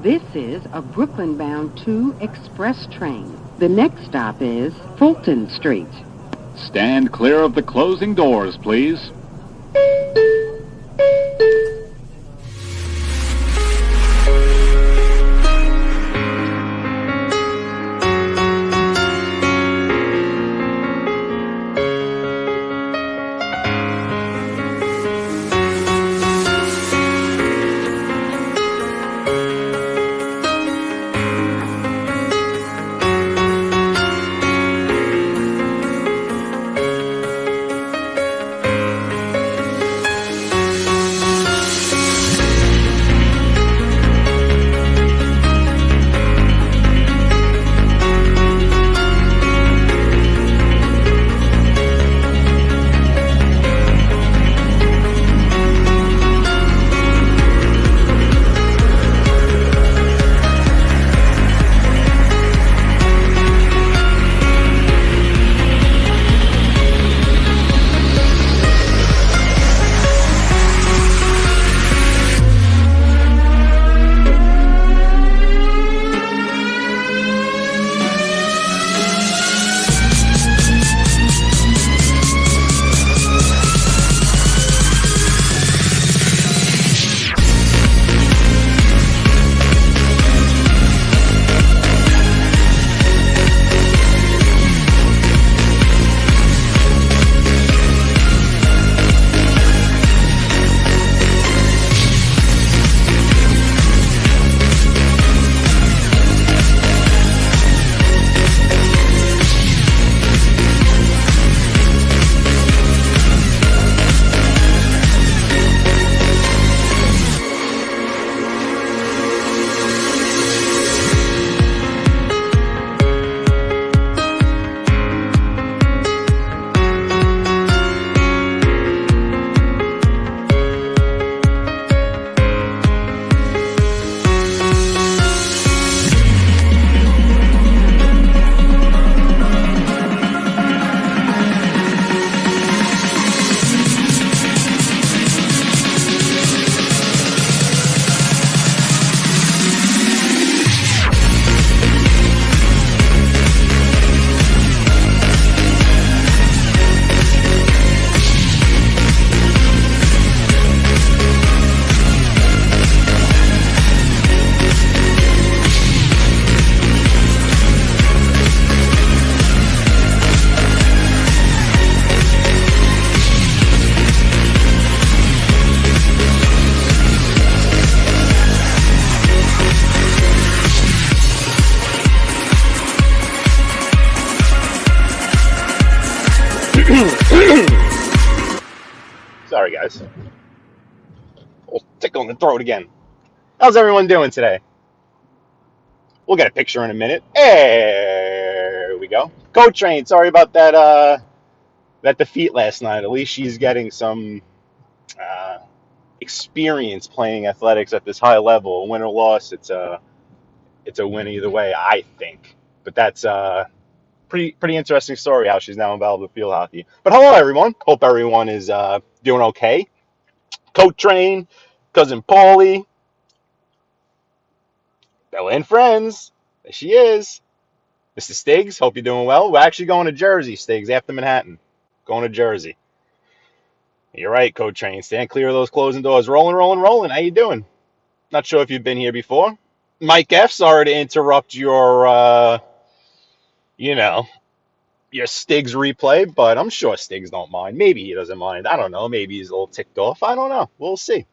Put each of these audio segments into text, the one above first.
This is a Brooklyn-bound 2 express train. The next stop is Fulton Street. Stand clear of the closing doors, please. Sorry, guys. Oh, tickle in the throat again. How's everyone doing today? We'll get a picture in a minute. There we go. Coach Train, sorry about that defeat last night. At least she's getting some experience playing athletics at this high level. Win or loss, it's a win either way, I think. But that's pretty interesting story how she's now involved with field hockey. But hello, everyone. Hope everyone is doing okay. Coach Train, cousin Paulie, Bella and friends. There she is. Mr. Stiggs, hope you're doing well. We're actually going to Jersey, Stiggs, after Manhattan. Going to Jersey. You're right, Coach Train. Stand clear of those closing doors. Rolling, rolling, rolling. How you doing? Not sure if you've been here before. Mike F., sorry to interrupt your Stiggs replay, but I'm sure Stiggs don't mind. Maybe he doesn't mind. I don't know. Maybe he's a little ticked off. I don't know. We'll see.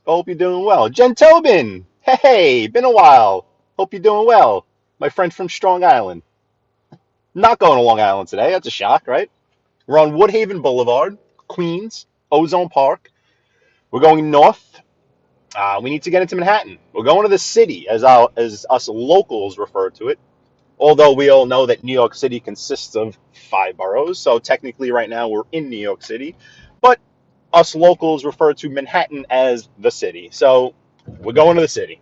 Hope you're doing well. Jen Tobin. Hey, been a while. Hope you're doing well. My friend from Strong Island. Not going to Long Island today. That's a shock, right? We're on Woodhaven Boulevard, Queens, Ozone Park. We're going north. We need to get into Manhattan. We're going to the city, as us locals refer to it. Although we all know that New York City consists of 5 boroughs, so technically right now we're in New York City. But us locals refer to Manhattan as the city. So we're going to the city.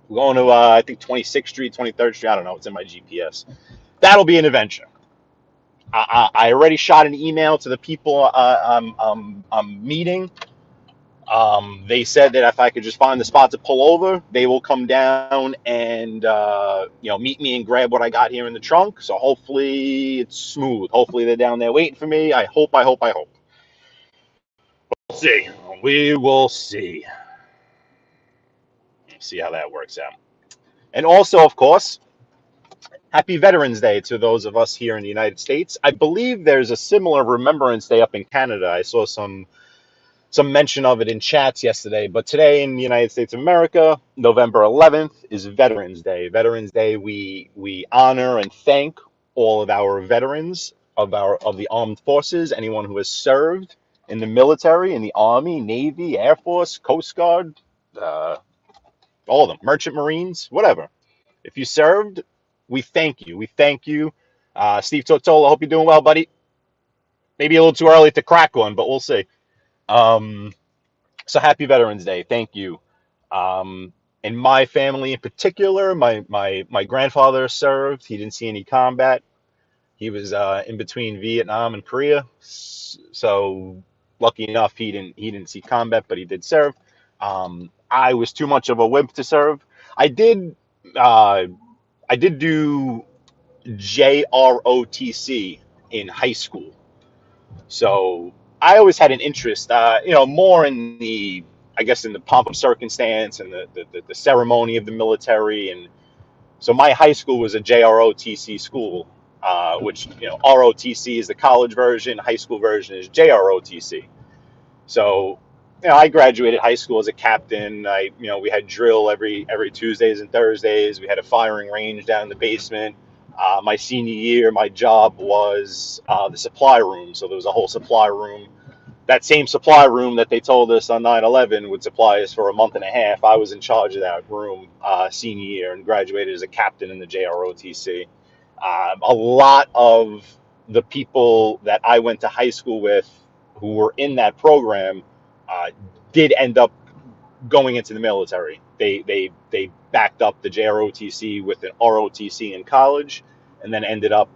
We're going to, I think, 26th Street, 23rd Street. I don't know. It's in my GPS. That'll be an adventure. I already shot an email to the people I'm meeting. They said that if I could just find the spot to pull over, they will come down and meet me and grab what I got here in the trunk. So hopefully it's smooth. Hopefully they're down there waiting for me. I hope. We'll see. We will see. See how that works out. And also, of course, Happy Veterans Day to those of us here in the United States. I believe there's a similar Remembrance Day up in Canada. I saw some mention of it in chats yesterday. But today in the United States of America, November 11th is Veterans Day. Veterans Day, we honor and thank all of our veterans of the armed forces, anyone who has served in the military, in the Army, Navy, Air Force, Coast Guard, uh, all of them, Merchant Marines, whatever. If you served, we thank you. We thank you. Steve Totola, hope you're doing well, buddy. Maybe a little too early to crack one, but we'll see. Um, So happy Veterans Day. Thank you. In my family in particular, my grandfather served. He didn't see any combat. He was in between Vietnam and Korea. So lucky enough, he didn't see combat, but he did serve. I was too much of a wimp to serve. I did uh, I did do JROTC in high school. So I always had an interest, more in I guess, in the pomp of circumstance and the ceremony of the military. And so my high school was a JROTC school, which, ROTC is the college version, high school version is JROTC. So, I graduated high school as a captain. We had drill every Tuesdays and Thursdays. We had a firing range down in the basement. My senior year, my job was the supply room. So there was a whole supply room. That same supply room that they told us on 9/11 would supply us for a month and a half. I was in charge of that room senior year and graduated as a captain in the JROTC. A lot of the people that I went to high school with who were in that program uh, did end up going into the military. They backed up the JROTC with an ROTC in college, and then ended up.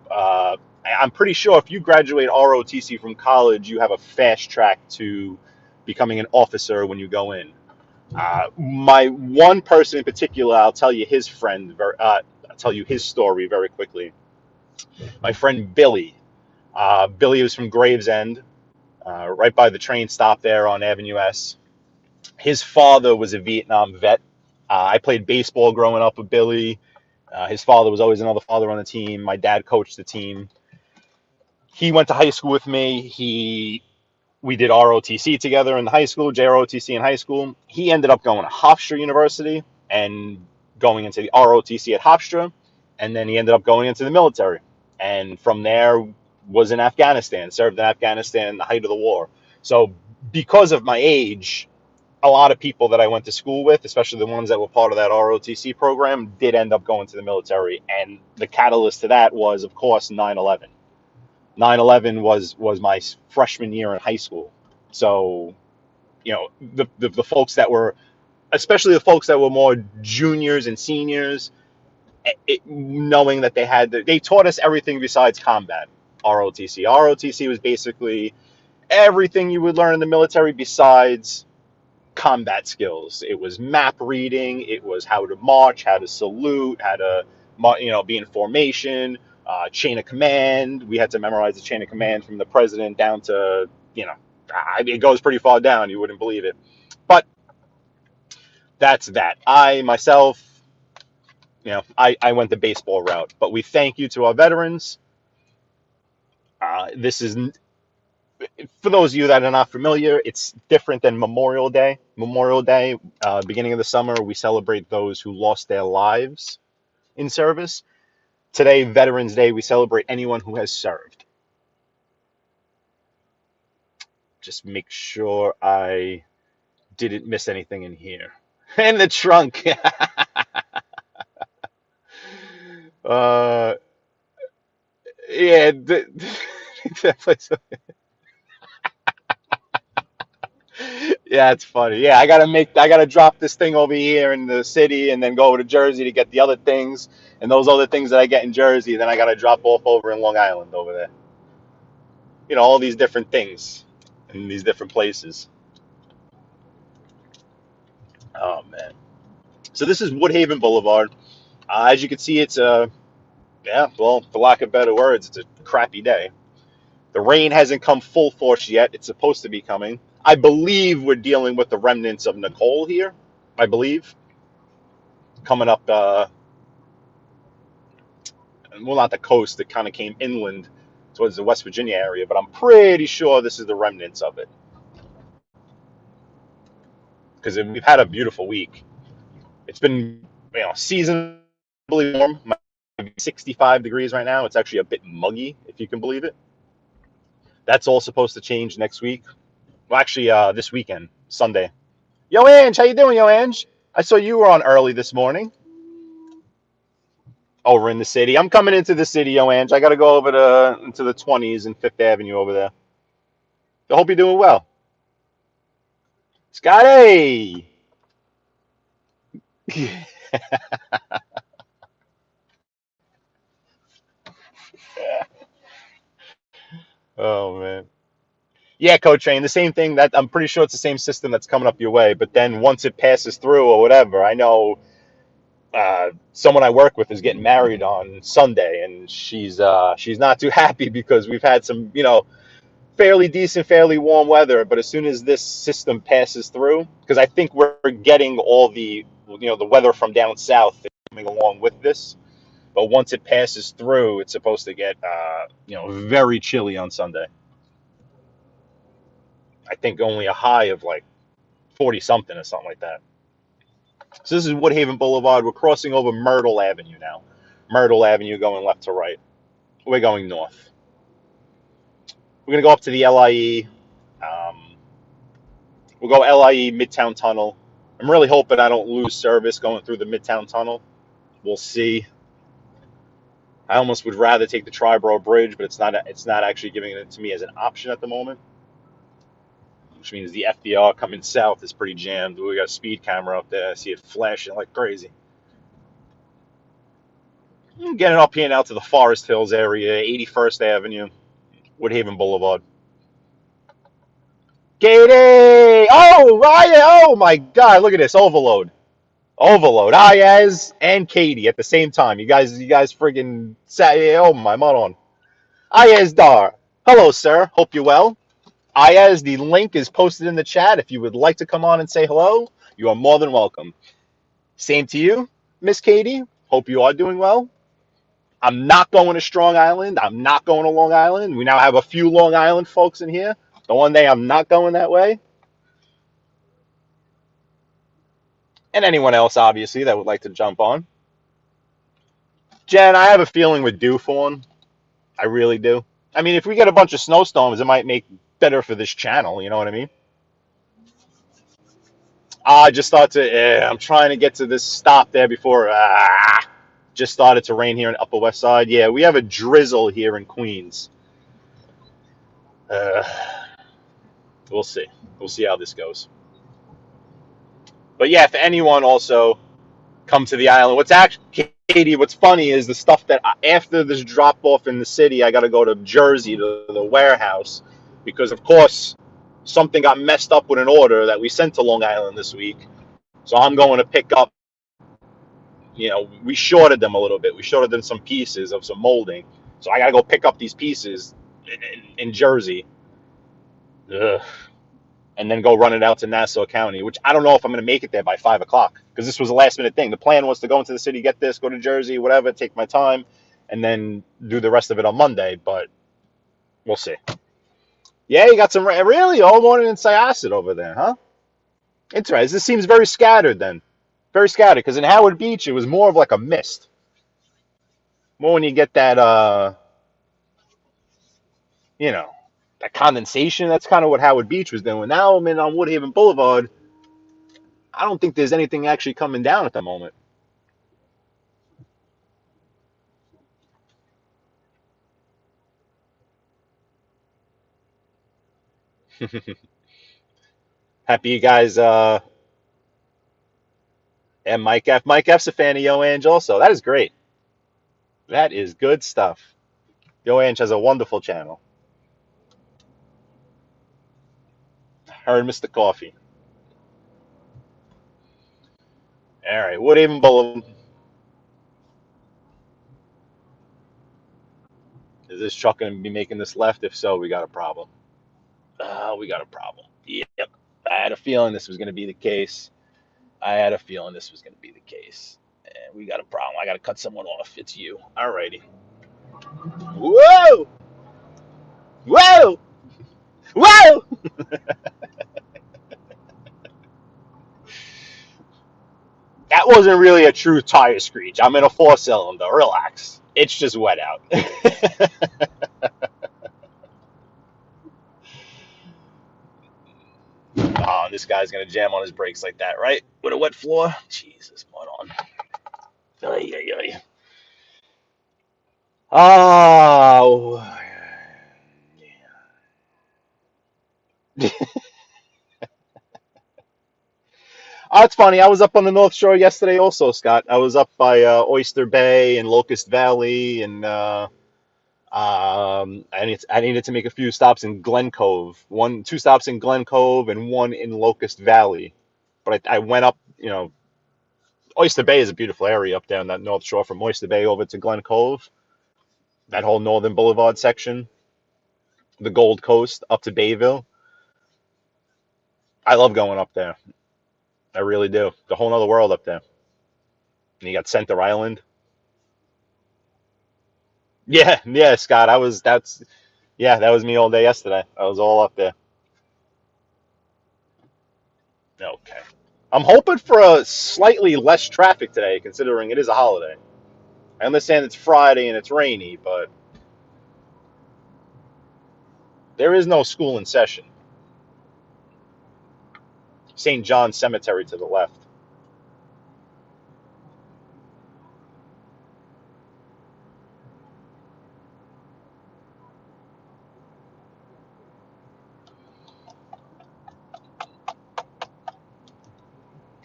I'm pretty sure if you graduate ROTC from college, you have a fast track to becoming an officer when you go in. My one person in particular, I'll tell you his I'll tell you his story very quickly. My friend Billy. Billy was from Gravesend, right by the train stop there on Avenue S. His father was a Vietnam vet. I played baseball growing up with Billy. His father was always another father on the team. My dad coached the team. He went to high school with me. We did ROTC together in high school, JROTC in high school. He ended up going to Hofstra University and going into the ROTC at Hofstra, and then he ended up going into the military. And from there was in Afghanistan, served in Afghanistan in the height of the war. So because of my age, a lot of people that I went to school with, especially the ones that were part of that ROTC program, did end up going to the military. And the catalyst to that was, of course, 9/11. 9/11 was my freshman year in high school. So, the folks that were, especially the folks that were more juniors and seniors, knowing that they taught us everything besides combat. ROTC was basically everything you would learn in the military besides combat skills. It was map reading. It was how to march, how to salute, how to, be in formation, chain of command. We had to memorize the chain of command from the president down to, it goes pretty far down. You wouldn't believe it. But that's that. I myself, I went the baseball route. But we thank you to our veterans. This is, for those of you that are not familiar, it's different than Memorial Day. Memorial Day, beginning of the summer, we celebrate those who lost their lives in service. Today, Veterans Day, we celebrate anyone who has served. Just make sure I didn't miss anything in here. In the trunk. Yeah, that place. Yeah, it's funny. Yeah, I gotta drop this thing over here in the city and then go over to Jersey to get the other things. And those other things that I get in Jersey, then I gotta drop off over in Long Island over there. All these different things in these different places. Oh man. So this is Woodhaven Boulevard. As you can see, it's yeah, well, for lack of better words, it's a crappy day. The rain hasn't come full force yet. It's supposed to be coming. I believe we're dealing with the remnants of Nicole here. I believe coming up, well, not the coast. It kind of came inland towards the West Virginia area, but I'm pretty sure this is the remnants of it because we've had a beautiful week. It's been, seasonably warm. 65 degrees right now. It's actually a bit muggy, if you can believe it. That's all supposed to change next week. Well, actually, this weekend, Sunday. Yo, Ange, how you doing, yo, Ange? I saw you were on early this morning over in the city. I'm coming into the city, yo, Ange. I got to go over to into the 20s and Fifth Avenue over there. I hope you're doing well. Scotty! Oh, man. Yeah, Coach Train, the same thing. That I'm pretty sure it's the same system that's coming up your way. But then once it passes through or whatever, I know someone I work with is getting married on Sunday, and she's not too happy because we've had some fairly decent, fairly warm weather. But as soon as this system passes through, because I think we're getting all the the weather from down south coming along with this. But once it passes through, it's supposed to get very chilly on Sunday. I think only a high of like 40 something or something like that. So this is Woodhaven Boulevard. We're crossing over Myrtle Avenue now. Myrtle Avenue going left to right. We're going north. We're going to go up to the LIE. We'll go LIE Midtown Tunnel. I'm really hoping I don't lose service going through the Midtown Tunnel. We'll see. I almost would rather take the Triborough Bridge, but it's not actually giving it to me as an option at the moment, which means the FDR coming south is pretty jammed. We got a speed camera up there. I see it flashing like crazy. Getting up here now to the Forest Hills area, 81st Avenue, Woodhaven Boulevard. Katie! Oh my God! Look at this overload. Ayaz and Katie at the same time. You guys friggin' say, oh my on. Ayaz Dar. Hello, sir. Hope you're well. Ayaz, the link is posted in the chat. If you would like to come on and say hello, you are more than welcome. Same to you, Miss Katie. Hope you are doing well. I'm not going to Strong Island. I'm not going to Long Island. We now have a few Long Island folks in here. The one day I'm not going that way. And anyone else, obviously, that would like to jump on. Jen, I have a feeling we're due for one. I really do. I mean, if we get a bunch of snowstorms, it might make better for this channel. You know what I mean? I just thought I'm trying to get to this stop there before. Just started to rain here in Upper West Side. Yeah, we have a drizzle here in Queens. We'll see. We'll see how this goes. But yeah, if anyone also come to the island, Katie, what's funny is the stuff that after this drop off in the city, I got to go to Jersey to the warehouse because, of course, something got messed up with an order that we sent to Long Island this week. So I'm going to pick up. We shorted them a little bit. We shorted them some pieces of some molding. So I got to go pick up these pieces in Jersey. Ugh. And then go run it out to Nassau County, which I don't know if I'm going to make it there by 5 o'clock because this was a last minute thing. The plan was to go into the city, get this, go to Jersey, whatever, take my time, and then do the rest of it on Monday. But we'll see. Yeah, you got some really all morning in Syosset over there, huh? Interesting. This seems very scattered then. Very scattered because in Howard Beach it was more of like a mist. More when you get that, that condensation. That's kind of what Howard Beach was doing. Now I'm in on Woodhaven Boulevard. I don't think there's anything actually coming down at the moment. Happy you guys, and Mike F. Mike F's a fan of Yo Ange also. That is great. That is good stuff. Yo Ange has a wonderful channel. Her and Mr. Coffee. right, Woodhaven Boulevard. Is this truck going to be making this left? If so, we got a problem. We got a problem. Yep. I had a feeling this was going to be the case. And we got a problem. I got to cut someone off. It's you. Alrighty. Whoa! Whoa! Whoa! That wasn't really a true tire screech. I'm in a 4-cylinder. Relax. It's just wet out. Oh, this guy's going to jam on his brakes like that, right? With a wet floor? Jesus, mud on. Ay, ay, ay. Oh. Oh, it's funny. I was up on the North Shore yesterday also, Scott. I was up by Oyster Bay and Locust Valley, and I needed to make a few stops in Glen Cove. Two stops in Glen Cove and one in Locust Valley. But I went up, Oyster Bay is a beautiful area up there on that North Shore from Oyster Bay over to Glen Cove. That whole Northern Boulevard section, the Gold Coast up to Bayville. I love going up there. I really do. The whole other world up there. And you got Center Island. Yeah, Scott. That was me all day yesterday. I was all up there. Okay. I'm hoping for a slightly less traffic today, considering it is a holiday. I understand it's Friday and it's rainy, but there is no school in session. St. John's Cemetery to the left.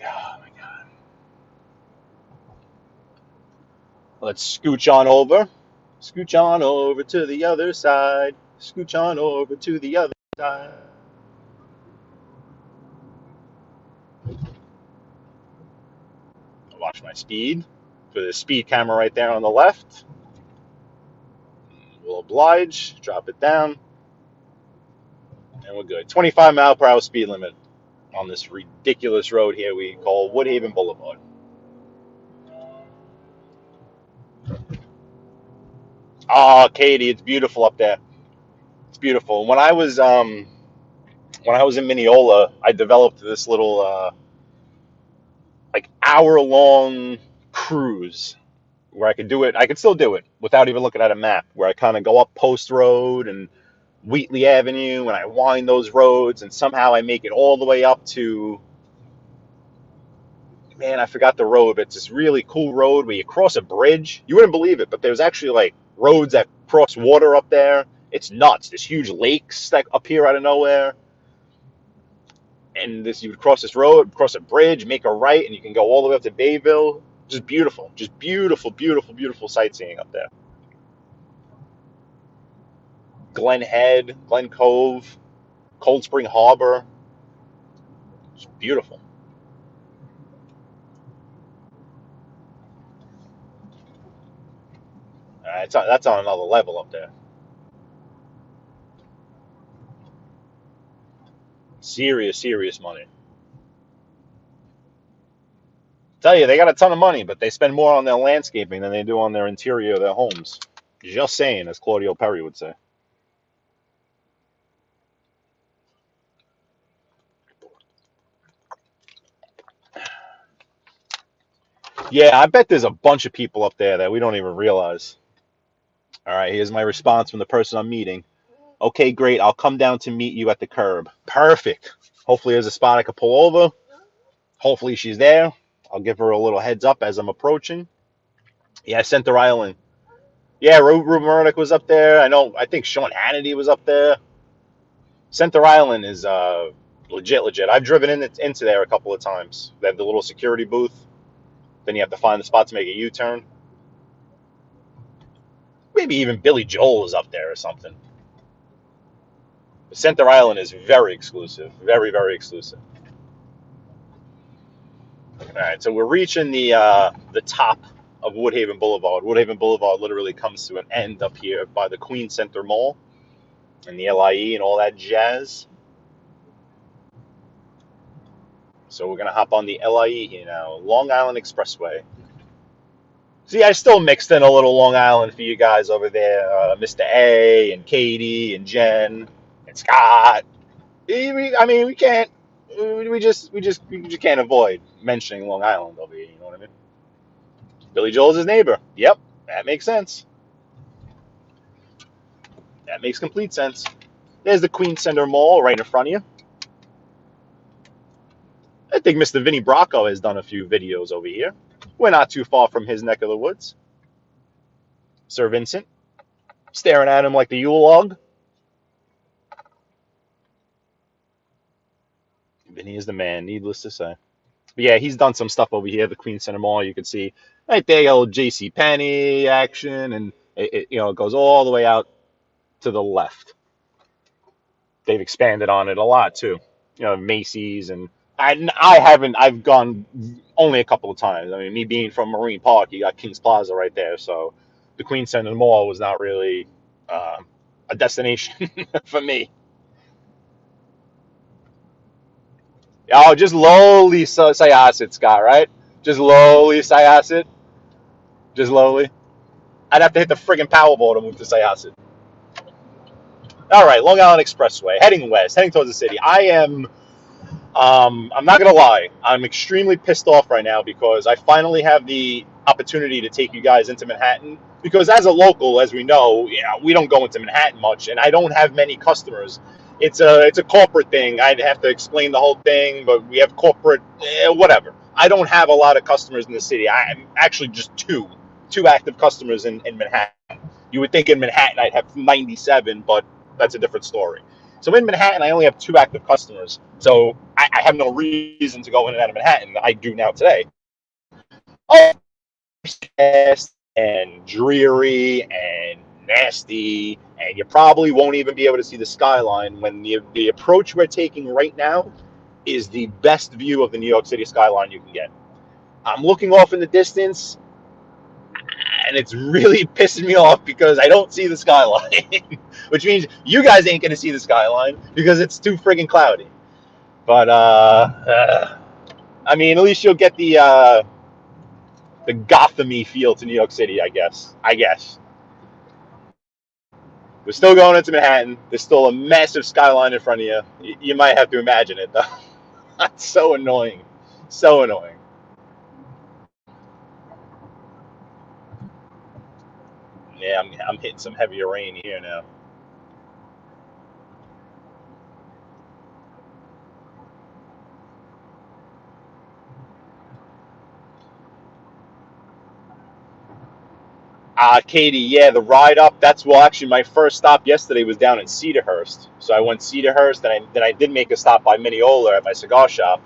Oh my God. Let's scooch on over. Scooch on over to the other side. Scooch on over to the other side. Watch my speed. For the speed camera right there on the left. We'll oblige. Drop it down. And we're good. 25-mile-per-hour speed limit on this ridiculous road here we call Woodhaven Boulevard. Oh, Katie, it's beautiful up there. It's beautiful. When I was in Mineola, I developed this little like hour-long cruise where I could do it. I could still do it without even looking at a map. Where I kind of go up Post Road and Wheatley Avenue, and I wind those roads, and somehow I make it all the way up to, man, I forgot the road, but it's this really cool road where you cross a bridge. You wouldn't believe it, but there's actually like roads that cross water up there. It's nuts. There's huge lakes that appear out of nowhere. And you would cross this road, cross a bridge, make a right, and you can go all the way up to Bayville. Just beautiful. Just beautiful, beautiful, beautiful sightseeing up there. Glen Head, Glen Cove, Cold Spring Harbor. It's beautiful. That's on another level up there. Serious, serious money. Tell you, they got a ton of money, but they spend more on their landscaping than they do on their interior of their homes. Just saying, as Claudio Perry would say. Yeah, I bet there's a bunch of people up there that we don't even realize. All right, here's my response from the person I'm meeting. Okay, great. I'll come down to meet you at the curb. Perfect. Hopefully there's a spot I could pull over. Hopefully she's there. I'll give her a little heads up as I'm approaching. Yeah, Center Island. Yeah, Ruben Murdoch was up there. I think Sean Hannity was up there. Center Island is legit. I've driven into there a couple of times. They have the little security booth. Then you have to find the spot to make a U-turn. Maybe even Billy Joel is up there or something. But Center Island is very exclusive. Very, very exclusive. All right, so we're reaching the top of Woodhaven Boulevard. Woodhaven Boulevard literally comes to an end up here by the Queen Center Mall and the LIE and all that jazz. So we're gonna hop on the LIE here now, Long Island Expressway. See, I still mixed in a little Long Island for you guys over there, Mr. A and Katie and Jen and Scott. I mean, we can't. We just can't avoid mentioning Long Island over here. You know what I mean? Billy Joel's his neighbor. Yep, that makes sense. That makes complete sense. There's the Queen Center Mall right in front of you. I think Mr. Vinny Bracco has done a few videos over here. We're not too far from his neck of the woods. Sir Vincent, staring at him like the Yule log. Vinny is the man, needless to say. But yeah, he's done some stuff over here, the Queen Center Mall. You can see right there, old J.C. Penney action, and it goes all the way out to the left. They've expanded on it a lot too. Macy's, and I've gone only a couple of times. I mean, me being from Marine Park, you got Kings Plaza right there, so the Queen Center Mall was not really a destination for me. Oh, just lowly Syosset, Scott, right? Just lowly Syosset. Just lowly. I'd have to hit the friggin' Powerball to move to Syosset. All right, Long Island Expressway, heading west, heading towards the city. I'm not going to lie, I'm extremely pissed off right now because I finally have the opportunity to take you guys into Manhattan. Because as a local, as we know, we don't go into Manhattan much, and I don't have many customers. It's a corporate thing. I'd have to explain the whole thing, but we have corporate, whatever. I don't have a lot of customers in the city. I'm actually just two active customers in Manhattan. You would think in Manhattan I'd have 97, but that's a different story. So in Manhattan, I only have 2 active customers. So I have no reason to go in and out of Manhattan. I do now today. Oh, and dreary and nasty, and you probably won't even be able to see the skyline when the approach we're taking right now is the best view of the New York City skyline you can get. I'm looking off in the distance, and it's really pissing me off because I don't see the skyline, which means you guys ain't gonna see the skyline because it's too friggin' cloudy. But I mean, at least you'll get the Gotham-y feel to New York City, I guess. We're still going into Manhattan. There's still a massive skyline in front of you. You might have to imagine it, though. That's so annoying. So annoying. Yeah, I'm hitting some heavier rain here now. Katie, yeah, the ride up. Actually, my first stop yesterday was down in Cedarhurst. So I went Cedarhurst, then I did make a stop by Mineola at my cigar shop.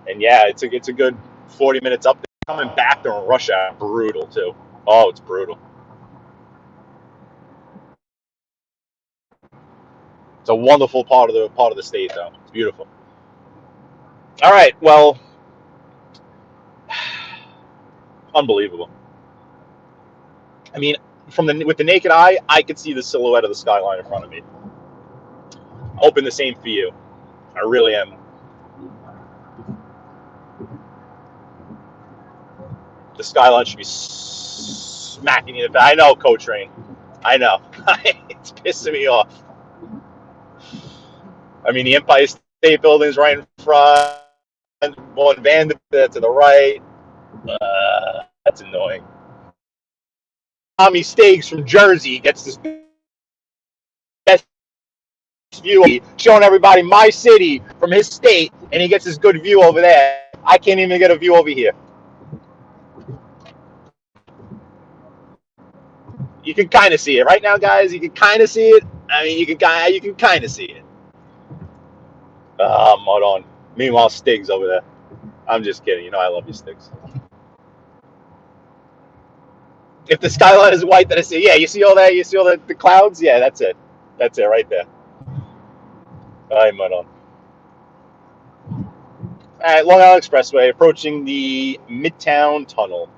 And yeah, it's a good 40 minutes up there. Coming back during rush hour, brutal too. Oh, it's brutal. It's a wonderful part of the state, though. It's beautiful. All right, well, unbelievable. I mean, with the naked eye, I could see the silhouette of the skyline in front of me. Hoping the same for you. I really am. The skyline should be smacking you in the back. I know, Coach Rain. I know. It's pissing me off. I mean, the Empire State Building's right in front. One Vanderbilt to the right. That's annoying. Tommy Stakes from Jersey gets this best view, showing everybody my city from his state, and he gets this good view over there. I can't even get a view over here. You can kind of see it right now, guys. You can kind of see it. I mean, you can kind of see it. Mud on. Meanwhile, Stig's over there. I'm just kidding. You know I love you, Stigs. If the skyline is white, then I say, yeah, you see all that? You see all the clouds? Yeah, that's it. That's it right there. All right, mud on. At Long Island Expressway, approaching the Midtown Tunnel,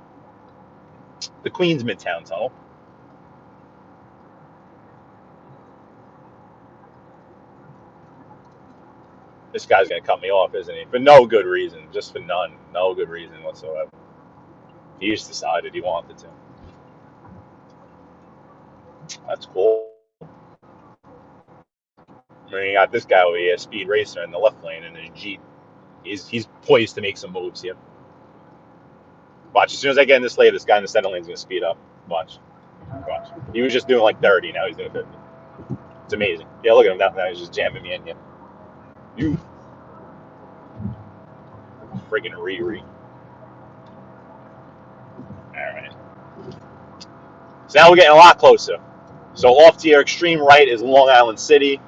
the Queens Midtown Tunnel. This guy's gonna cut me off, isn't he? For no good reason, just for none, no good reason whatsoever. He just decided he wanted to. That's cool. I mean, you got this guy over here, Speed Racer, in the left lane in a Jeep. He's poised to make some moves here. Watch, as soon as I get in this lane, this guy in the center lane is going to speed up. Watch. Watch. He was just doing like 30, now he's doing 50. It's amazing. Yeah, look at him. Now he's just jamming me in here. You friggin' Riri. Alright. So now we're getting a lot closer. So off to your extreme right is Long Island City.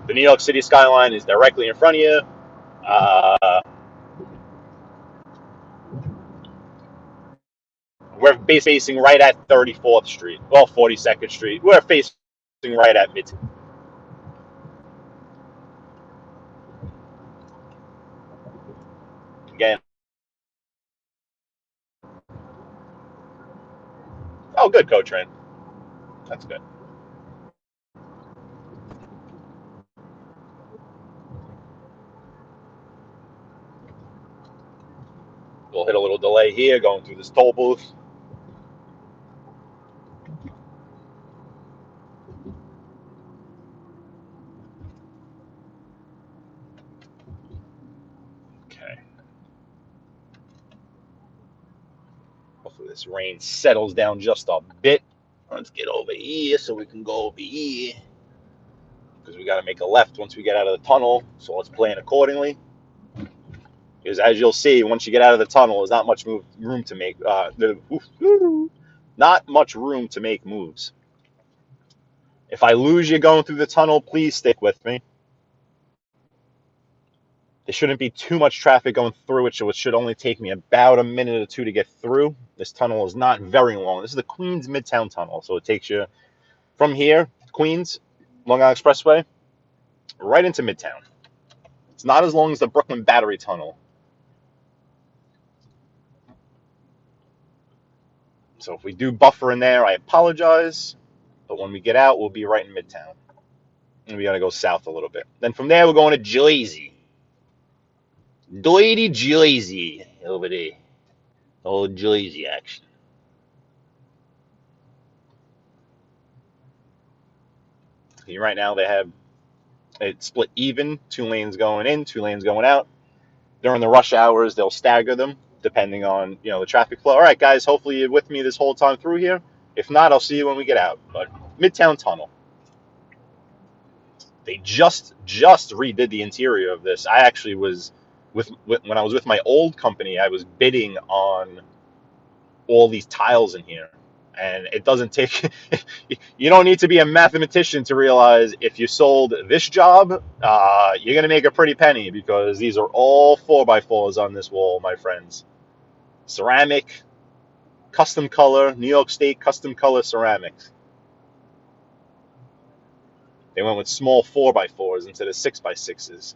The New York City skyline is directly in front of you. We're facing right at 34th Street. Well, 42nd Street. We're facing right at Midtown. Again. Oh, good, Co-Train. That's good. We'll hit a little delay here going through this toll booth. Okay. Hopefully this rain settles down just a bit. Let's get over here so we can go over here. Because we got to make a left once we get out of the tunnel. So let's plan accordingly. Because as you'll see, once you get out of the tunnel, there's not much room to make. Not much room to make moves. If I lose you going through the tunnel, please stick with me. There shouldn't be too much traffic going through it, so it should only take me about a minute or two to get through. This tunnel is not very long. This is the Queens Midtown Tunnel, so it takes you from here, Queens, Long Island Expressway, right into Midtown. It's not as long as the Brooklyn Battery Tunnel. So if we do buffer in there, I apologize. But when we get out, we'll be right in Midtown. And we got to go south a little bit. Then from there, we're going to Jersey. Dirty Jersey over there. Old Jersey action. Right now, they have it split even. 2 lanes going in, 2 lanes going out. During the rush hours, they'll stagger them depending on the traffic flow. All right, guys, hopefully you're with me this whole time through here. If not, I'll see you when we get out. But Midtown Tunnel. They just redid the interior of this. I actually was when I was with my old company, I was bidding on all these tiles in here. And it doesn't take, you don't need to be a mathematician to realize if you sold this job, you're going to make a pretty penny because these are all 4x4s on this wall, my friends. Ceramic, custom color, New York State custom color ceramics. They went with small 4x4s instead of 6x6s.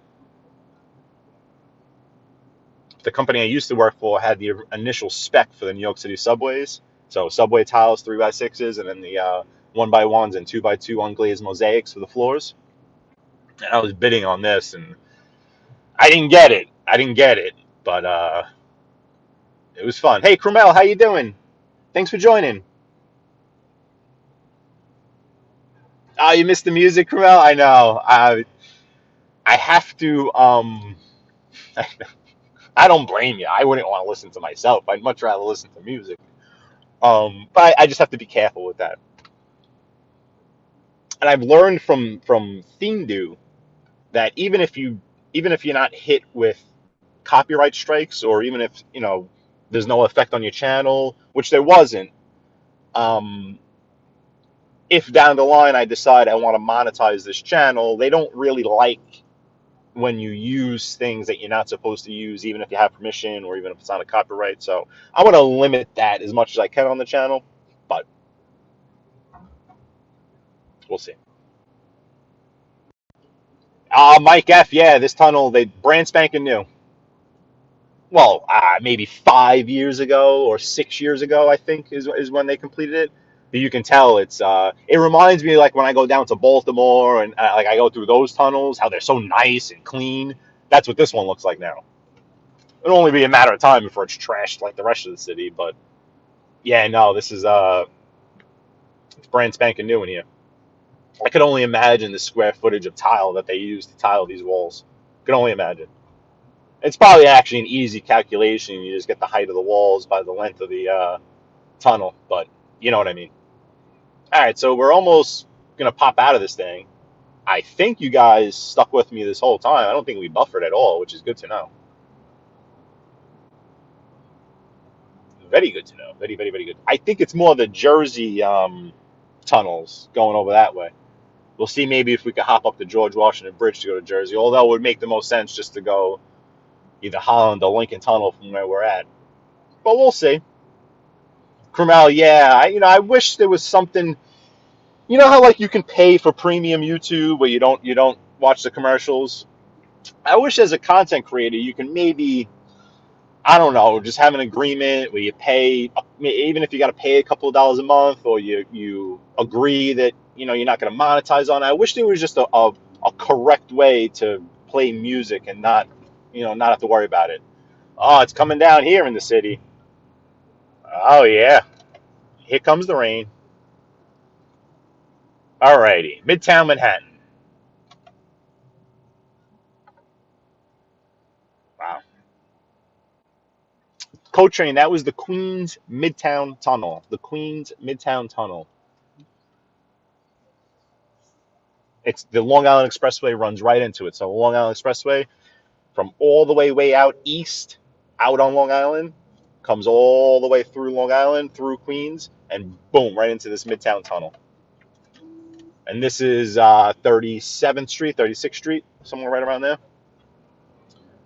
The company I used to work for had the initial spec for the New York City subways. So subway tiles, 3x6s, and then the 1x1s and 2x2 unglazed mosaics for the floors. And I was bidding on this, and I didn't get it. But it was fun. Hey, Krumel, how you doing? Thanks for joining. Oh, you missed the music, Krumel? I know. I have to. I don't blame you. I wouldn't want to listen to myself. I'd much rather listen to music. But I just have to be careful with that. And I've learned from Thindu that even if you're not hit with copyright strikes, or even if there's no effect on your channel, which there wasn't, if down the line I decide I want to monetize this channel, they don't really like when you use things that you're not supposed to use, even if you have permission or even if it's not a copyright. So I want to limit that as much as I can on the channel, but we'll see. Mike F, yeah, this tunnel, they brand spanking new. well, maybe 5 years ago or 6 years ago, I think is when they completed it. You can tell it reminds me like when I go down to Baltimore and like I go through those tunnels, how they're so nice and clean. That's what this one looks like now. It'll only be a matter of time before it's trashed like the rest of the city. But yeah, no, this is it's brand spanking new in here. I could only imagine the square footage of tile that they use to tile these walls. I could only imagine. It's probably actually an easy calculation. You just get the height of the walls by the length of the tunnel, but you know what I mean. All right, so we're almost gonna pop out of this thing. I think you guys stuck with me this whole time. I don't think we buffered at all, which is good to know. Very good to know. Very, very, very good. I think it's more the Jersey tunnels going over that way. We'll see maybe if we could hop up the George Washington Bridge to go to Jersey, although it would make the most sense just to go either Holland or Lincoln Tunnel from where we're at. But we'll see. Carmel, yeah. I wish there was something. You know how like you can pay for premium YouTube where you don't watch the commercials. I wish as a content creator you can maybe, I don't know, just have an agreement where you pay, even if you got to pay a couple of dollars a month, or you agree that you're not going to monetize on it. I wish there was just a correct way to play music and not have to worry about it. Oh, it's coming down here in the city. Oh yeah, here comes the rain. Alrighty, Midtown Manhattan. Wow. Coltrane, that was the Queens Midtown Tunnel. The Queens Midtown Tunnel. It's the Long Island Expressway runs right into it. So Long Island Expressway from all the way out east, out on Long Island, comes all the way through Long Island, through Queens, and boom, right into this Midtown Tunnel. And this is 37th Street, 36th Street, somewhere right around there.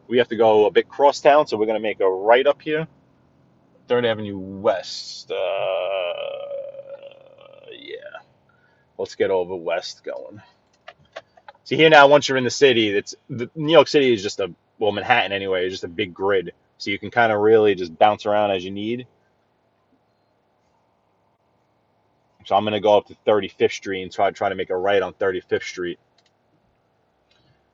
We have to go a bit crosstown, so we're going to make a right up here. 3rd Avenue West. Yeah. Let's get over west going. See, here now, once you're in the city, New York City is just Manhattan anyway, is just a big grid. So you can kind of really just bounce around as you need. So I'm going to go up to 35th Street and try to make a right on 35th Street.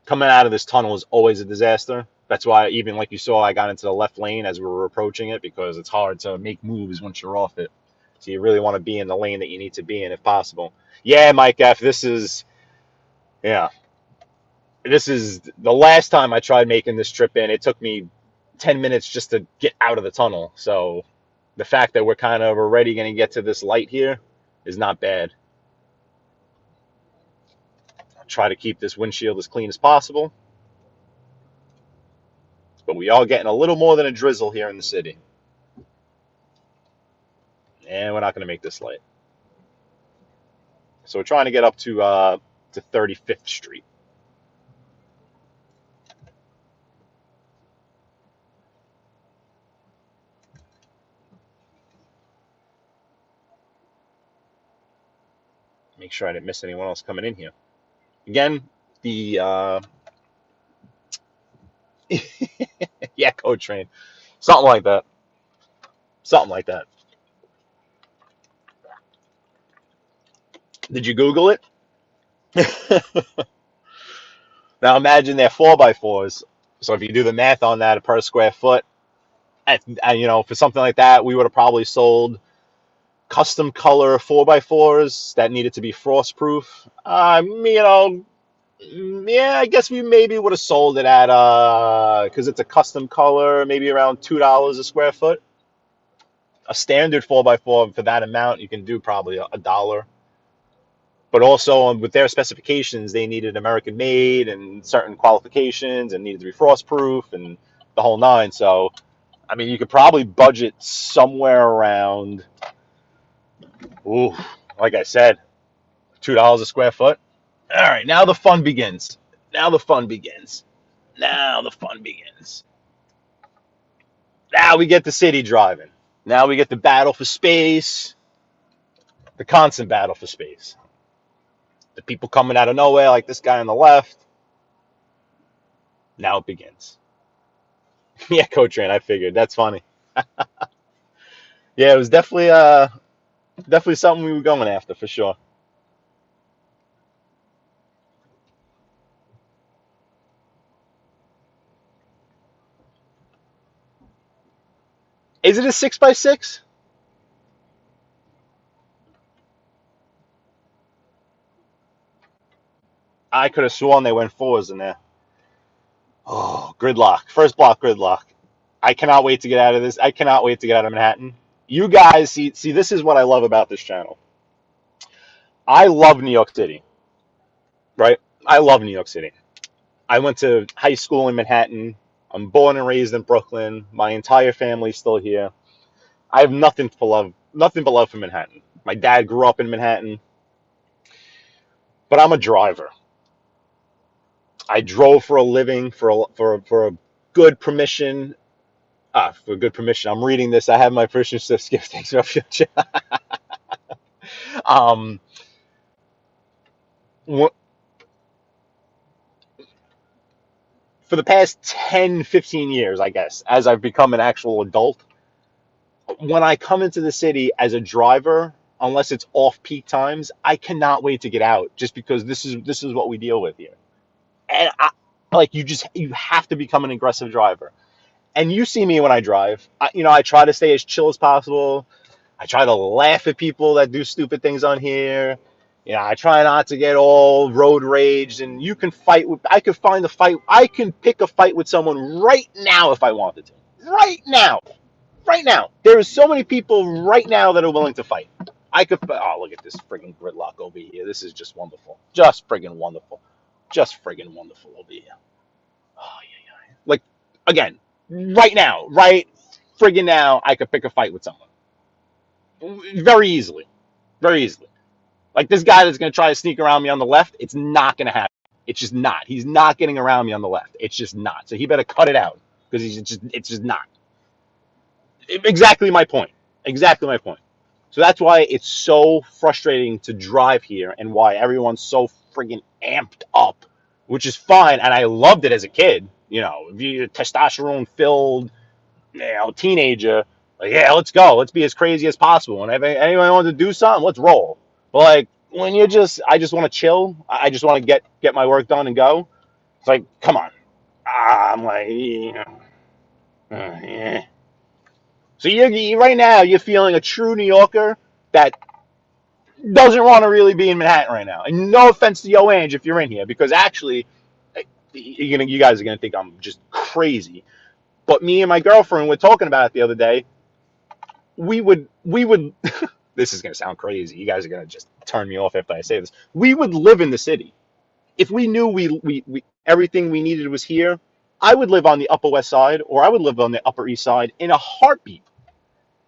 Coming out of this tunnel is always a disaster. That's why, even like you saw, I got into the left lane as we were approaching it, because it's hard to make moves once you're off it. So you really want to be in the lane that you need to be in if possible. Yeah, Mike F., this is the last time I tried making this trip in. It took me 10 minutes just to get out of the tunnel. So the fact that we're already going to get to this light here is not bad. I'll try to keep this windshield as clean as possible. But we are getting a little more than a drizzle here in the city. And we're not going to make this light. So we're trying to get up to 35th Street. Make sure I didn't miss anyone else coming in here. Again, the yeah, Code Train. Something like that. Something like that. Did you Google it? Now imagine they're 4x4s. So if you do the math on that per square foot, for something like that, we would have probably sold custom color 4x4s that needed to be frost proof. Yeah, I guess we maybe would have sold it at because it's a custom color, maybe around $2 a square foot. A standard 4x4 for that amount, you can do probably a dollar. But also with their specifications, they needed American made and certain qualifications and needed to be frost proof and the whole nine. So, I mean, you could probably budget somewhere around, like I said, $2 a square foot. All right, now the fun begins. Now the fun begins. Now the fun begins. Now we get the city driving. Now we get the battle for space, the constant battle for space. The people coming out of nowhere, like this guy on the left. Now it begins. Yeah, co-train. I figured. That's funny. Yeah, it was definitely something we were going after for sure. Is it a 6x6? I could have sworn they went fours in there. Oh, gridlock. First block gridlock. I cannot wait to get out of this. I cannot wait to get out of Manhattan. You guys see this is what I love about this channel. I love New York City, right? I love New York City. I went to high school in Manhattan. I'm born and raised in Brooklyn. My entire family's still here. I have nothing but love for Manhattan. My dad grew up in Manhattan, but I'm a driver. I drove for a living for a good permission. For good permission. I'm reading this. I have my permission certificate. Thanks for future. um, for the past 10, 15 years, I guess, as I've become an actual adult, when I come into the city as a driver, unless it's off peak times, I cannot wait to get out just because this is what we deal with here. And like you have to become an aggressive driver. And you see me when I drive. I try to stay as chill as possible. I try to laugh at people that do stupid things on here. I try not to get all road rage. And you can fight with. I could find a fight. I can pick a fight with someone right now if I wanted to. Right now, right now. There are so many people right now that are willing to fight. I could. Oh, look at this friggin' gridlock over here. This is just wonderful. Just friggin' wonderful. Just friggin' wonderful over here. Oh yeah, yeah. Like again, right now, right friggin' now, I could pick a fight with someone very easily, very easily. Like this guy that's gonna try to sneak around me on the left, it's not gonna happen. It's just not. He's not getting around me on the left. It's just not. So he better cut it out because it's just not. Exactly my point. Exactly my point. So that's why it's so frustrating to drive here and why everyone's so friggin' amped up, which is fine. And I loved it as a kid. If you're testosterone filled, teenager, like, yeah, let's go. Let's be as crazy as possible. And if anyone wants to do something, let's roll. But like when I just want to chill. I just want to get my work done and go. It's like, come on. I'm like, yeah. So right now you're feeling a true New Yorker that doesn't want to really be in Manhattan right now. And no offense to Yo Ange if you're in here, because actually, you guys are gonna think I'm just crazy. But me and my girlfriend were talking about it the other day. We would. This is gonna sound crazy. You guys are gonna just turn me off after I say this. We would live in the city if we knew we everything we needed was here. I would live on the Upper West Side, or I would live on the Upper East Side in a heartbeat.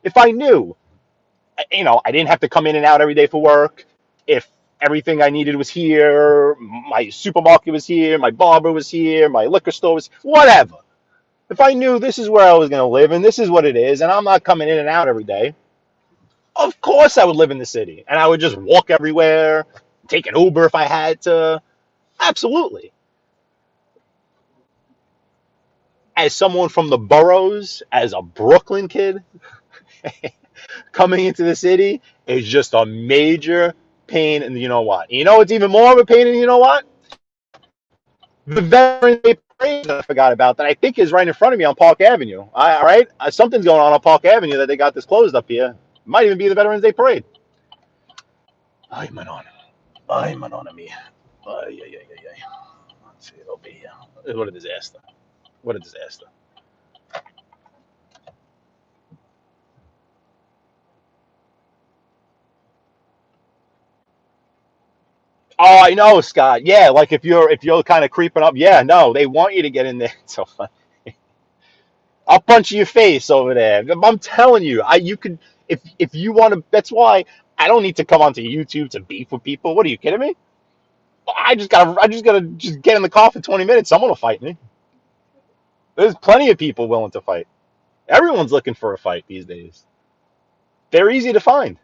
If I knew, I didn't have to come in and out every day for work. If everything I needed was here, my supermarket was here, my barber was here, my liquor store was whatever. If I knew this is where I was going to live and this is what it is, and I'm not coming in and out every day, of course I would live in the city and I would just walk everywhere, take an Uber if I had to. Absolutely. As someone from the boroughs, as a Brooklyn kid, coming into the city is just a major pain. And you know what? You know what's even more of a pain? And you know what? The Veterans Day Parade that I forgot about that I think is right in front of me on Park Avenue. All right? Something's going on Park Avenue that they got this closed up here. Might even be the Veterans Day Parade. Ay, manon. Ay, manon a mí. Ay, ay, ay, ay, ay. Let's see. It'll be here. What a disaster. What a disaster. Oh, I know, Scott. Yeah, like if you're kind of creeping up, yeah, no, they want you to get in there. It's so funny. I'll punch your face over there. I'm telling you, you could if you want to. That's why I don't need to come onto YouTube to beef with people. What are you kidding me? I just gotta just get in the car for 20 minutes. Someone will fight me. There's plenty of people willing to fight. Everyone's looking for a fight these days. They're easy to find.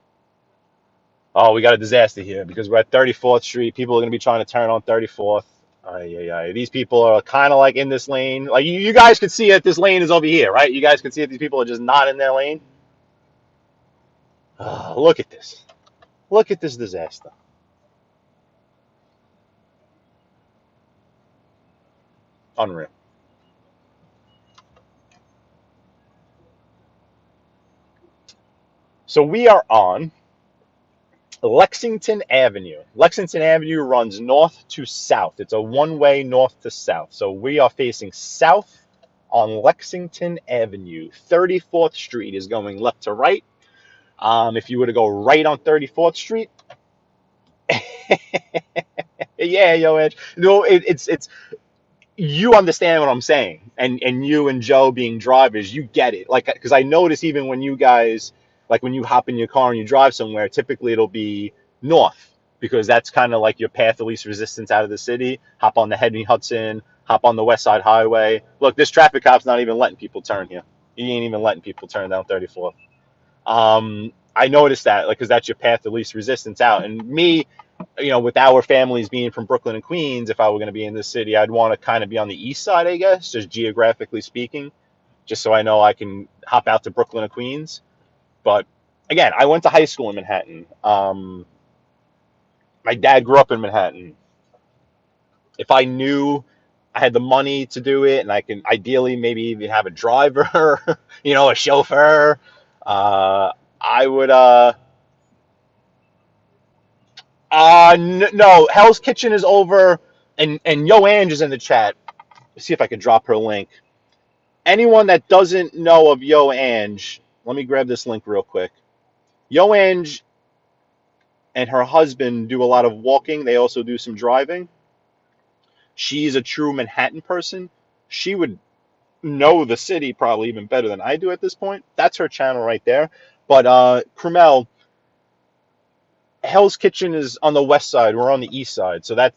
Oh, we got a disaster here because we're at 34th Street. People are gonna be trying to turn on 34th. These people are kind of like in this lane. Like you guys could see that this lane is over here, right? You guys can see that these people are just not in their lane. Look at this. Look at this disaster. Unreal. So we are on Lexington Avenue. Lexington Avenue runs north to south. It's a one-way north to south. So we are facing south on Lexington Avenue. 34th Street is going left to right. If you were to go right on 34th Street, yeah, yo, Edge. No, it's you understand what I'm saying, and you and Joe being drivers, you get it. Like, because I notice even when you guys, like when you hop in your car and you drive somewhere, typically it'll be north because that's kind of like your path of least resistance out of the city. Hop on the Henry Hudson, hop on the West Side Highway. Look, this traffic cop's not even letting people turn here. He ain't even letting people turn down 34th. I noticed that, like, because that's your path of least resistance out. And me, with our families being from Brooklyn and Queens, if I were going to be in this city, I'd want to kind of be on the east side, I guess, just geographically speaking, just so I know I can hop out to Brooklyn and Queens. But again, I went to high school in Manhattan. My dad grew up in Manhattan. If I knew I had the money to do it and I can ideally maybe even have a driver, a chauffeur, I would, no, Hell's Kitchen is over, and Yo Ange is in the chat. Let's see if I can drop her link. Anyone that doesn't know of Yo Ange, let me grab this link real quick. Yo Ange and her husband do a lot of walking. They also do some driving. She's a true Manhattan person. She would know the city probably even better than I do at this point. That's her channel right there. But Krumel, Hell's Kitchen is on the west side. We're on the east side. So that's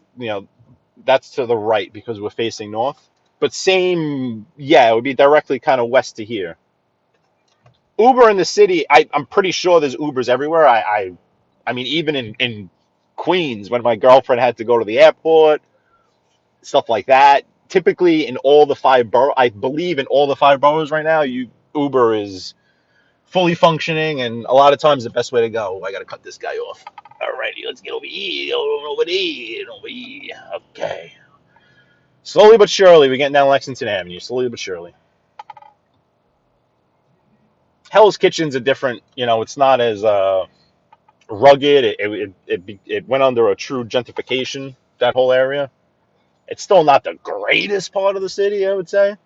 to the right because we're facing north. But same, yeah, it would be directly kind of west to here. Uber in the city, I'm pretty sure there's Ubers everywhere. I mean, even in Queens, when my girlfriend had to go to the airport, stuff like that. Typically in all the five boroughs, I believe in all the five boroughs right now, Uber is fully functioning, and a lot of times the best way to go. I got to cut this guy off. Alrighty, let's get over here, over here. Okay. Slowly but surely, we're getting down Lexington Avenue. Slowly but surely. Hell's Kitchen's a different, it's not as rugged. It went under a true gentrification, that whole area. It's still not the greatest part of the city, I would say.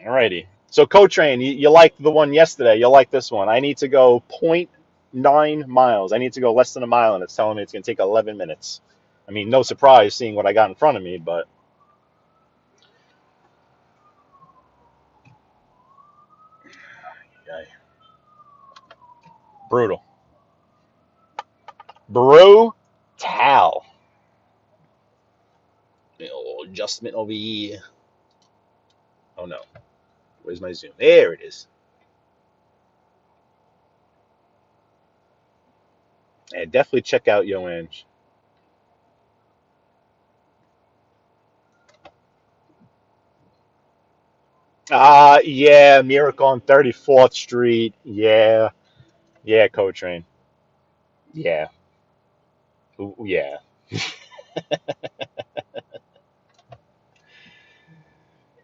Alrighty. So Co-Train, you liked the one yesterday. You'll like this one. I need to go 0.9 miles. I need to go less than a mile, and it's telling me it's going to take 11 minutes. I mean, no surprise seeing what I got in front of me, but... Okay. Brutal. Brutal. Little adjustment over here. Oh no. Where's my zoom? There it is. And definitely check out Yo Ange. Yeah, Miracle on 34th Street. Yeah. Yeah, Co-Train. Yeah. Ooh, yeah.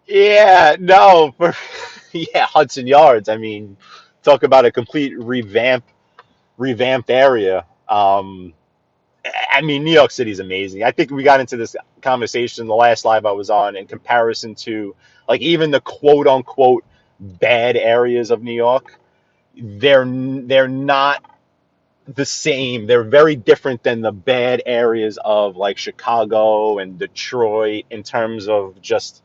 Yeah, no, yeah, Hudson Yards. I mean, talk about a complete revamped area. I mean, New York City is amazing. I think we got into this conversation the last live I was on in comparison to like even the quote unquote bad areas of New York. They're not the same. They're very different than the bad areas of like Chicago and Detroit in terms of just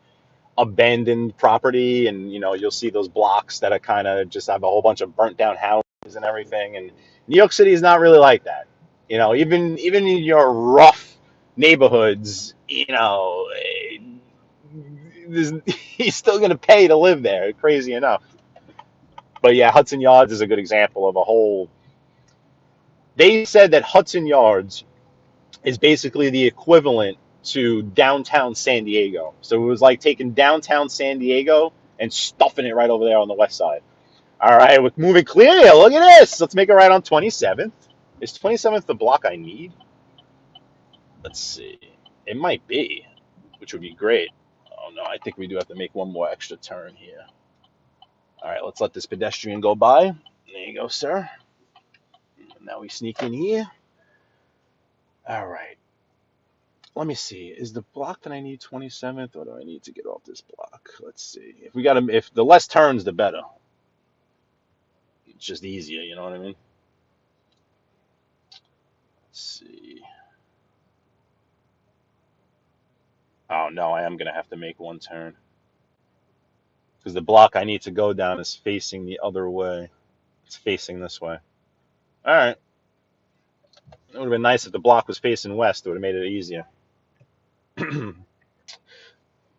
abandoned property, and you'll see those blocks that are kind of just have a whole bunch of burnt down houses and everything. And New York City is not really like that. Even in your rough neighborhoods, he's still going to pay to live there, crazy enough. But yeah, Hudson Yards is a good example of a whole. They said that Hudson Yards is basically the equivalent to downtown San Diego. So it was like taking downtown San Diego and stuffing it right over there on the west side. All right, we're moving clear here. Look at this. Let's make it right on 27th. Is 27th the block I need? Let's see. It might be, which would be great. Oh no, I think we do have to make one more extra turn here. All right, let's let this pedestrian go by. There you go, sir. Now we sneak in here. All right. Let me see. Is the block that I need 27th, or do I need to get off this block? Let's see. If the less turns, the better. It's just easier, you know what I mean? Let's see. Oh no, I am gonna have to make one turn because the block I need to go down is facing the other way. It's facing this way. All right. It would have been nice if the block was facing west. It would have made it easier.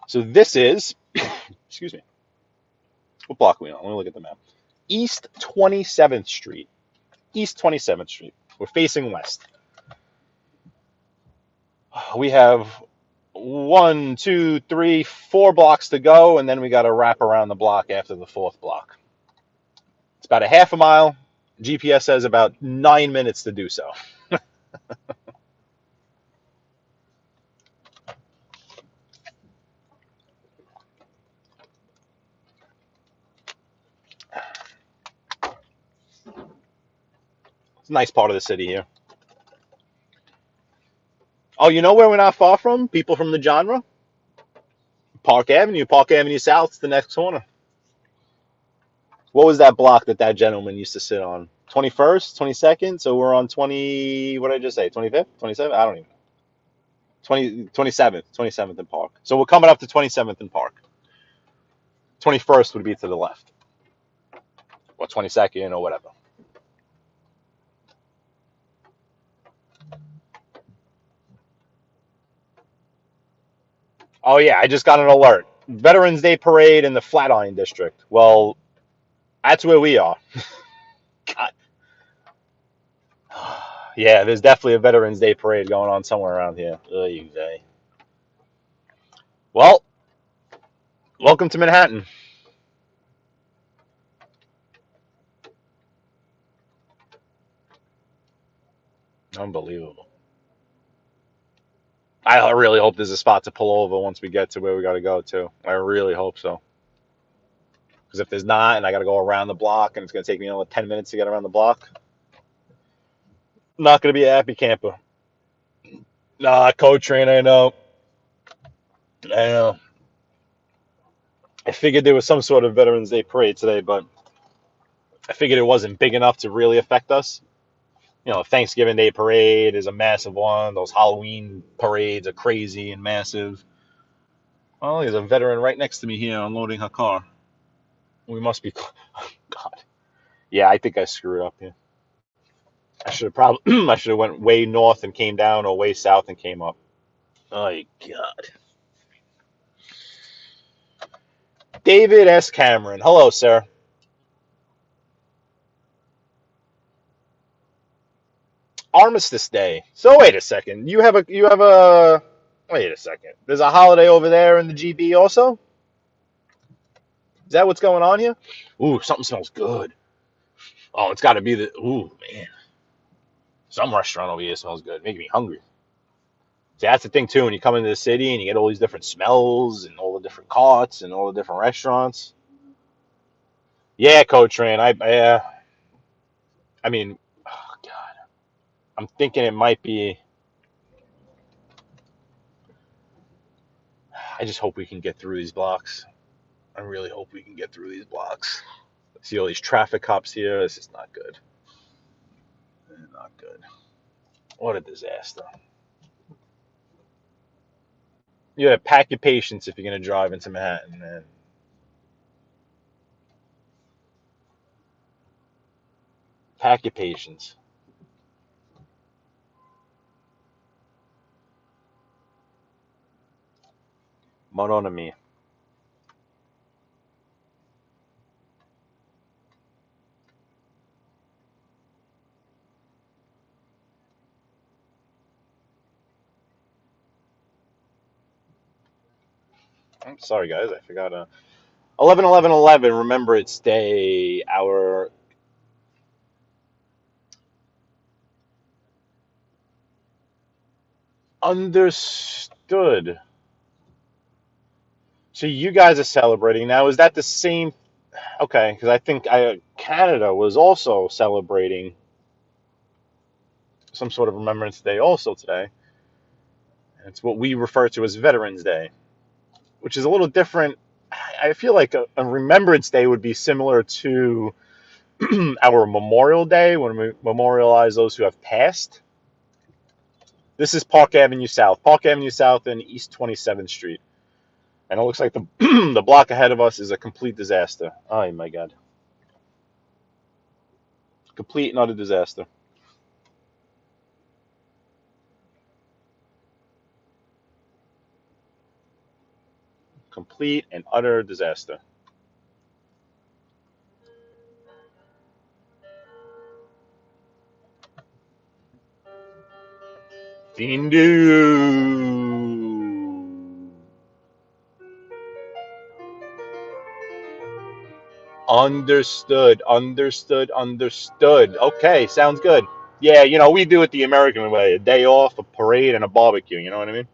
So this is, excuse me, what block are we on? Let me look at the map. East 27th Street. East 27th Street. We're facing west. We have 1, 2, 3, 4 blocks to go, and then we got to wrap around the block after the fourth block. It's about a half a mile. GPS says about 9 minutes to do so. It's a nice part of the city here. Oh, you know where we're not far from? People from the genre? Park Avenue. Park Avenue South is the next corner. What was that block that gentleman used to sit on? 21st, 22nd? So we're on 20, what did I just say? 25th? 27th? I don't even know. 27th in Park. So we're coming up to 27th in Park. 21st would be to the left. Or 22nd or whatever. Oh yeah, I just got an alert. Veterans Day Parade in the Flatiron District. Well, that's where we are. God. Yeah, there's definitely a Veterans Day Parade going on somewhere around here. Oy vey. Well, welcome to Manhattan. Unbelievable. I really hope there's a spot to pull over once we get to where we got to go to. I really hope so. Because if there's not, and I got to go around the block, and it's going to take me another 10 minutes to get around the block, I'm not going to be a happy camper. Nah, Code Train, I know. I know. I figured there was some sort of Veterans Day parade today, but I figured it wasn't big enough to really affect us. You know, Thanksgiving Day parade is a massive one. Those Halloween parades are crazy and massive. Oh, there's a veteran right next to me here unloading her car. We must be. God. Yeah, I think I screwed up here. I should have probably I should have went way north and came down, or way south and came up. Oh God. David S. Cameron. Hello, sir. Armistice Day. So wait a second. You have a wait a second. There's a holiday over there in the GB also? Is that what's going on here? Ooh, something smells good. Oh, it's got to be the. Ooh, man. Some restaurant over here smells good. Making me hungry. See, that's the thing too. When you come into the city and you get all these different smells and all the different carts and all the different restaurants. Yeah, Coach Train. I mean, oh God, I'm thinking it might be. I just hope we can get through these blocks. I really hope we can get through these blocks. See all these traffic cops here. This is not good. Not good. What a disaster. You gotta pack your patience if you're gonna drive into Manhattan, man. Pack your patience. Madonna mia. I'm sorry, guys. I forgot. 11/11/11. Remembrance Day. Our understood. So you guys are celebrating now. Is that the same? Okay, because I think Canada was also celebrating some sort of Remembrance Day also today. It's what we refer to as Veterans Day, which is a little different. I feel like a Remembrance Day would be similar to our Memorial Day when we memorialize those who have passed. This is Park Avenue South and East 27th Street. And it looks like the the block ahead of us is a complete disaster. Oh my God. Complete and utter disaster. Complete and utter disaster. Dindu. Understood. Understood. Understood. Okay, sounds good. Yeah, we do it the American way. A day off, a parade, and a barbecue. You know what I mean?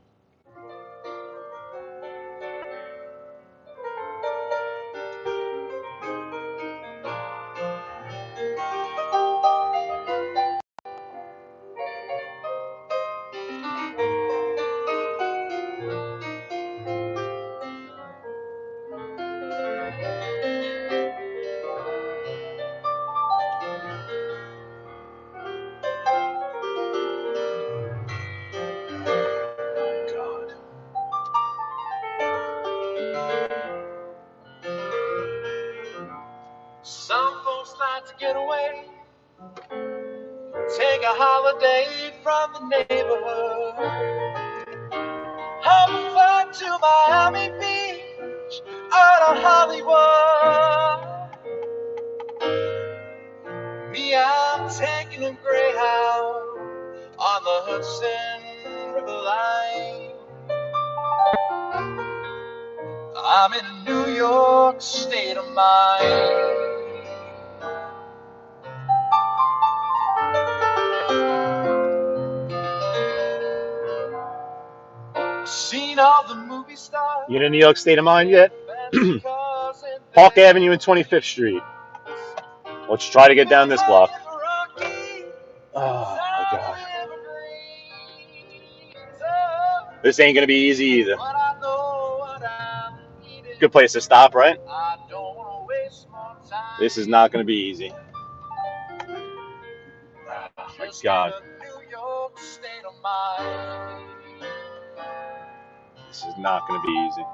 God. Some folks like to get away, take a holiday from the neighborhood. I'm flying to Miami Beach, out of Hollywood. Me, I'm taking a Greyhound on the Hudson River line. I'm in a New York state of mind. Seen all the movie stars. You in a New York state of mind yet? Park Avenue and 25th Street. Let's try to get down this block. Oh my God. This ain't gonna be easy either. Good place to stop, right? This is not gonna be easy. Oh my God. This is not gonna be easy.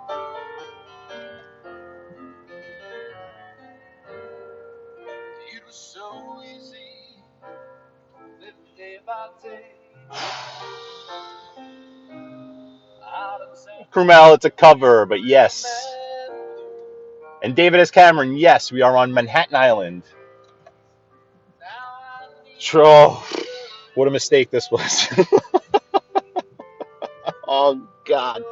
It was so easy, living day by day. Krumel, it's a cover, but yes. And David S. Cameron, yes, we are on Manhattan Island. Oh, what a mistake this was. Oh, God.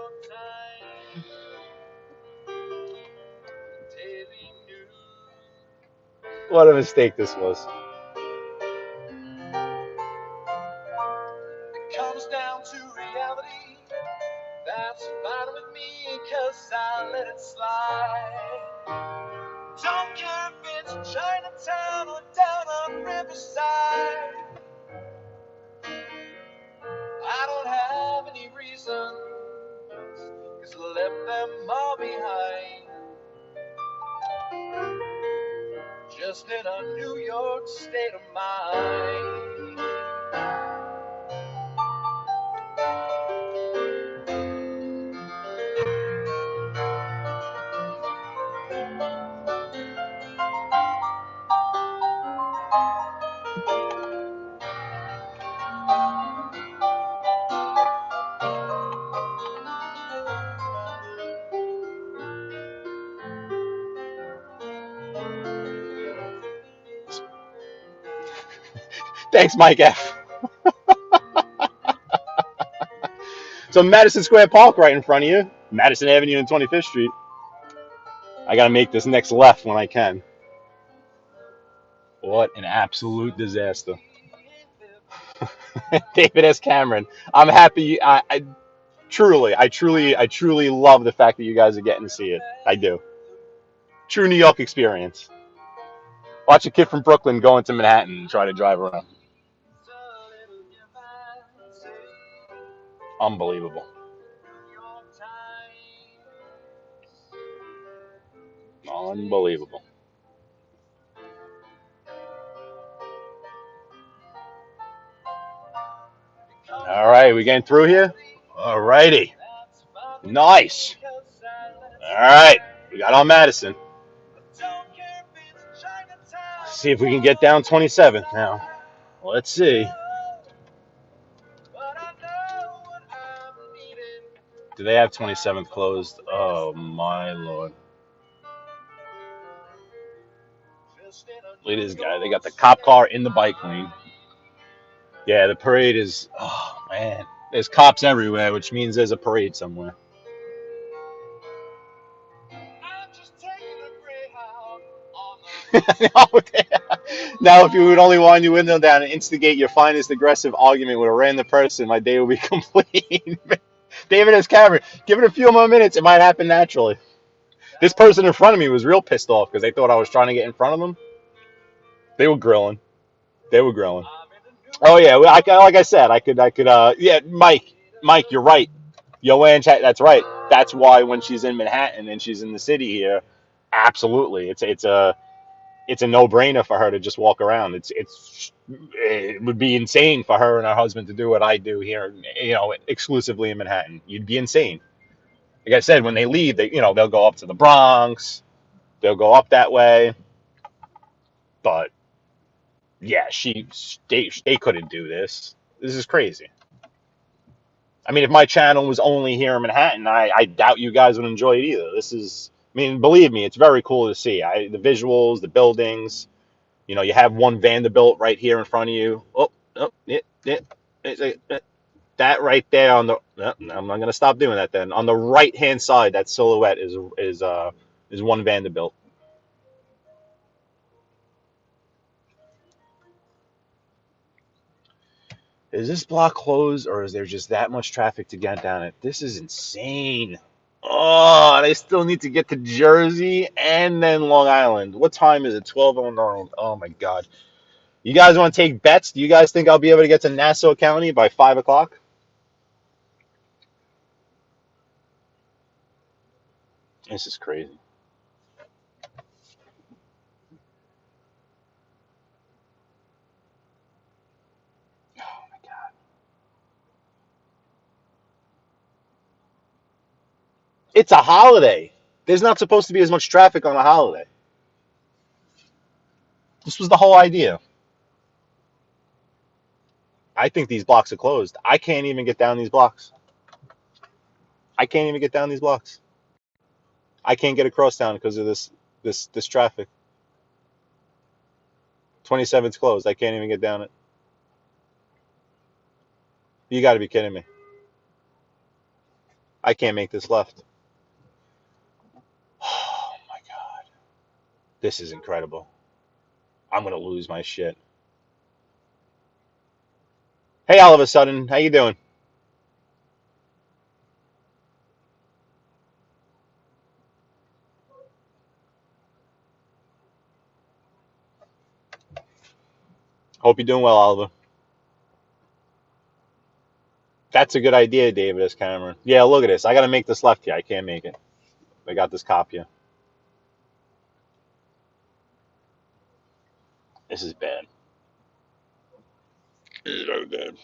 What a mistake this was. It comes down to reality. That's fine with me, 'cause I let it slide. Don't care if it's Chinatown or down on Riverside. I don't have any reasons, 'cause I left them all behind. Just in a New York state of mind. Thanks, Mike F. So Madison Square Park right in front of you. Madison Avenue and 25th Street. I gotta make this next left when I can. What an absolute disaster. David S. Cameron. I'm happy. I truly love the fact that you guys are getting to see it. I do. True New York experience. Watch a kid from Brooklyn go into Manhattan and try to drive around. Unbelievable. Unbelievable. All right, we getting through here? All righty. Nice. All right, we got on Madison. See if we can get down 27th now. Let's see. Do they have 27th closed? Oh my lord. Look at this guy. They got the cop car in the bike lane. Yeah, the parade is. Oh man, there's cops everywhere, which means there's a parade somewhere. Now, if you would only wind your window down and instigate your finest aggressive argument with a random person, my day will be complete. David S. Cameron, give it a few more minutes. It might happen naturally. This person in front of me was real pissed off because they thought I was trying to get in front of them. They were grilling. They were grilling. Oh yeah, well, like I said, I could. Yeah, Mike, you're right. Joanne, that's right. That's why when she's in Manhattan and she's in the city here, absolutely, it's a no-brainer for her to just walk around. It would be insane for her and her husband to do what I do here, exclusively in Manhattan. You'd be insane. Like I said, when they leave, they'll go up to the Bronx, they'll go up that way. But yeah, they couldn't do this. This is crazy. I mean, if my channel was only here in Manhattan, I doubt you guys would enjoy it either. I mean, believe me, it's very cool to see. The visuals, the buildings. You have one Vanderbilt right here in front of you. That right there on the. No, I'm not gonna stop doing that. Then on the right hand side, that silhouette is one Vanderbilt. Is this block closed, or is there just that much traffic to get down it? This is insane. Oh, they still need to get to Jersey and then Long Island. What time is it? 12:09. Oh my God. You guys want to take bets? Do you guys think I'll be able to get to Nassau County by 5 o'clock? This is crazy. Oh my God. It's a holiday. There's not supposed to be as much traffic on a holiday. This was the whole idea. I think these blocks are closed. I can't even get down these blocks. I can't even get down these blocks. I can't get across town because of this traffic. 27's closed. I can't even get down it. You got to be kidding me. I can't make this left. Oh my God. This is incredible. I'm going to lose my shit. Hey, all of a sudden, how you doing? Hope you're doing well, Oliver. That's a good idea, David S. Cameron. Yeah, look at this. I got to make this left here. I can't make it. I got this cop here. This is bad. This is very bad.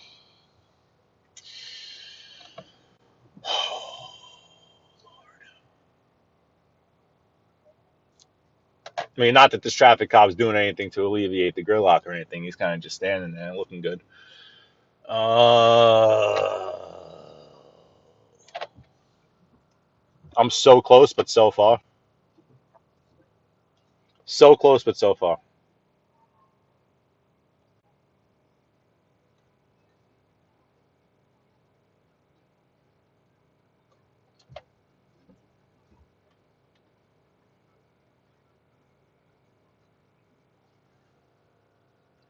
I mean, not that this traffic cop's doing anything to alleviate the gridlock or anything. He's kind of just standing there looking good. I'm so close, but so far. So close, but so far.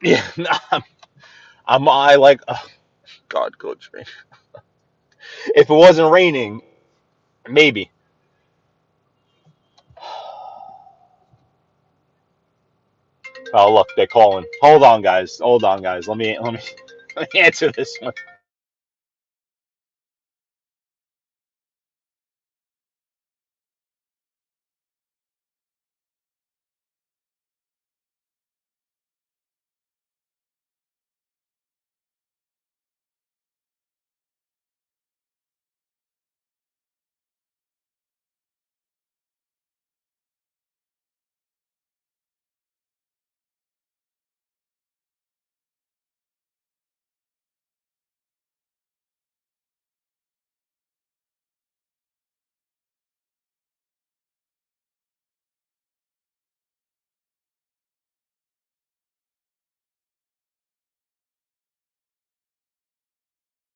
Yeah, nah, I like, oh, God, Coach Rain. If it wasn't raining, maybe. Oh, look, they're calling. Hold on, guys. Hold on, guys. Let me answer this one.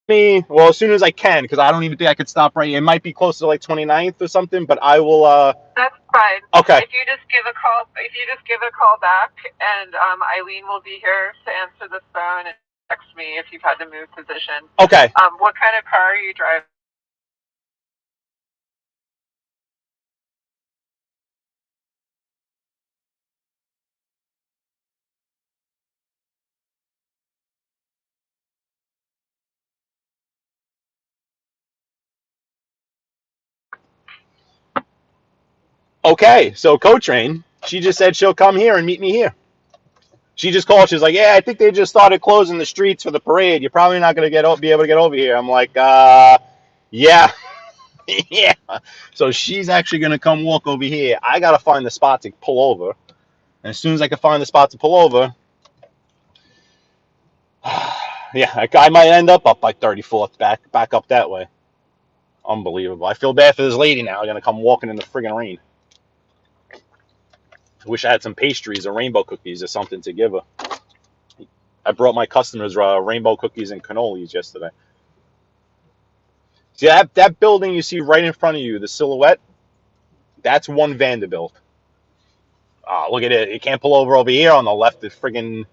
Me, well, as soon as I can, because I don't even think I could stop right. It might be close to like 29th or something, but I will. That's fine. Okay. If you just give a call back, and Eileen will be here to answer the phone and text me if you've had to move position. Okay. What kind of car are you driving? Okay. So Co-Train, she just said she'll come here and meet me here. She just called. She's like, "Yeah, I think they just started closing the streets for the parade. You're probably not gonna be able to get over here." I'm like, yeah, yeah. So she's actually gonna come walk over here. I gotta find the spot to pull over, and as soon as I can find the spot to pull over, yeah, I might end up by 34th, back up that way. Unbelievable. I feel bad for this lady now. Gonna come walking in the friggin' rain. I wish I had some pastries or rainbow cookies or something to give her. I brought my customers rainbow cookies and cannolis yesterday. See that building you see right in front of you, the silhouette? That's one Vanderbilt. Look at it. You can't pull over here on the left. The friggin'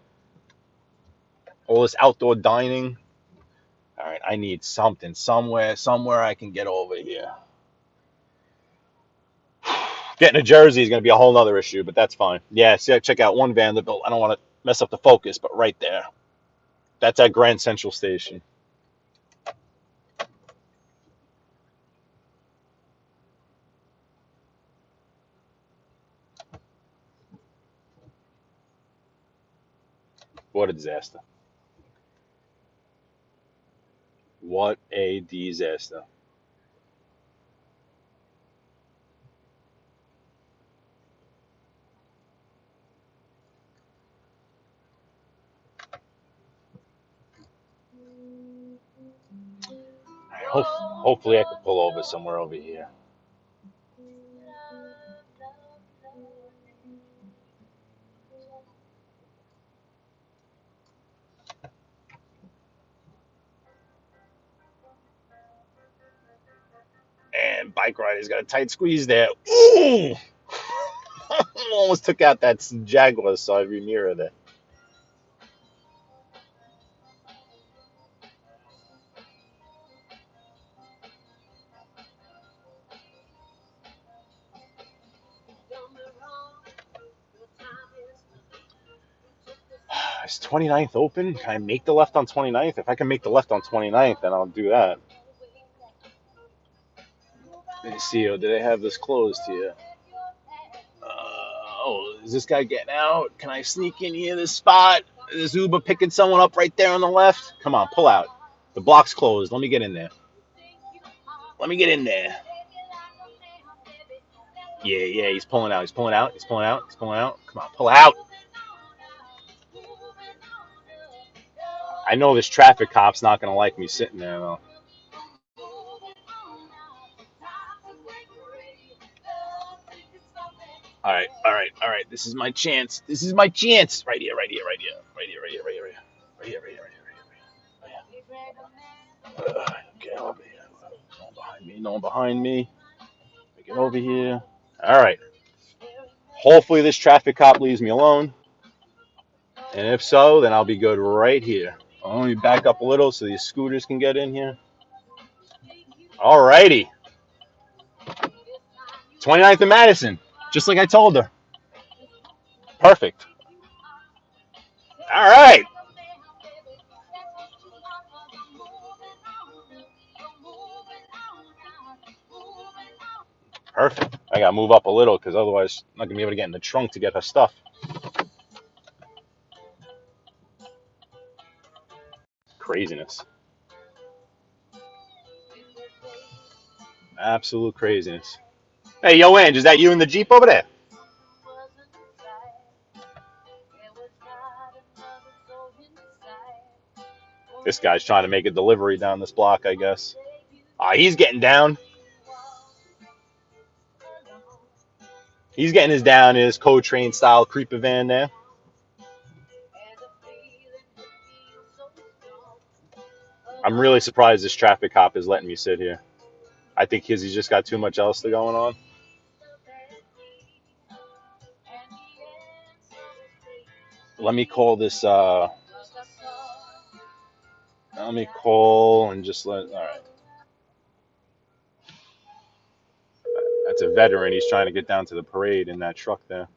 all this outdoor dining. All right, I need something somewhere I can get over here. Getting a jersey is going to be a whole other issue, but that's fine. Yeah, see, check out one Vanderbilt. I don't want to mess up the focus, but right there. That's at Grand Central Station. What a disaster. What a disaster. Hopefully I can pull over somewhere over here. And bike rider's got a tight squeeze there. Ooh! Almost took out that Jaguar side view mirror there. Is 29th open? Can I make the left on 29th? If I can make the left on 29th, then I'll do that. Let me see. Do they have this closed here? Is this guy getting out? Can I sneak in here, this spot? Is Uber picking someone up right there on the left? Come on, pull out. The block's closed. Let me get in there. Let me get in there. Yeah, he's pulling out. He's pulling out. He's pulling out. He's pulling out. Come on, pull out. I know this traffic cop's not going to like me sitting there, though. All right. This is my chance. This is my chance. Right here. Get over here. No one behind me. Get over here. All right. Hopefully this traffic cop leaves me alone. And if so, then I'll be good right here. I'll only back up a little so these scooters can get in here. Alrighty. 29th and Madison. Just like I told her. Perfect. All right. Perfect. I got to move up a little because otherwise I'm not going to be able to get in the trunk to get her stuff. Craziness. Absolute craziness. Hey, yo, Ange, is that you in the Jeep over there? This guy's trying to make a delivery down this block, I guess. He's getting down. He's getting his down in his co-train style creeper van there. I'm really surprised this traffic cop is letting me sit here. I think he's just got too much else going on. Let me call this. Let me call and just let. All right. That's a veteran. He's trying to get down to the parade in that truck there.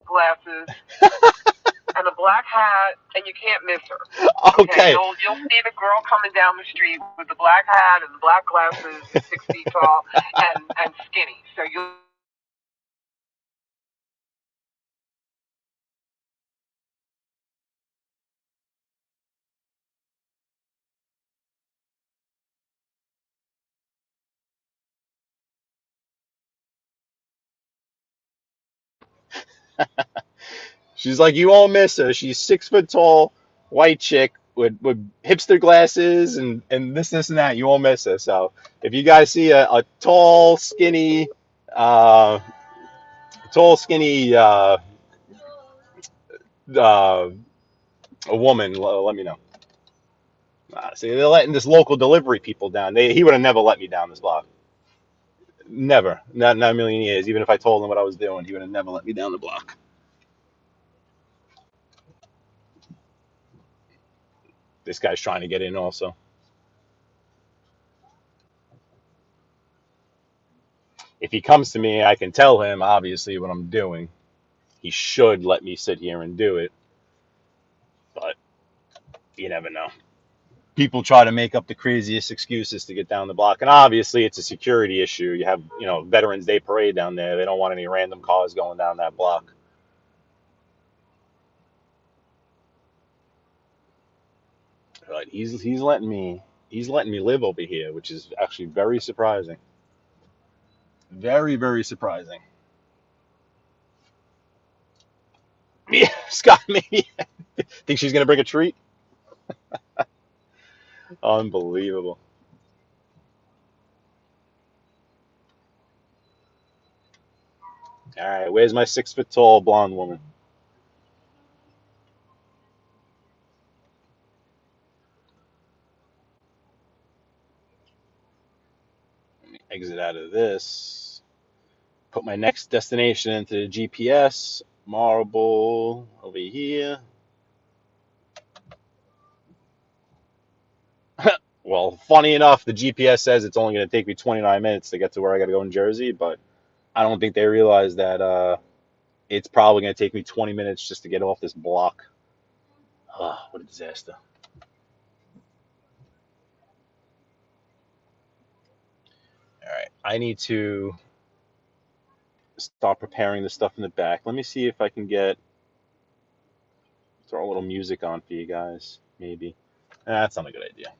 Glasses and a black hat, and you can't miss her. Okay. You'll see the girl coming down the street with the black hat and the black glasses, 6 feet tall, and skinny. So you. She's like, you won't miss her. She's 6 foot tall, white chick with hipster glasses and this and that. You won't miss her. So if you guys see a uh, tall, skinny uh, a woman, let me know. See, they're letting this local delivery people down. He would have never let me down this block. Never. Not a million years. Even if I told him what I was doing, he would have never let me down the block. This guy's trying to get in also. If he comes to me, I can tell him, obviously, what I'm doing. He should let me sit here and do it. But you never know. People try to make up the craziest excuses to get down the block. And obviously, it's a security issue. You have, Veterans Day parade down there. They don't want any random cars going down that block. But he's letting me live over here, which is actually very surprising. Very, very surprising. Yeah, Scott, maybe. Think she's gonna bring a treat? Unbelievable. All right, where's my 6 foot tall blonde woman? Let me exit out of this. Put my next destination into the GPS. Marble over here. Well, funny enough, the GPS says it's only going to take me 29 minutes to get to where I got to go in Jersey, but I don't think they realize that it's probably going to take me 20 minutes just to get off this block. What a disaster. All right, I need to start preparing the stuff in the back. Let me see if I can throw a little music on for you guys, maybe. That's not a good idea.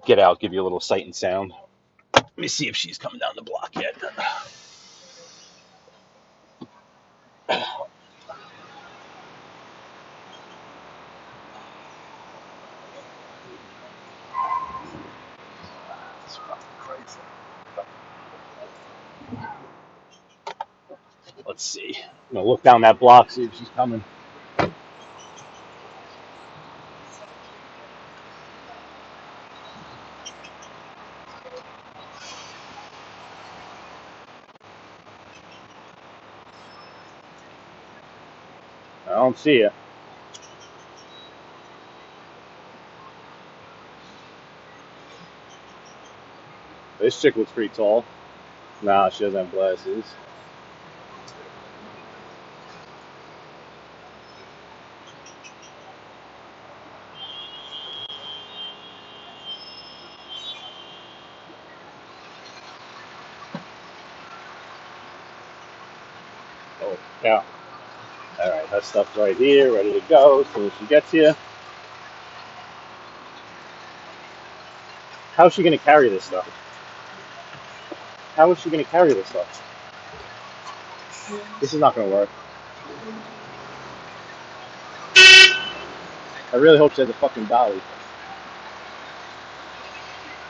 get out, give you a little sight and sound. Let me see if she's coming down the block yet. It's fucking crazy. Let's see. I'm gonna look down that block, see if she's coming. I don't see her. This chick looks pretty tall. Nah, she doesn't have glasses. Oh, yeah. All right, her stuff's right here, ready to go as soon as she gets here. How's she gonna carry this stuff? How is she gonna carry this stuff? This is not gonna work. I really hope she has a fucking dolly.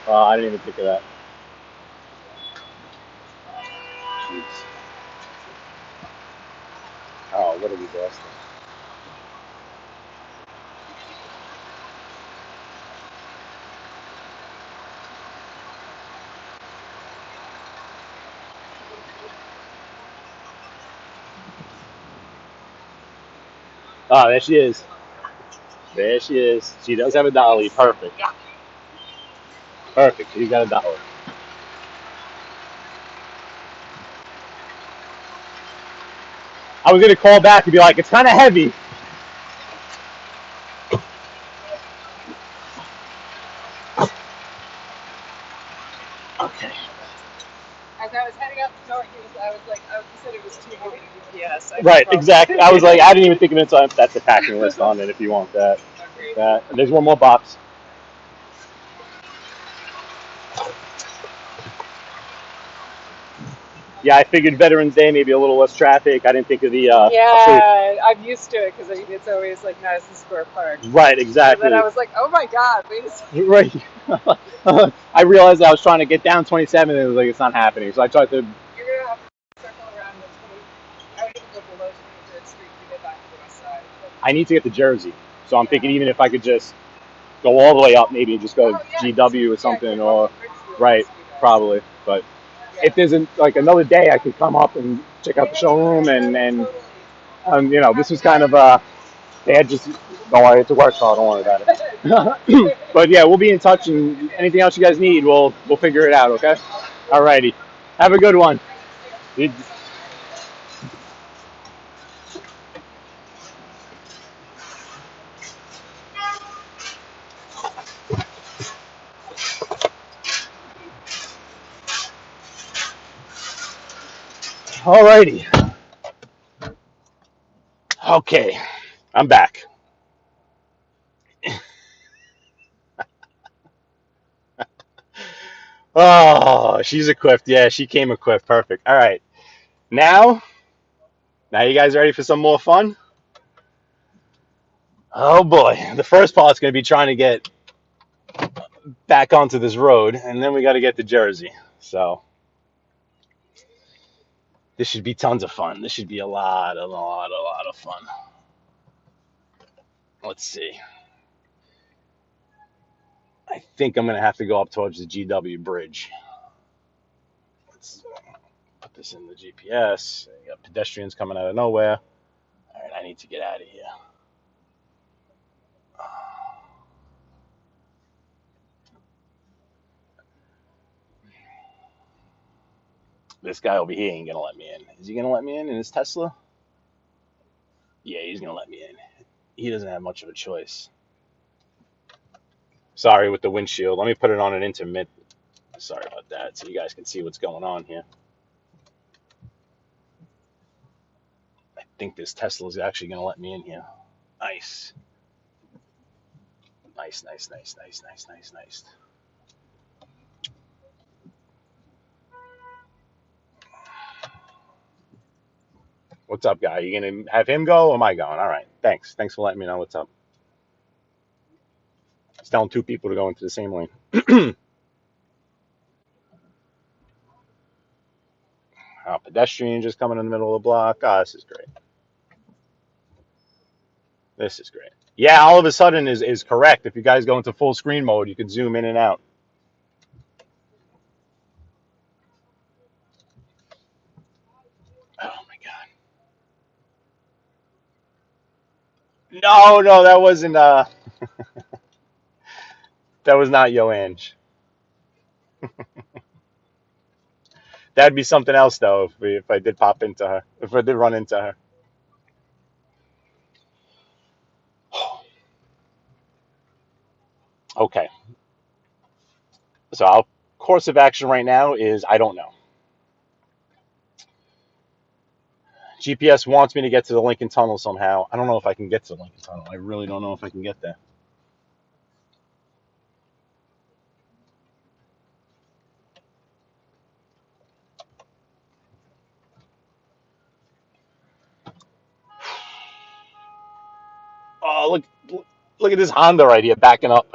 I didn't even think of that. Jeez. Oh, what a disaster. Ah, there she is. There she is. She does have a dolly. Perfect. Perfect. She's got a dolly. I was gonna call back and be like, it's kind of heavy. Okay. As I was heading out the door, I was like, oh, he said it was too heavy to UPS. Right, exactly. I was like, I didn't even think of it, so that's the packing list on it if you want that. Okay. That. And there's one more box. Yeah, I figured Veterans Day, maybe a little less traffic. I didn't think of the. Yeah, I'm used to it because it's always like Madison Square Park. Right, exactly. And then I was like, oh my god, wait a second. Right. I realized I was trying to get down 27 and it was like, it's not happening. So I tried to. You're gonna have to circle around the 20. I would even go below 23rd Street to get back to the west side. I need to get to Jersey. So I'm thinking even if I could just go all the way up, maybe just go GW or something, or. Right, probably. But. If there's like another day, I could come up and check out the showroom, and you know, this was kind of they had just I had to work, so don't worry about it. But yeah, we'll be in touch, and anything else you guys need, we'll figure it out. Okay. Alrighty. Have a good one. Alrighty. Okay, I'm back. Oh, she's equipped. Yeah, she came equipped. Perfect. All right. Now you guys ready for some more fun? Oh boy. The first part's going to be trying to get back onto this road, and then we got to get to Jersey. So this should be tons of fun. This should be a lot of fun. Let's see. I think I'm going to have to go up towards the GW bridge. Let's put this in the GPS. You got pedestrians coming out of nowhere. All right, I need to get out of here. This guy over here ain't going to let me in. Is he going to let me in his Tesla? Yeah, he's going to let me in. He doesn't have much of a choice. Sorry with the windshield. Let me put it on an intermittent. Sorry about that, so you guys can see what's going on here. I think this Tesla is actually going to let me in here. Nice. Nice. What's up, guy? You gonna have him go or am I going? All right. Thanks. Thanks for letting me know what's up. He's telling two people to go into the same lane. Pedestrian just coming in the middle of the block. Ah, this is great. This is great. Yeah, all of a sudden is correct. If you guys go into full screen mode, you can zoom in and out. Oh my God. No, that wasn't that was not Yo Ange. That'd be something else though if I did pop into her. If I did run into her. Okay. So our course of action right now is I don't know. GPS wants me to get to the Lincoln Tunnel somehow. I don't know if I can get to the Lincoln Tunnel. I really don't know if I can get there. Oh, look at this Honda right here backing up.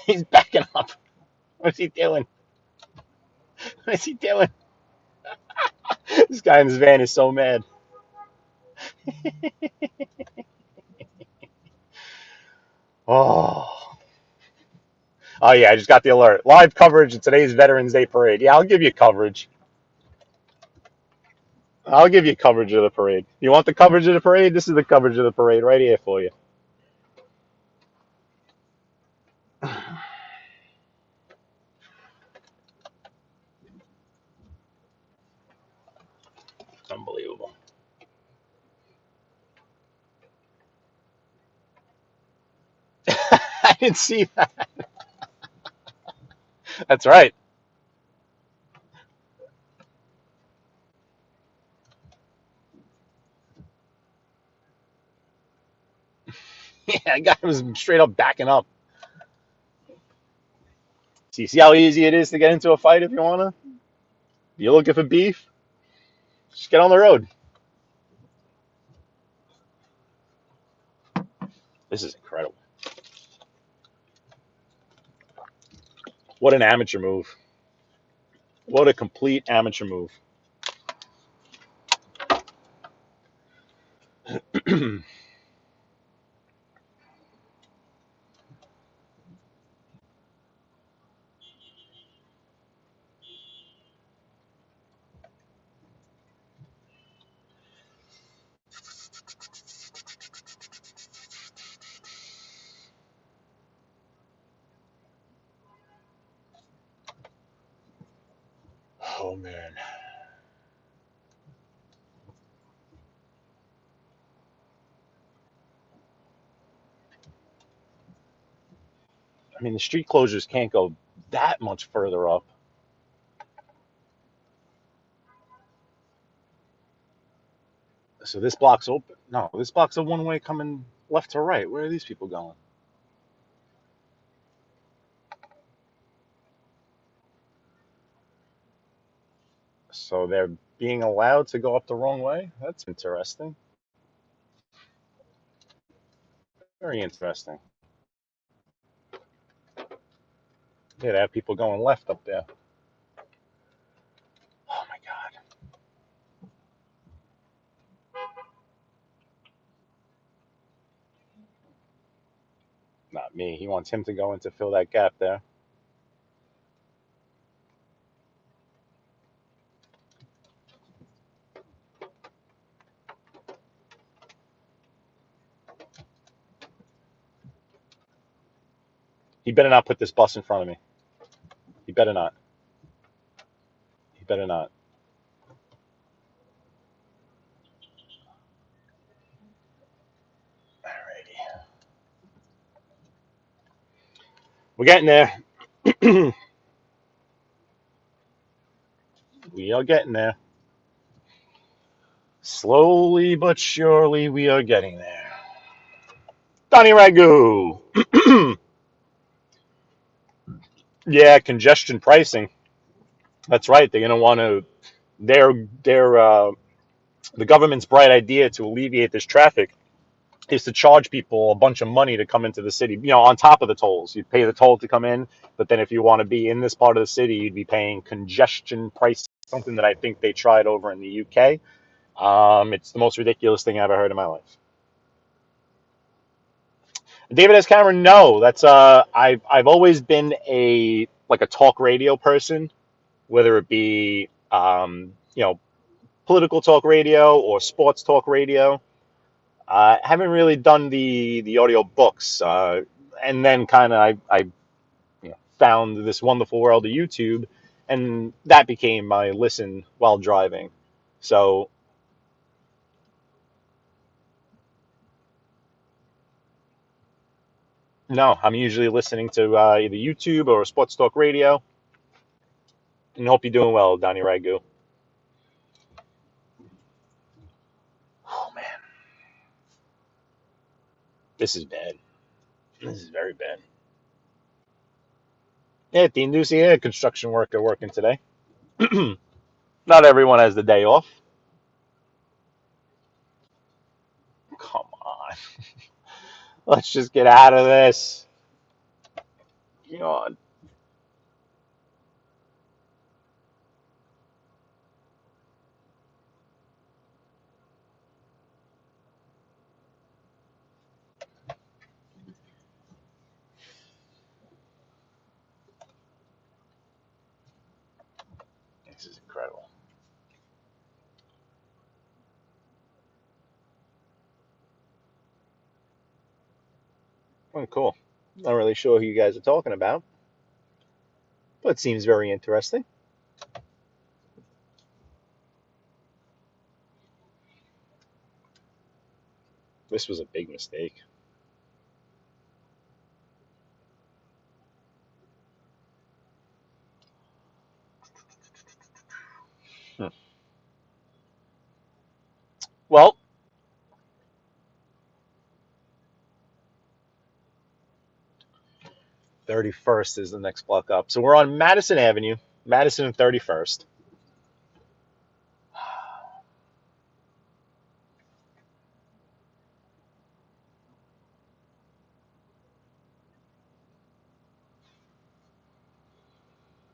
He's backing up. What is he doing? What is he doing? This guy in his van is so mad. Oh. Oh yeah, I just got the alert. Live coverage of today's Veterans Day parade. Yeah, I'll give you coverage. I'll give you coverage of the parade. You want the coverage of the parade? This is the coverage of the parade right here for you. Unbelievable. I didn't see that. That's right. Yeah, that guy was straight up backing up. See how easy it is to get into a fight if you wanna? You're looking for beef? Just get on the road. This is incredible. What an amateur move. What a complete amateur move. Oh man. I mean, the street closures can't go that much further up. So this block's open. No, this block's a one-way coming left to right. Where are these people going? So they're being allowed to go up the wrong way? That's interesting. Very interesting. Yeah, they have people going left up there. Oh my God. Not me. He wants him to go in to fill that gap there. He better not put this bus in front of me. He better not. He better not. Alrighty. We're getting there. We are getting there. Slowly but surely, we are getting there. Donnie Ragu. Yeah, congestion pricing. That's right. They're going to want to. Their The government's bright idea to alleviate this traffic is to charge people a bunch of money to come into the city, on top of the tolls. You pay the toll to come in, but then if you want to be in this part of the city, you'd be paying congestion price, something that I think they tried over in the UK. It's the most ridiculous thing I've ever heard in my life. David S. Cameron, no, that's I've always been a talk radio person, whether it be political talk radio or sports talk radio. Haven't really done the audio books, and then kind of I found this wonderful world of YouTube, and that became my listen while driving. So no, I'm usually listening to either YouTube or sports talk radio. And hope you're doing well, Donnie Ragu. Oh man, this is bad. This is very bad. Yeah, Dean Ducey, yeah, construction worker working today. Not everyone has the day off. Come on. Let's just get out of this. God. This is incredible. Oh, cool. Not really sure who you guys are talking about, but it seems very interesting. This was a big mistake. Well, 31st is the next block up. So we're on Madison Avenue, Madison and 31st.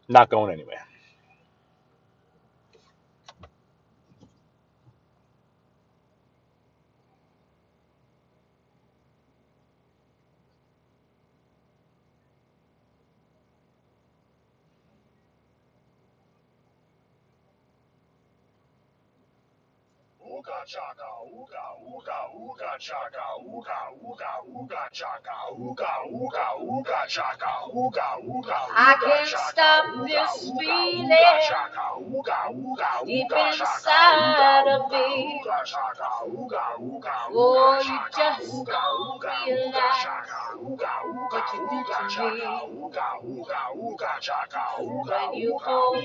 Not going anywhere. Ooga chaka, ooga, ooga, ooga chaka, ooga, ooga, ooga chaka, ooga, ooga, ooga chaka, ooga, ooga, I can't stop this feeling deep inside of me. Oh, you just don't realize what you do to me when you hold in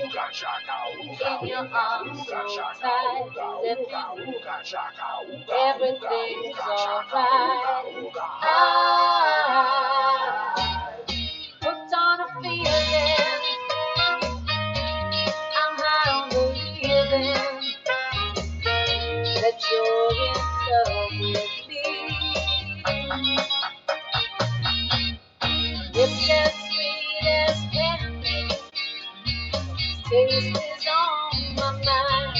your arms so tight. Let me everything's alright. I hooked on a feeling. I'm high on believing that you're in love with me. It's as sweet as candy. Taste is on my mind.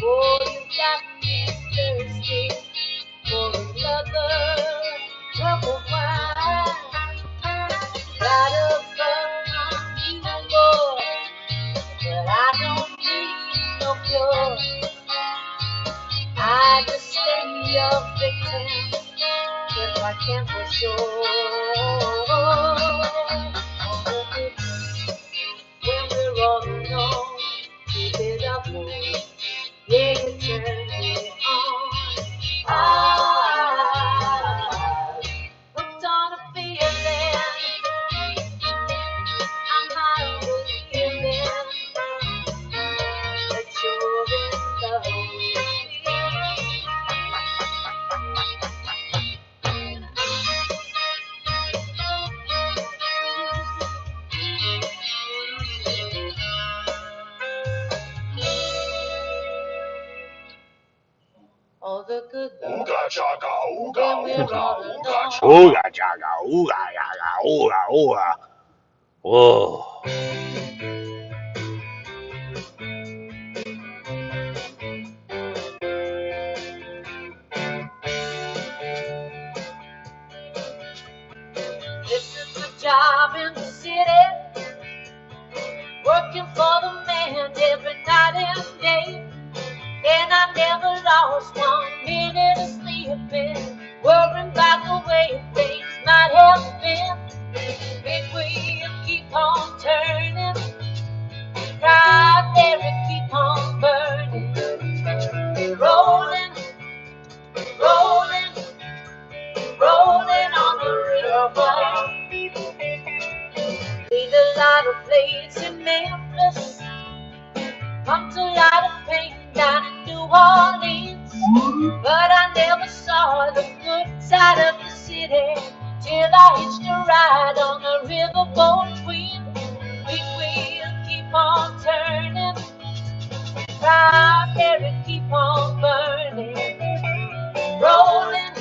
Oh, you got me thirsty for another cup of wine. Got a bug on you, boy, but I don't need no cure. I just stay your victim if I can for sure. When we're all alone, keep it up, boy. Yeah, you turn me on. Hooked on a feeling. I'm high on believing that you're in love with me. all the good love. Ooga chaka, ooga, When we're ooga, all ooga alone. chaka. Ooga chaga, ooga yaga, ooga ooga. Whoa. This is the job in the city, working for the man every night and day. And I never lost 1 minute of sleeping, worrying about the way things might have been. Big wheel keep on turning, right there it keep on burning. Rolling, rolling, rolling on the river. Lead a lot of plays in Memphis, pumped a lot of pain down in New Orleans. But I never saw the good side of the city till I hitched a ride on the riverboat queen. Big wheel keep on turning, right there it keep on burning. Rolling,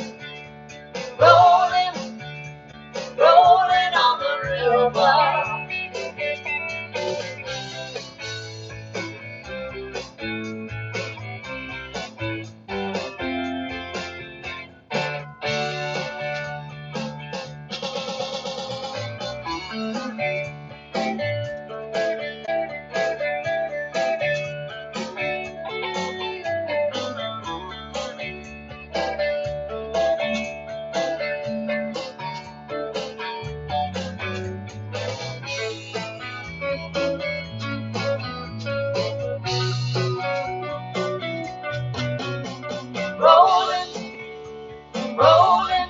rolling, rolling on the river. Rolling, rolling,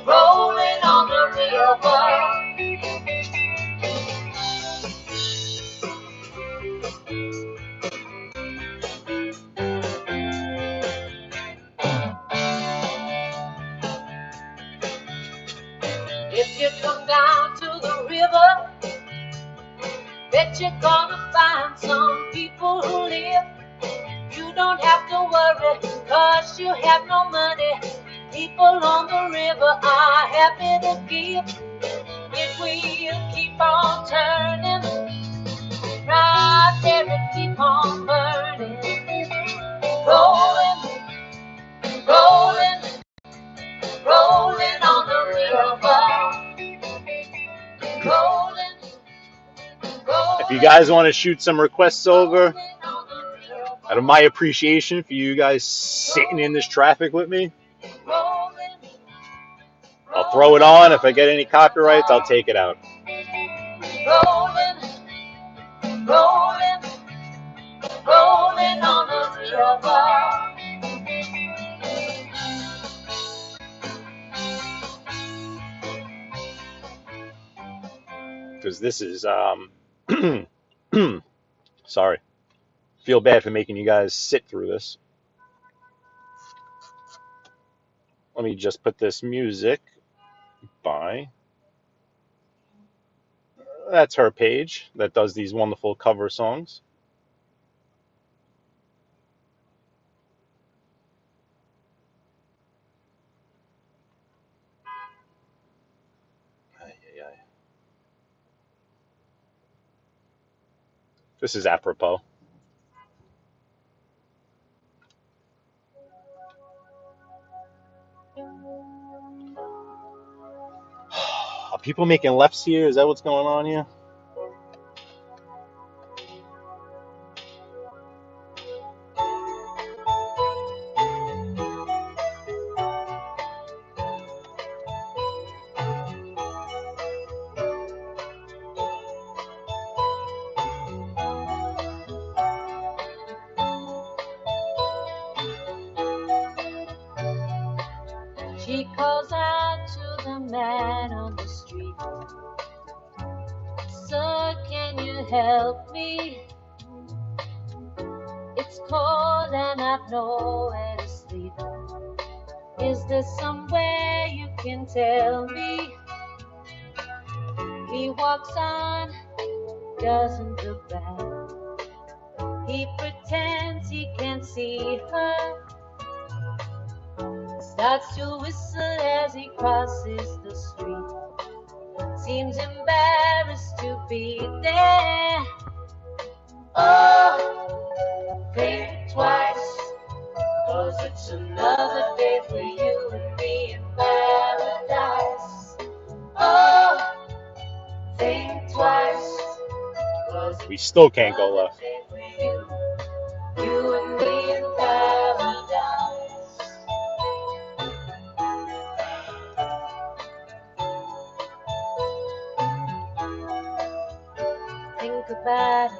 rolling on the river. If you come down to the river, bet you're gonna find some people who live. You don't have to worry, cause you have no money. People on the river are happy to give. It will keep on turning, right there it keep on burning. Rolling, rolling, rolling on the river. Rolling, rolling. If you guys want to shoot some requests over, out of my appreciation for you guys sitting in this traffic with me, I'll throw it on. If I get any copyrights, I'll take it out. Rolling, rolling, rolling on the river. Because this is, sorry. Feel bad for making you guys sit through this. Let me just put this music by. That's her page that does these wonderful cover songs. This is apropos. Are people making lefts here? Is that what's going on here? She calls out to the man on the street, "Sir, can you help me? It's cold and I've nowhere to sleep. Is there somewhere you can tell me?" He walks on, doesn't look back. He pretends he can't see her. starts to whistle as he crosses the street. Seems embarrassed to be there. Oh, think twice, 'cause it's another day for you and me in paradise. Oh, think twice, 'cause We still can't go left. day for you and me in paradise. Think about it.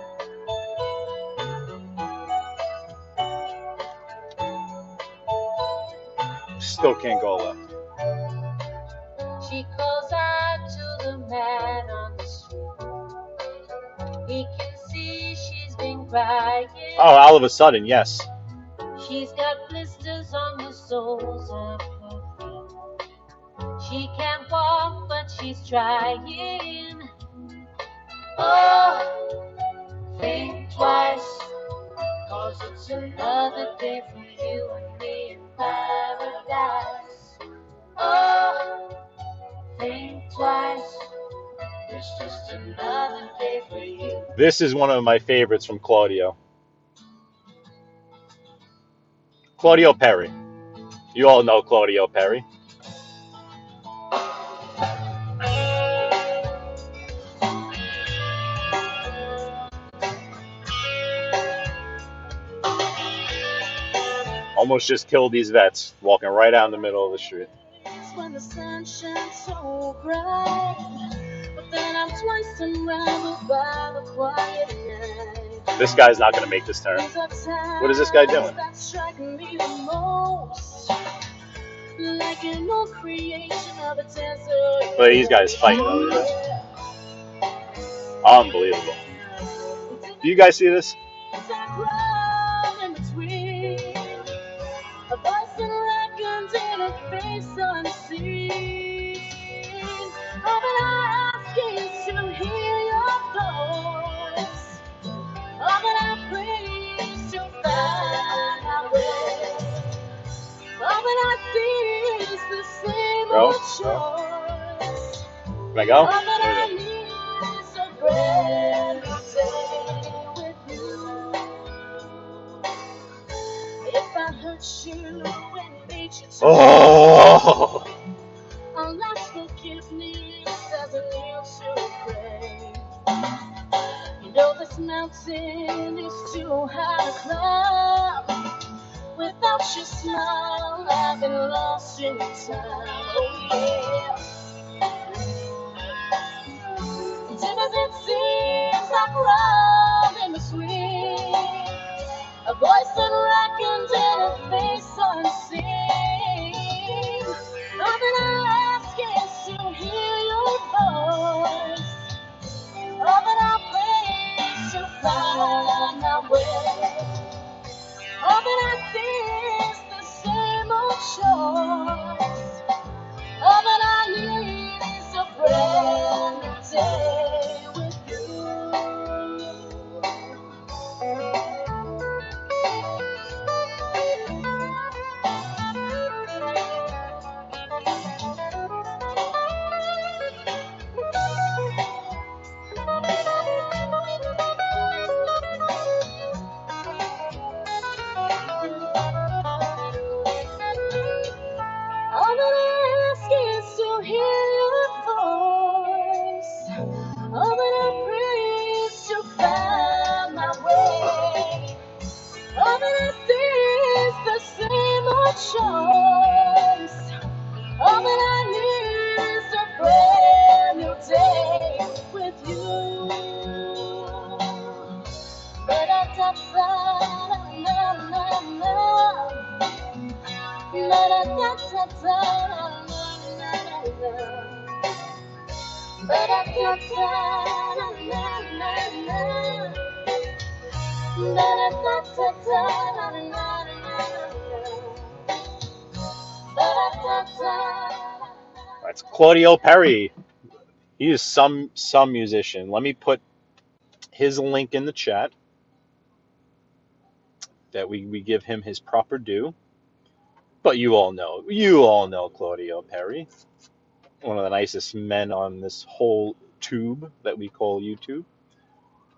Still can't go left. She calls out to the man on the street. He can see she's been crying. Oh, all of a sudden, yes. She's got blisters on the soles of her feet. She can't walk, but she's trying. Oh, think twice, 'cause it's another day for you and me in paradise. Oh, think twice, it's just another day for you. This is one of my favorites from Claudio. Claudio Perry. You all know Claudio Perry. Almost just killed these vets walking right out in the middle of the street. When the sun shines so bright, but then I'm twice unraveled by the quiet night. This guy's not going to make this turn. What is this guy doing? That strike me the most, like an old creation of a desert. But these guys fighting over here. Unbelievable. Do you guys see this? A voice that reckons in a face unseen. Oh, but I ask is to hear your voice. Oh, but I praise to find my way. Oh, but I see it's the same Go. old choice. Can I go? Oh, but I need is a brand new day with you. If I hurt you and made you too, Oh! I'll ask forgiveness as a kneel to pray. You know this mountain is too high to climb. Without your smile, I've been lost in time. Oh yeah. Just as it seems like wrong in the sweet. A voice that reckons in a face unseen. All that I ask is to hear your voice. All that I pray is to find my way. All that I see is the same old choice. All that I need is a brand new day with you. All that I ask is to hear your voice. All that I pray is to find my way. All that I see is the same old choice. All that I need is a brand new day with you. That's Claudio Perry. He is some musician. Let me put his link in the chat that we give him his proper due. But you all know Claudio Perry, one of the nicest men on this whole tube that we call YouTube.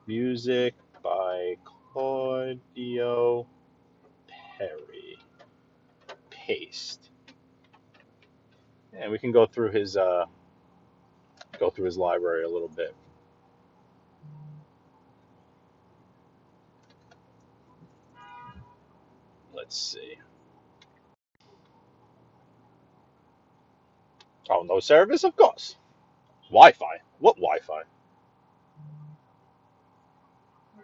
Music by Claudio Perry. Paste. And we can go through his library a little bit. Let's see. Oh, no service? Of course. Wi-Fi. What Wi-Fi?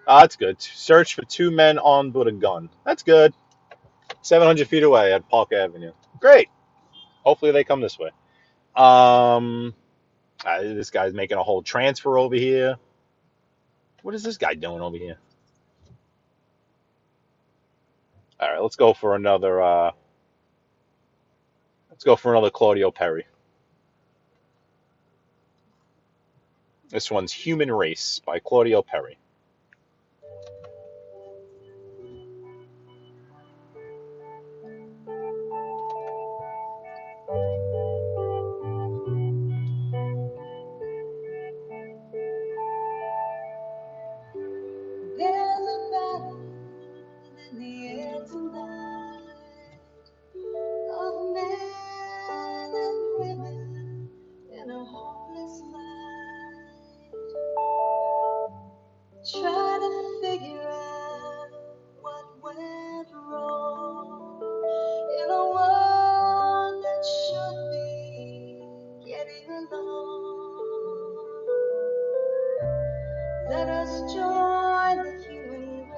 Ah, that's good. Search for two men armed with a gun. That's good. 700 feet away at Park Avenue. Great. Hopefully they come this way. This guy's making a whole transfer over here. What is this guy doing over here? All right, let's go for another. Let's go for another Claudio Perry. This one's Human Race by Claudio Perry. There's a battle in the air tonight of men and women in a hopeless night. Try to figure out what went wrong in a world that should be getting along. Let us join the human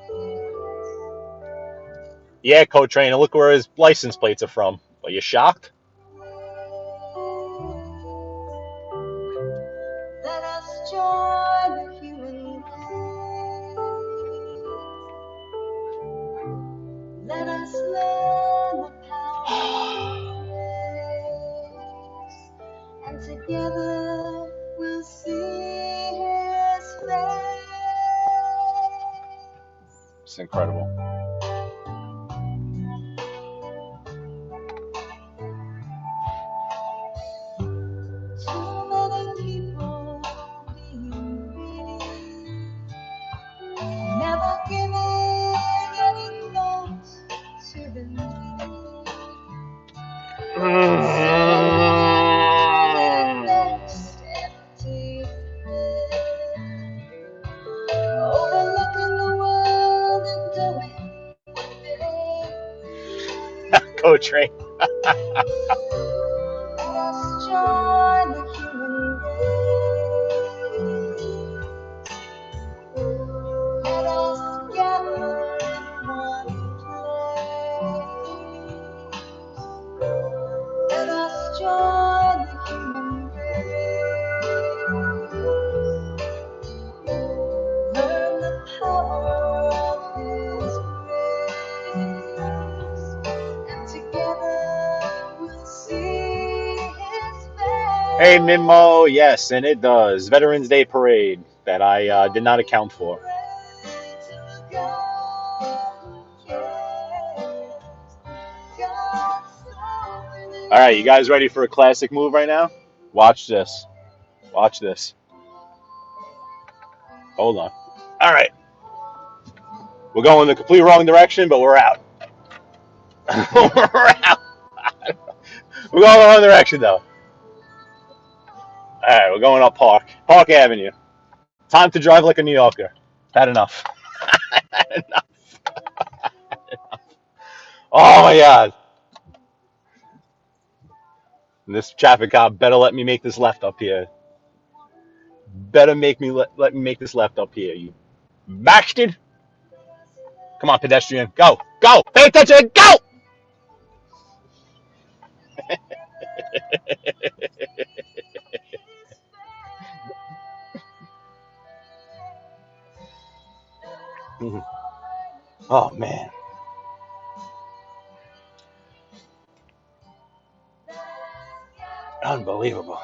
race. Yeah, Co-Trainer, look where his license plates are from. Are you shocked? Let us join the human race. Let us learn the power of grace, and together we'll see His face. It's incredible. Too many people being greedy, never giving any thought to the needy. Next empty thread, overlooking the world and doing what they Co-Train. Let us join the human race. Let us gather in one place. Let us join the human race. Learn the power of His grace, and together we'll see His face. Hey, Mimo. Yes, and it does. Veterans Day Parade that I did not account for. All right, you guys ready for a classic move right now? Watch this. Watch this. Hold on. All right. We're going the complete wrong direction, but we're out. We're out. We're going the wrong direction, though. All right, we're going up Park Avenue. Time to drive like a New Yorker. Had enough. Had enough. Oh, my God. And this traffic cop better let me make this left up here. Better make me let me make this left up here, you bastard. Come on, pedestrian. Go. Go. Pay attention. Go. Oh, man. Unbelievable.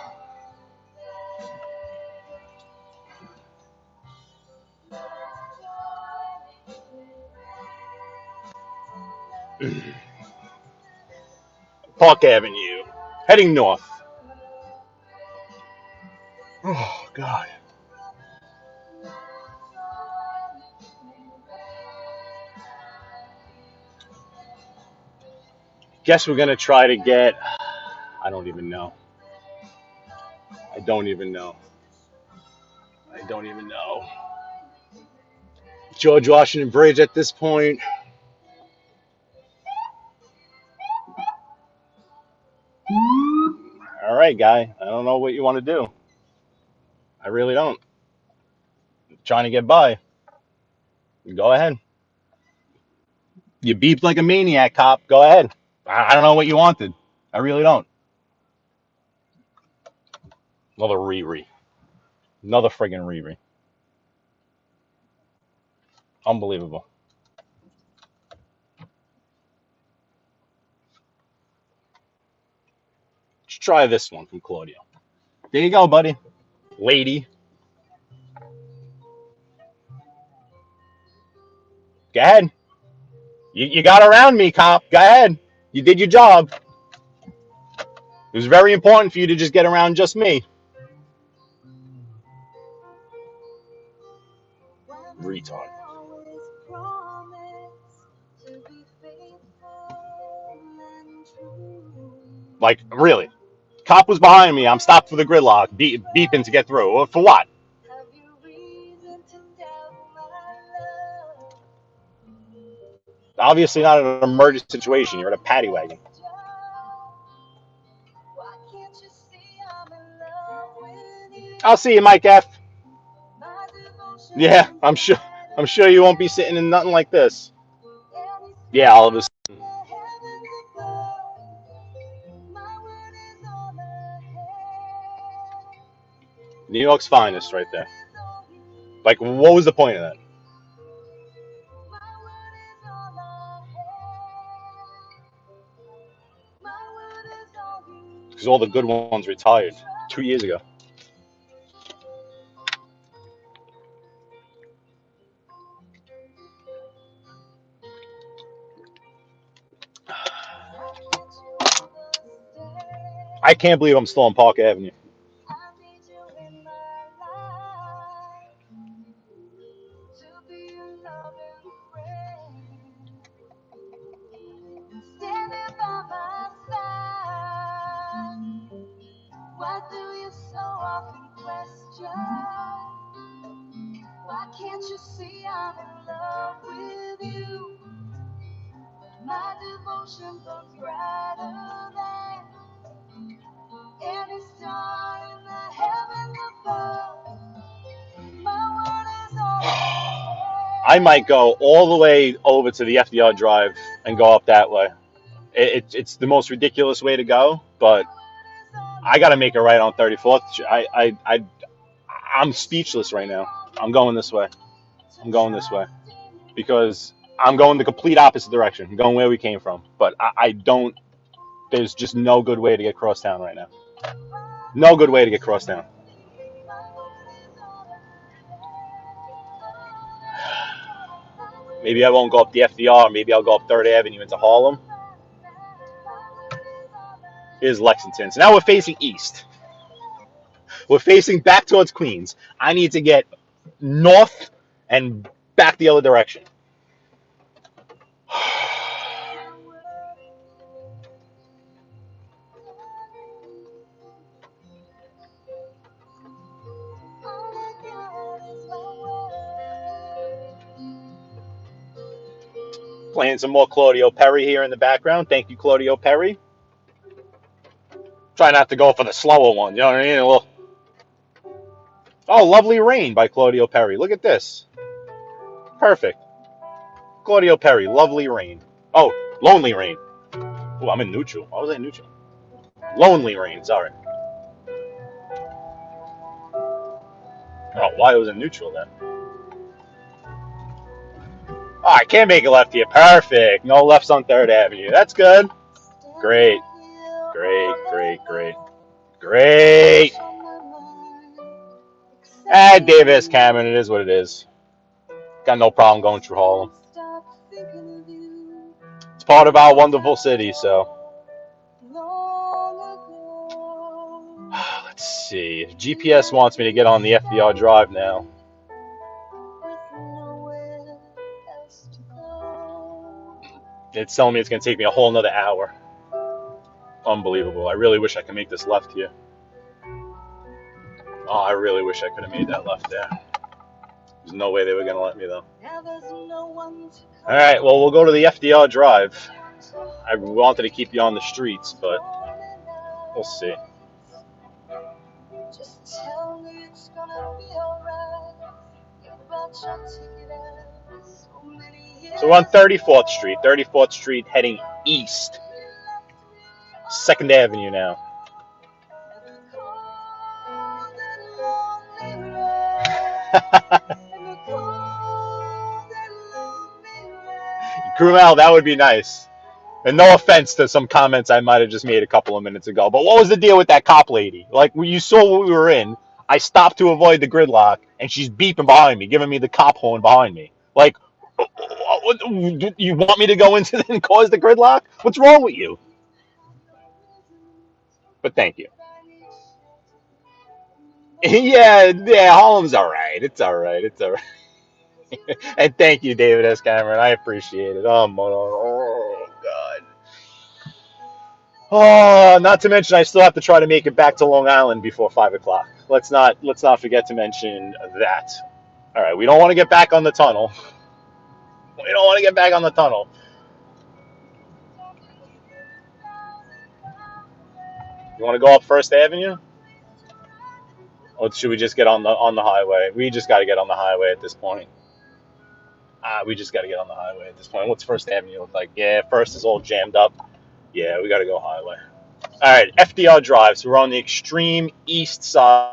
Park Avenue. Heading north. Oh, God. Guess we're going to try to get... I don't even know. I don't even know. George Washington Bridge at this point. All right, guy. I don't know what you want to do. I really don't. I'm trying to get by. Go ahead. You beeped like a maniac, cop. Go ahead. I don't know what you wanted. I really don't. Another Riri. Another friggin' Riri. Unbelievable. Let's try this one from Claudio. There you go, buddy. Lady. Go ahead. You got around me, cop. Go ahead. You did your job. It was very important for you to just get around just me. Retard. Like, really. Cop was behind me. I'm stopped for the gridlock. Beeping to get through. For what? Obviously not an emergency situation. You're in a paddy wagon. I'll see you, Mike F. Yeah, I'm sure you won't be sitting in nothing like this. Yeah, all of a sudden. New York's finest right there. Like, what was the point of that? Because all the good ones retired 2 years ago. I can't believe I'm still on Park Avenue. I might go all the way over to the FDR Drive and go up that way. It's the most ridiculous way to go, but I got to make it right on 34th. I'm speechless right now. I'm going this way. Because I'm going the complete opposite direction. I'm going where we came from. But I don't. There's just no good way to get across town right now. No good way to get across town. Maybe I won't go up the FDR. Maybe I'll go up 3rd Avenue into Harlem. Here's Lexington. So now we're facing east. We're facing back towards Queens. I need to get north and back the other direction. Playing some more Claudio Perry here in the background. Thank you, Claudio Perry. Try not to go for the slower one. You know what I mean? A little... Oh, Lovely Rain by Claudio Perry. Look at this. Perfect. Claudio Perry, Lovely Rain. Oh, Lonely Rain. Oh, I'm in neutral. Why was I in neutral? Lonely Rain, sorry. Oh, why was it neutral then? Oh, I can't make a left here. Perfect. No lefts on 3rd Avenue. That's good. Great. Davis, Cameron, it is what it is. Got no problem going through Harlem. It's part of our wonderful city, so Let's see. GPS wants me to get on the FDR drive now. It's telling me it's going to take me a whole another hour. Unbelievable. I really wish I could make this left here. Oh, I really wish I could have made that left there. There's no way they were going to let me, though. All right, well, we'll go to the FDR drive. I wanted to keep you on the streets, but we'll see. So we're on 34th Street. 34th Street heading east. 2nd Avenue now. Krumel, that would be nice. And no offense to some comments I might have just made a couple of minutes ago, but what was the deal with that cop lady? Like, when you saw what we were in, I stopped to avoid the gridlock, and she's beeping behind me, giving me the cop horn behind me. Like, you want me to go into and cause the gridlock? What's wrong with you? But thank you. Yeah, Harlem's all right. It's all right. It's all right. And thank you, David S. Cameron. I appreciate it. Oh, God. Oh, not to mention I still have to try to make it back to Long Island before 5 o'clock. Let's not forget to mention that. All right, we don't want to get back on the tunnel. We don't want to get back on the tunnel. You want to go up First Avenue? Or should we just get on the highway? We just got to get on the highway at this point. We just got to get on the highway at this point. What's First Avenue look like? Yeah, First is all jammed up. Yeah, we got to go highway. All right, FDR Drive. So we're on the extreme east side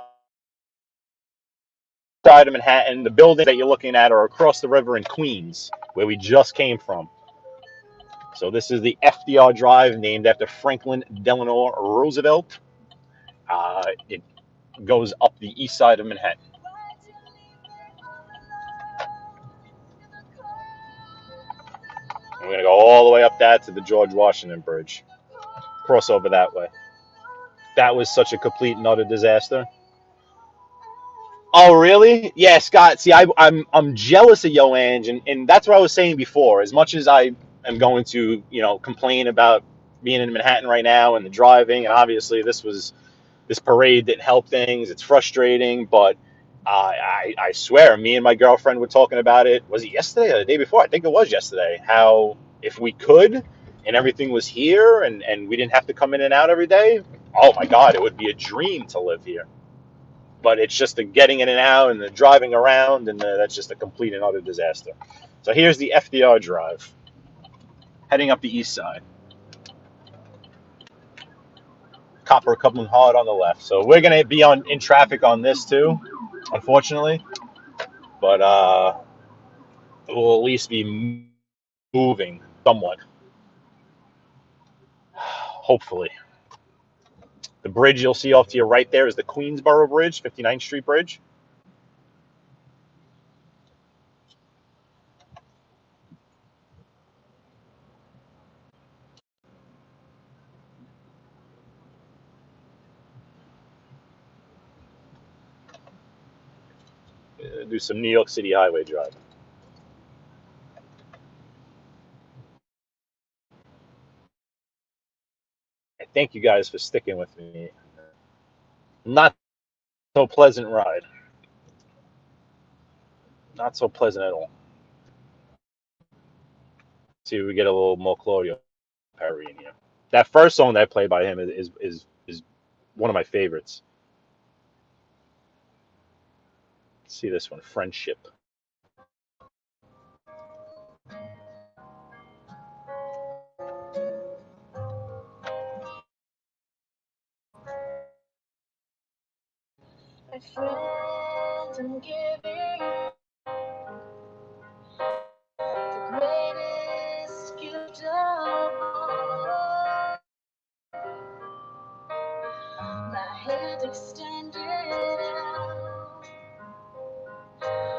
of Manhattan. The buildings that you're looking at are across the river in Queens, where we just came from. So this is the FDR Drive, named after Franklin Delano Roosevelt. It goes up the east side of Manhattan. And we're going to go all the way up that to the George Washington Bridge. Cross over that way. That was such a complete and utter disaster. Oh, really? Yeah, Scott. See, I'm jealous of Yo Ange, and that's what I was saying before. As much as I am going to, complain about being in Manhattan right now and the driving, and obviously this parade didn't help things. It's frustrating, but I swear, me and my girlfriend were talking about it. Was it yesterday or the day before? I think it was yesterday. How if we could, and everything was here, and we didn't have to come in and out every day. Oh my God, it would be a dream to live here. But it's just the getting in and out and the driving around, and that's just a complete and utter disaster. So here's the FDR Drive, heading up the east side. Copper coming hard on the left. So we're going to be in traffic on this too, unfortunately. But we'll at least be moving somewhat. Hopefully. The bridge you'll see off to your right there is the Queensboro Bridge, 59th Street Bridge. Do some New York City highway driving. Thank you guys for sticking with me. Not so pleasant ride. Not so pleasant at all. See if we get a little more Claudio Perry in here. That first song that I played by him is one of my favorites. Let's see this one, Friendship. My friends, I'm giving the greatest gift of all. My hand extended out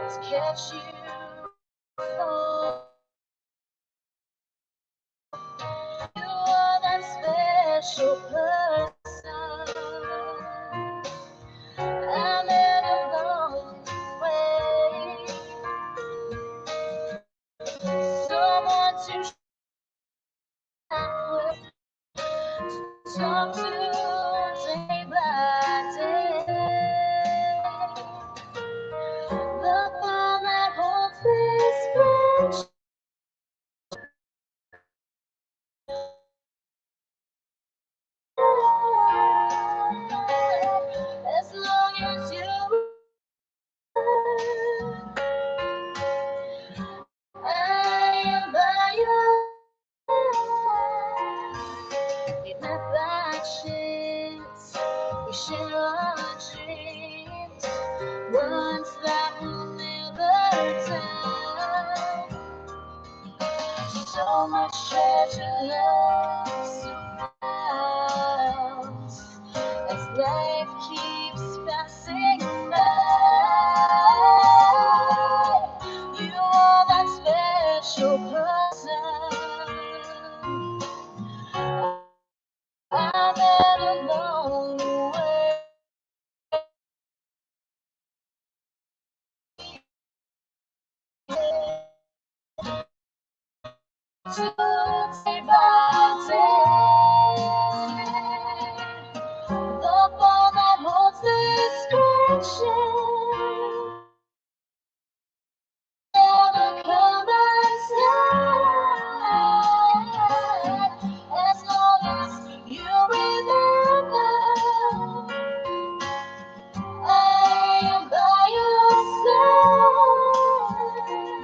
to catch you. You are that special person. Talk to day by day. The bond that holds this friendship. As long as you I am by your side. We met by chance. We share our dreams. Ones that will never tell. So much treasure left surrounds as life keeps passing by. You are that special person I met along the way. To day by day, the bond that holds this friendship never come aside. As long as you remember, I am by your side.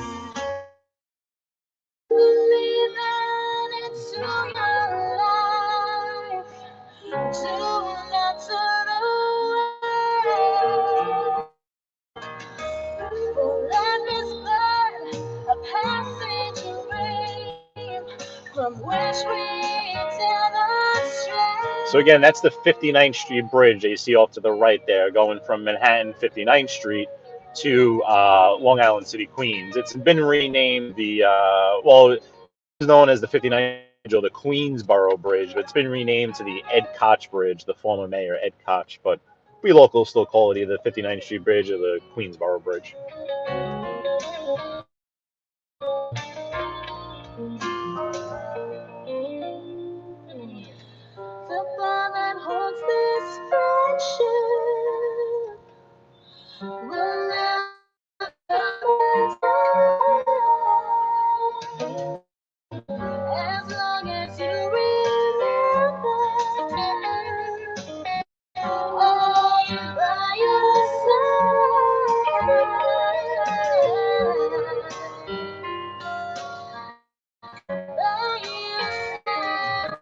Believe into your life. Do not turn away. For life is but a passing dream from which we demonstrate. So again, that's the 59th Street Bridge that you see off to the right there, going from Manhattan 59th Street to Long Island City, Queens. It's been renamed well, it's known as the 59th Bridge or the Queensboro Bridge, but it's been renamed to the Ed Koch Bridge, the former mayor Ed Koch. But we locals still call it either the 59th Street Bridge or the Queensboro Bridge. The bond that holds this friendship will never die. As long as you remember, I am by your side. By your side.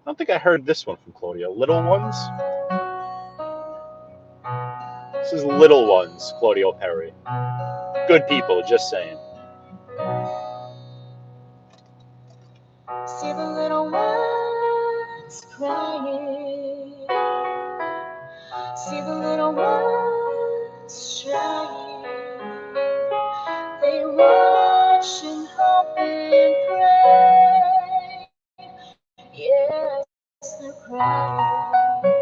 I don't think I heard this one from Claudio. Little Ones? This is Little Ones, Claudio Perry. Good people, just saying. See the little ones crying. See the little ones trying. They watch and hope and pray. Yes, they're crying.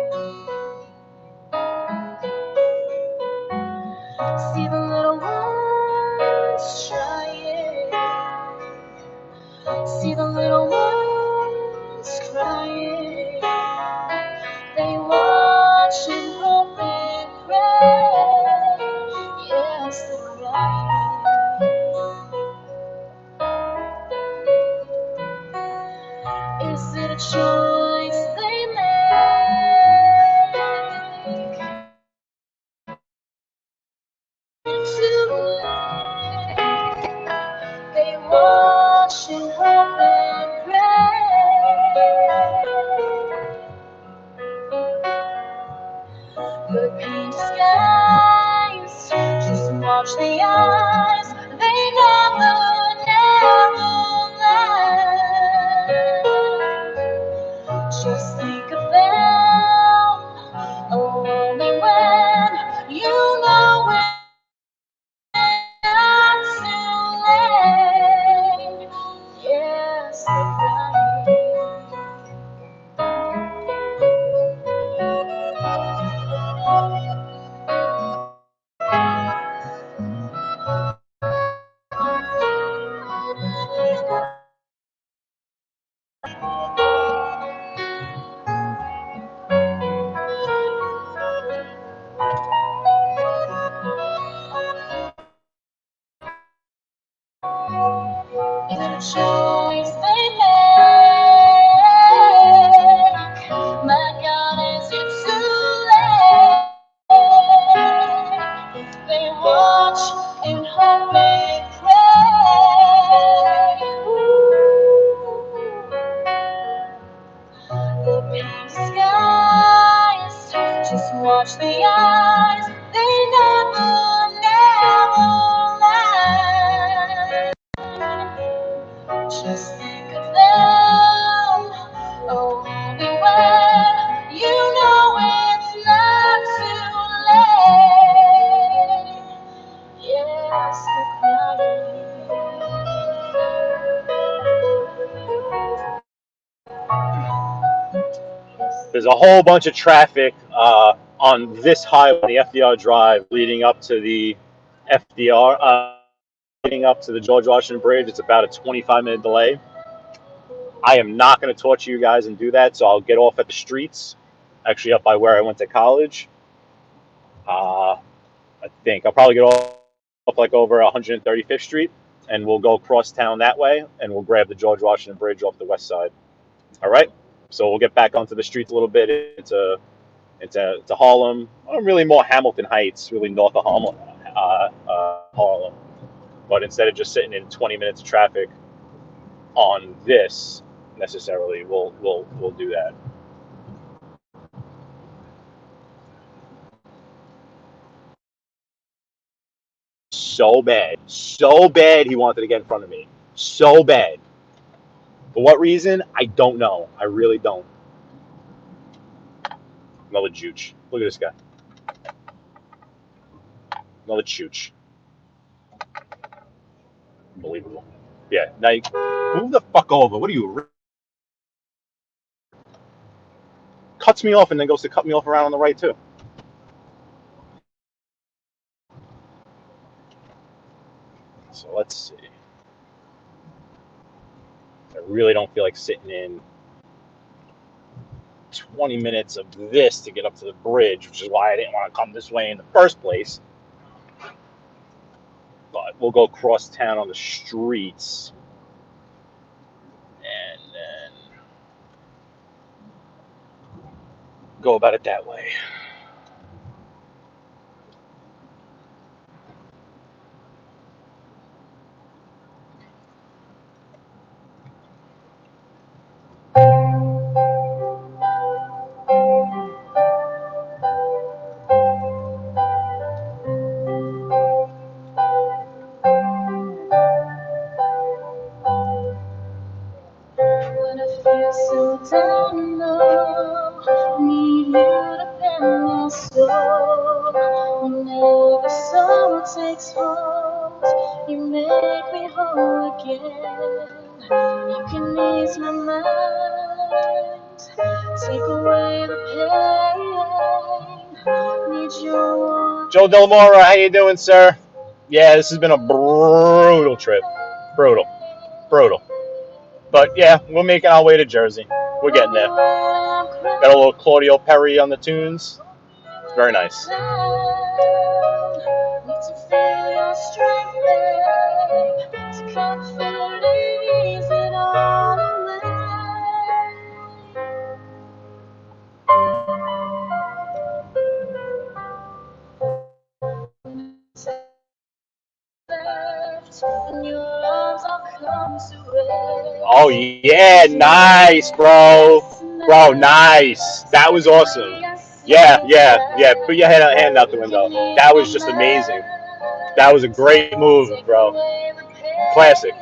See the little ones trying. See the little ones crying. They watch and hope and pray. Yes, they're crying. Is it a choice they make? Too late. They watch and hope and pray. Could be disguised. Just watch the eyes. They never, never lie. Just think of them only when you know choice they make. My God, is it too late? They watch and hope and pray. The pink skies, just watch the eyes. They never, never lie. Just think of them, only when you know it's not too late. Yes, they're crying. There's a whole bunch of traffic on this highway, on the FDR Drive, leading up to the leading up to the George Washington Bridge. It's about a 25-minute delay. I am not going to torture you guys and do that, so I'll get off at the streets, actually up by where I went to college. I think I'll probably get off like over 135th Street, and we'll go cross town that way, and we'll grab the George Washington Bridge off the west side. All right? So we'll get back onto the streets a little bit into Harlem, or really more Hamilton Heights, really north of Harlem. But instead of just sitting in 20 minutes of traffic on this necessarily, we'll do that. So bad he wanted to get in front of me. So bad. For what reason? I don't know. I really don't. Another Jooch. Look at this guy. Another Chooch. Unbelievable. Yeah, now you move the fuck over. What are you? Cuts me off and then goes to cut me off around on the right too. So let's see. I really don't feel like sitting in 20 minutes of this to get up to the bridge, which is why I didn't want to come this way in the first place. But we'll go cross town on the streets and then go about it that way. When I feel so down low, need you to bend my soul. Whenever sorrow takes hold, you make me whole again. You can ease my mind, take away the pain. Need your warmth. Joe Delamora, how you doing, sir? Yeah, this has been a brutal trip. Brutal. But yeah, we're making our way to Jersey. We're getting there. Got a little Claudio Perry on the tunes. It's very nice. Oh yeah, nice, bro. Bro, nice. That was awesome. Yeah. Put your hand out the window. That was just amazing. That was a great move, bro. Classic.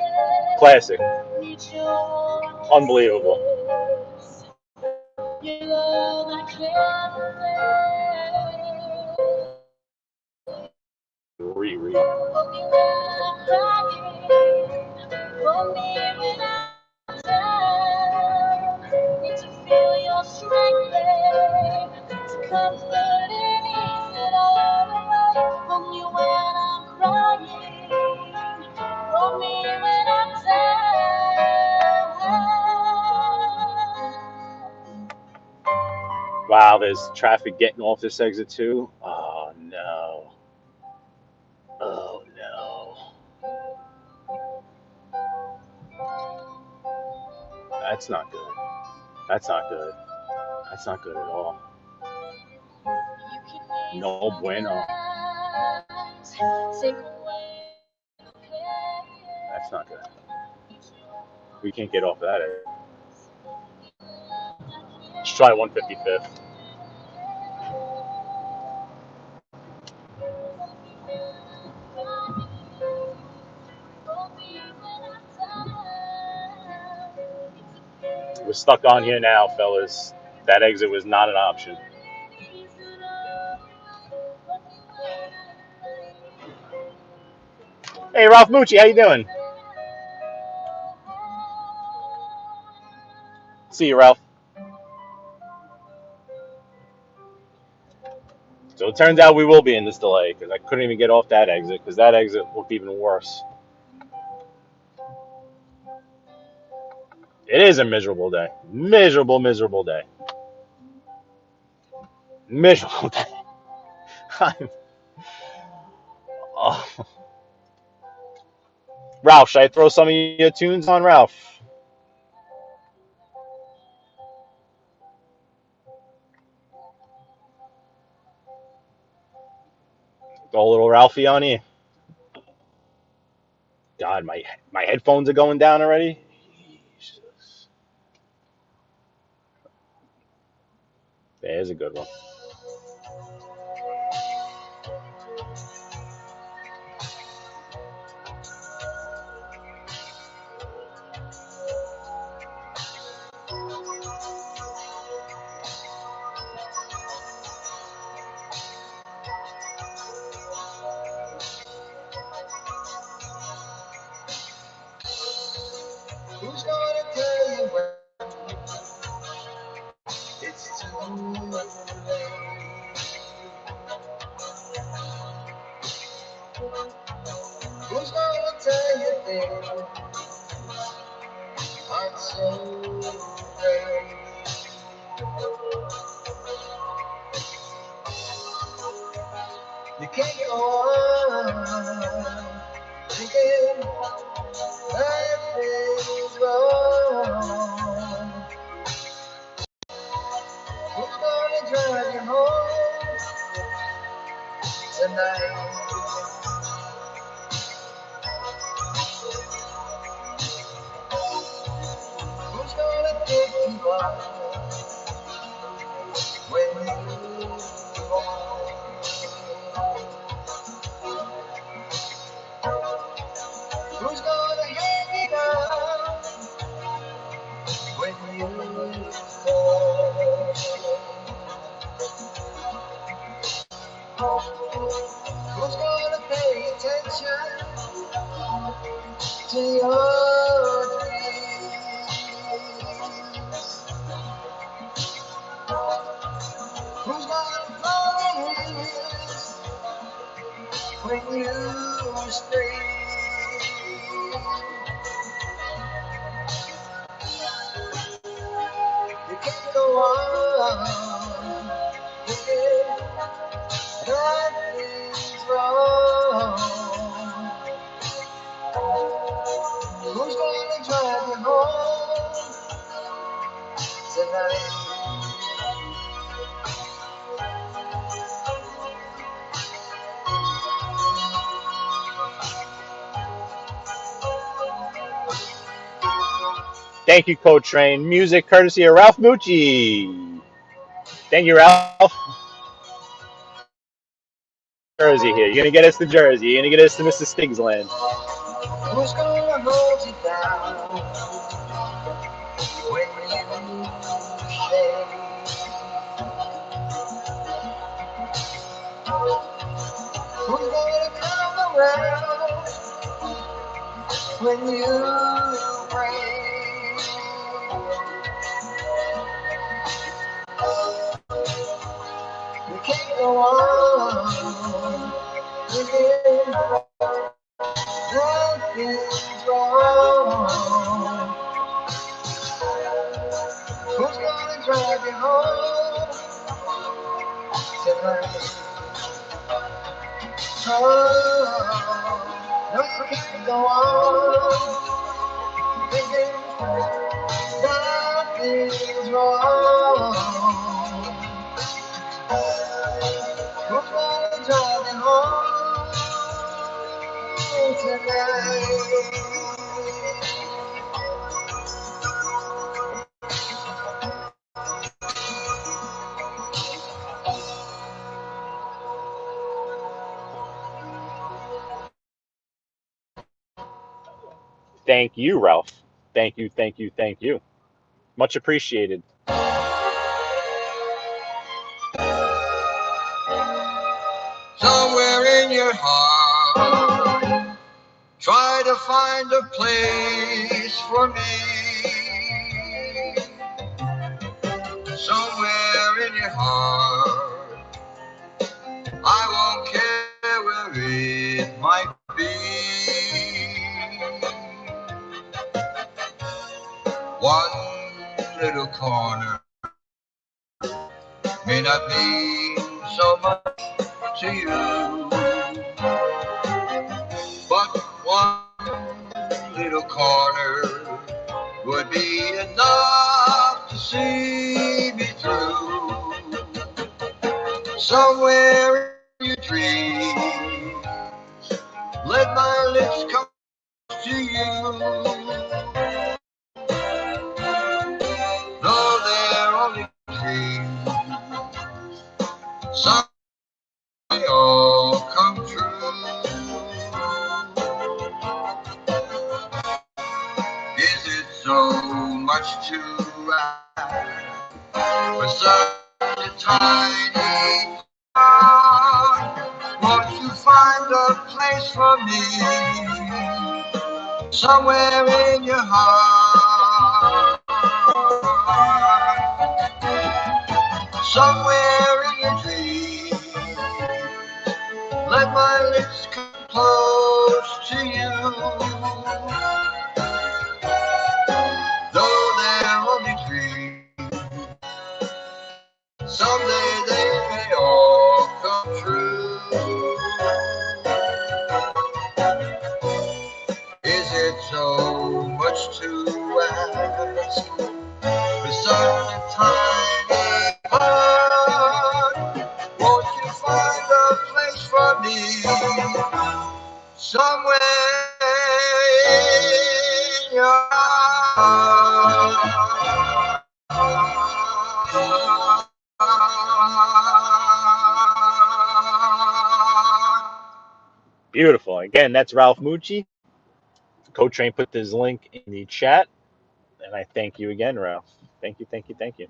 Unbelievable. Reread. Need to feel your strength, to comfort and ease it all away. Hold me when I'm crying, hold me when I'm down. Wow, there's traffic getting off this exit too. Oh no. Oh no. That's not good. That's not good. That's not good at all. No bueno. That's not good. We can't get off of that. Let's try 155th. We're stuck on here now, fellas. That exit was not an option. Hey, Ralph Mucci, how you doing? See you, Ralph. So it turns out we will be in this delay because I couldn't even get off that exit because that exit looked even worse. It is a miserable day. Miserable, miserable day. Miserable day. Oh. Ralph, should I throw some of your tunes on, Ralph? Throw a little Ralphie on you. God, my headphones are going down already. Jesus. There's a good one. Who's gonna tell you when it's too late? Who's gonna tell you things aren't so great? You can't go on thinking life is wrong. Who's gonna drive you home tonight? Who's gonna pick you up when you fall? Who's gonna hang it up when you fall? Who's gonna pay attention to your dreams? Who's gonna promise when you scream? You can't go on thinking nothing's wrong. Who's gonna drive you home tonight? Thank you, Coach Train. Music courtesy of Ralph Mucci. Thank you, Ralph. Jersey here. You're gonna get us to Jersey. You're gonna get us to Mr. Stig's land. Who's gonna hold you down when you shake? Who's gonna come around when you break? You can't go on thinking nothing's wrong. Who's gonna drive you home tonight? Oh, no, you can't go on thinking nothing's something's wrong. Come on, driving home tonight. Thank you, Ralph. Thank you, thank you, thank you. Much appreciated. Somewhere in your heart, try to find a place for me. Somewhere in your heart, I won't care where it might be. One little corner may not mean so much to you, but one little corner would be enough to see me through. Somewhere in your dreams, let my lips come to you. Though they're only dreams, someday all come true. Is it so much to ask for such a tiny heart? Won't you find a place for me somewhere in your heart? Somewhere in your dreams, let my lips come close to you. Though they're only dreams, someday they may all come true. Is it so much to ask for such a tiny heart? Won't you find a place for me somewhere in your heart? Beautiful. Again, that's Ralph Mucci. Co-Train put this link in the chat, and I thank you again, Ralph. Thank you, thank you, thank you.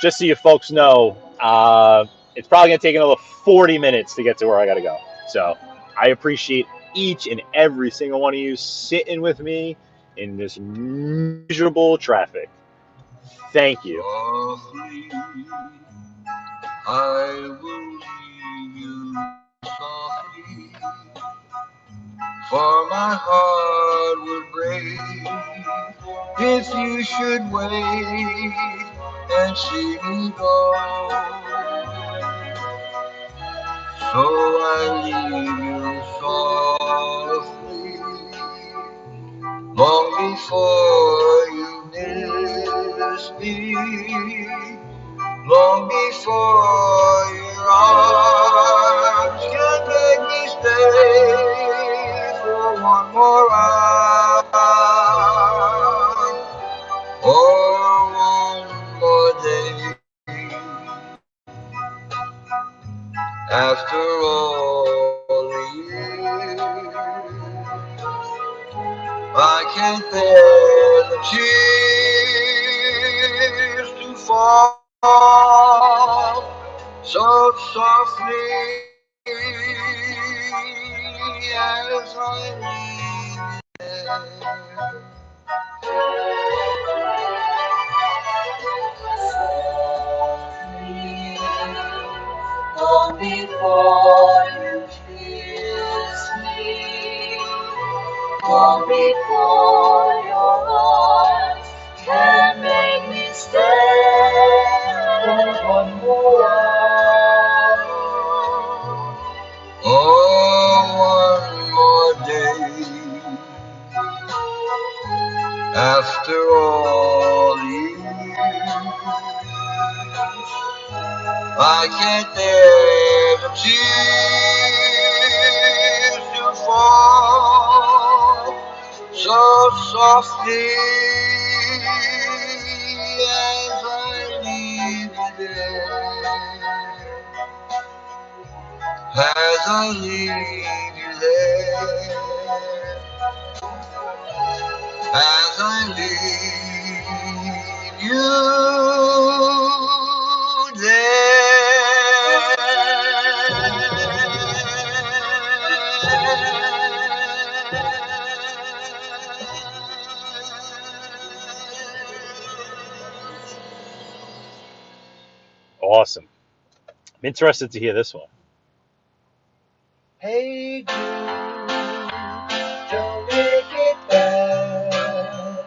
Just so you folks know, it's probably going to take another 40 minutes to get to where I got to go. So I appreciate each and every single one of you sitting with me in this miserable traffic. Thank you. Softly, I will leave you softly, for my heart would break if you should wait and see me go. So I leave you softly, long before you miss me, long before your arms can make me stay for one more hour or one more day. After all the years, I can't bear the tears to fall so softly as I leave there. Long before you kiss me, long before your arms can make me stay for one more hour. Oh, one more day. it there, the tears do fall so softly as I leave you there, as I leave you there, as I leave you Awesome. I'm interested to hear this one. Hey Jude, don't make it bad.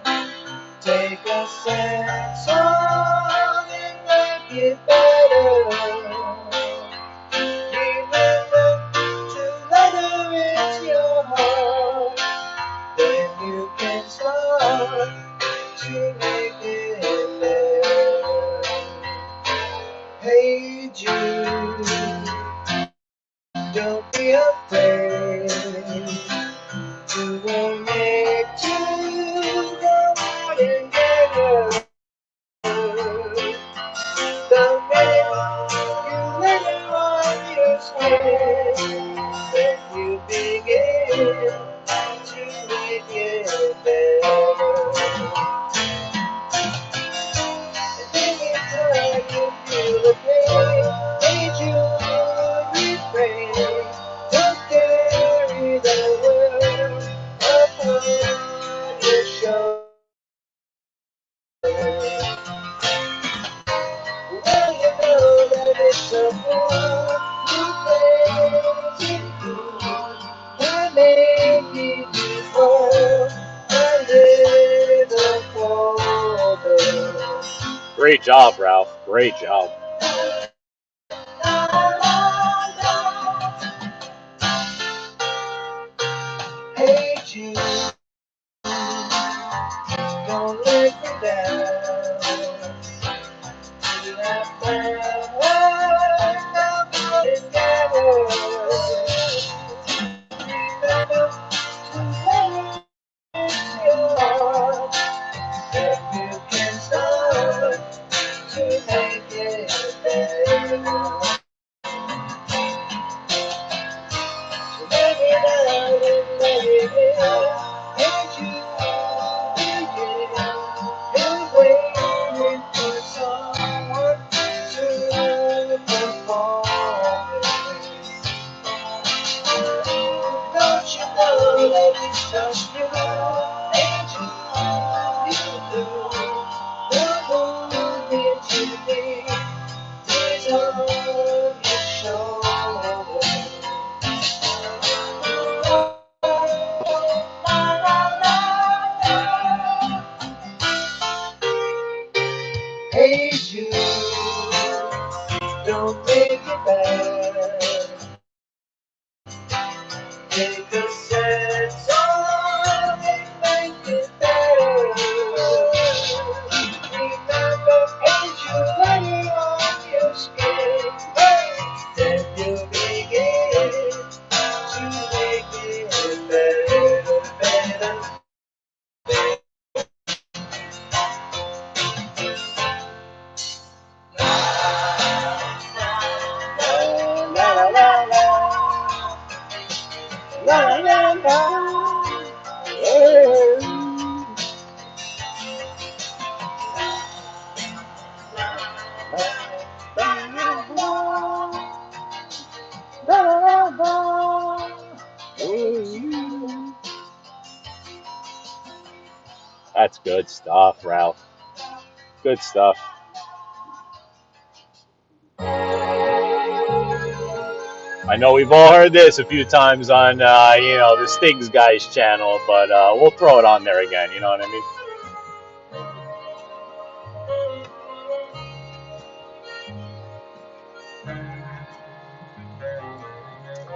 Take a sad song and make it better. Remember to let her into your heart. Then you can start to make it better. Hey Jude, don't be afraid. You will make two go out and get her. The minute you let her on your skin, then you begin to make it better. And anytime you feel the pain, ain't you refrain? Don't carry the world upon your shoulders. Well, you know that it's a fool who plays it cool. I made it before I live a Great job, Ralph. Great job. Hey Jude, don't let me down. You have found what I'm putting together. Remember to let into your heart. Then you can start to make it better. So let it out and let it in. Can't you begin? You're waiting for someone to perform it. Don't you know that it's just you? Ain't you? You do. The movement you need is on your shoulder. Hey Jude, don't make it bad. Take a sad song and make it better. Remember, ain't you running on your skin? Then you begin to make it better, better, better. La la la la la la la. Yeah. That's good stuff, Ralph. Good stuff. I know we've all heard this a few times on, the Stigs Guys channel, but we'll throw it on there again. You know what I mean?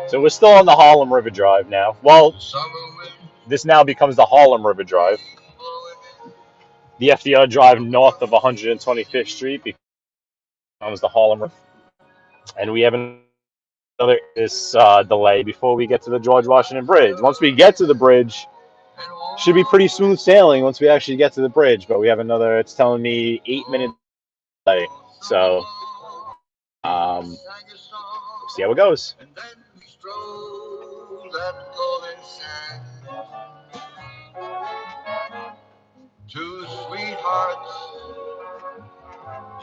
So we're still on the Harlem River Drive now. Well, this now becomes the Harlem River Drive. The FDR Drive north of 125th Street becomes the Harlem River. And we have another delay before we get to the George Washington Bridge. Once we get to the bridge, should be pretty smooth sailing once we actually get to the bridge. But we have another, it's telling me 8 minute delay. So, see how it goes. And then we strolled that golden sand. Two sweethearts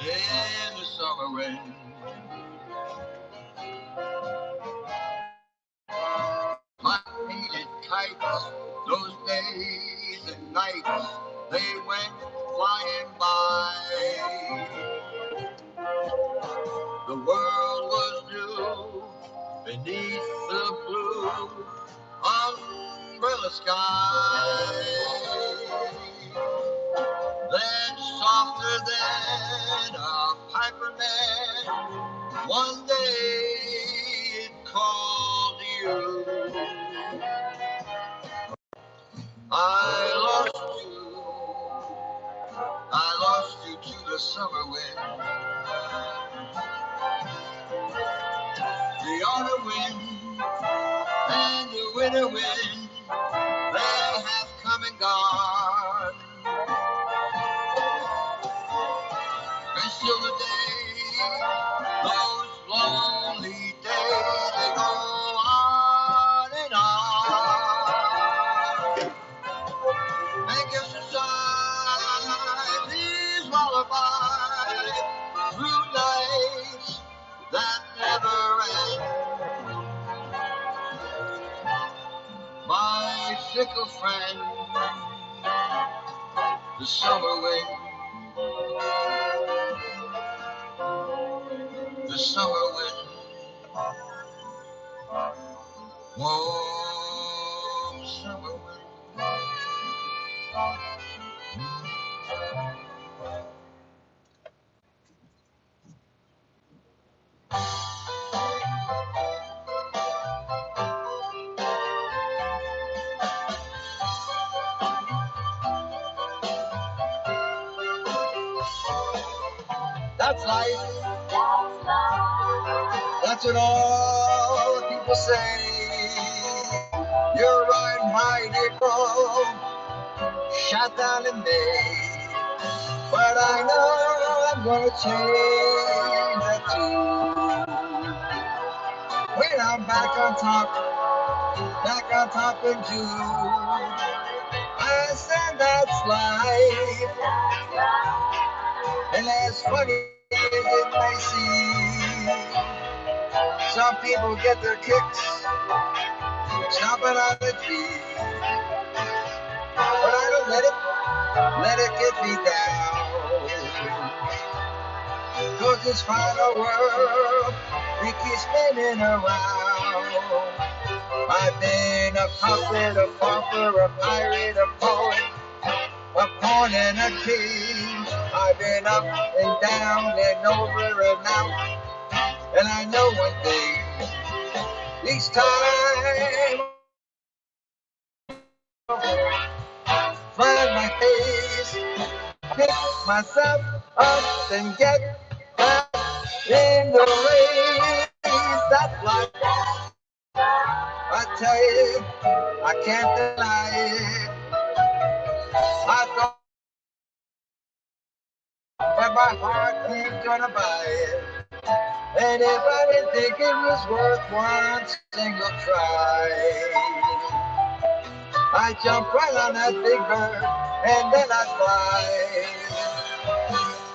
in the summer wind. My painted kites, those days and nights, they went flying by. The world was new beneath the blue umbrella sky. Then softer than a piper man, one day it called you. I lost you to the summer wind. The autumn wind and the winter wind, they have come and gone. And still today, those lonely days, they go on and on. And guess aside these lullabies through nights that never end. My fickle friend, the summer wind, the summer wind, warm summer wind. That's life. That's what all the people say. You're riding high, April, shot down in May. But I know I'm gonna change that too. When I'm back on top in June, I said that's life. And as funny as it may seem, some people get their kicks stomping on the tree. But I don't let it get me down. 'Cause this final world, we keep spinning around. I've been a puppet, a pauper, a pirate, a poet, a pawn and a king. I've been up and down and over and out. And I know one thing, each time find my face, pick myself up and get back in the race. That's life. I tell you, I can't deny it. I thought, but my heart ain't gonna buy it. And if I didn't think it was worth one single try, I jump right on that big bird and then I fly.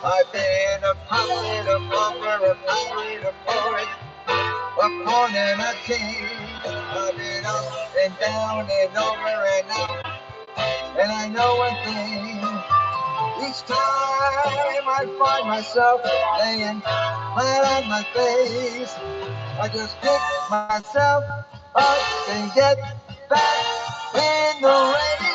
I've been a puppet, a bumper, a pirate, a poet, a pawn and a king. I've been up and down and over and out. And I know one thing, each time I find myself laying flat on my face, I just pick myself up and get back in the race.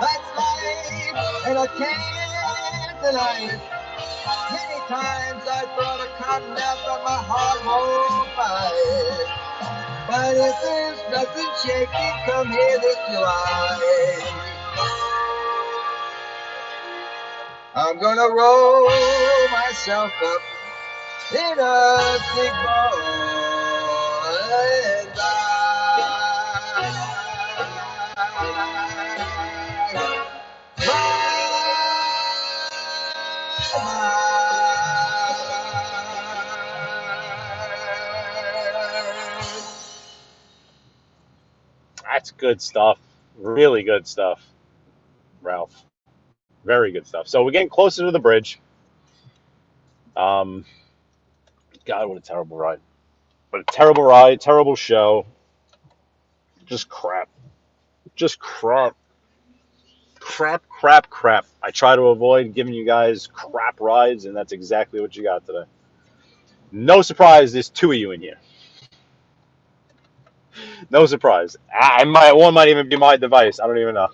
That's life, and I can't deny it. Many times I thought of cotton out, but my heart won't fight. But if there's nothing shaking, come here this July. I'm gonna roll myself up in a big ball and That's good stuff. Really good stuff, Ralph. Very good stuff. So we're getting closer to the bridge. God, what a terrible ride. But a terrible ride, terrible show. Just crap. Just crap. Crap, crap, crap. I try to avoid giving you guys crap rides, and that's exactly what you got today. No surprise, there's two of you in here. No surprise. One might even be my device. I don't even know.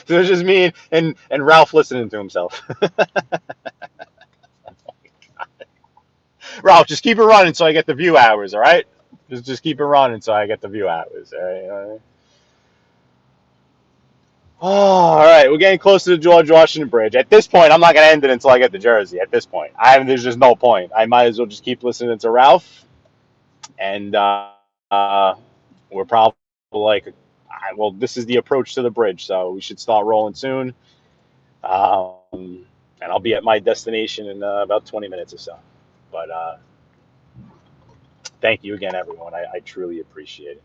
So it's just me and Ralph listening to himself. Ralph, just keep it running so I get the view hours, all right? Just keep it running so I get the view hours, all right? Oh, all right, we're getting close to the George Washington Bridge. At this point, I'm not going to end it until I get to Jersey. At this point, there's just no point. I might as well just keep listening to Ralph, and we're probably like, well, this is the approach to the bridge, so we should start rolling soon. And I'll be at my destination in about 20 minutes or so. But thank you again, everyone. I truly appreciate it.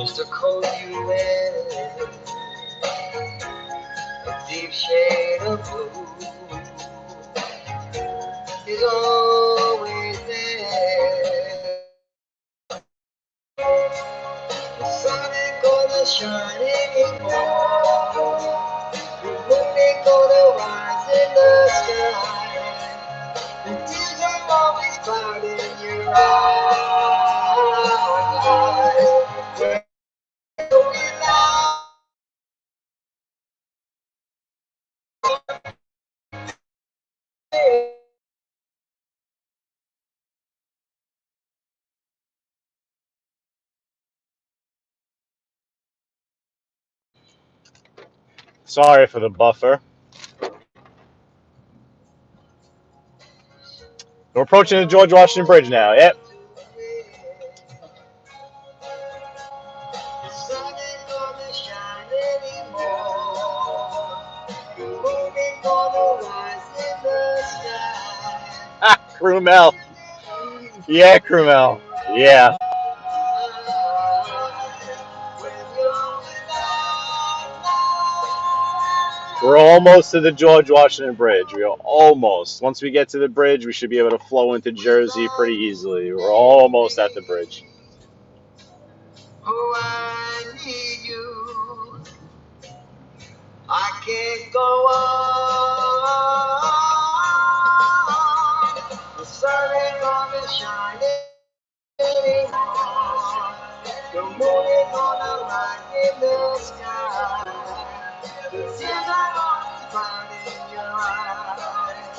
it's the cold UN, a deep shade of blue is always there. The sun ain't gonna shine anymore. The moon ain't gonna rise in the sky. The tears are always clouding your eyes. Sorry for the buffer. We're approaching the George Washington Bridge now. Yep. The sun ain't gonna shine anymore. The moon ain't gonna rise in the sky. Krumel. Yeah, Krumel. Yeah. We're almost to the George Washington Bridge. We are almost. Once we get to the bridge, we should be able to flow into Jersey pretty easily. We're almost at the bridge. Oh, I need you. I can't go on. The sun ain't gonna shine anymore. The moon ain't gonna rise in the sky. The tears are gonna drown in your eyes.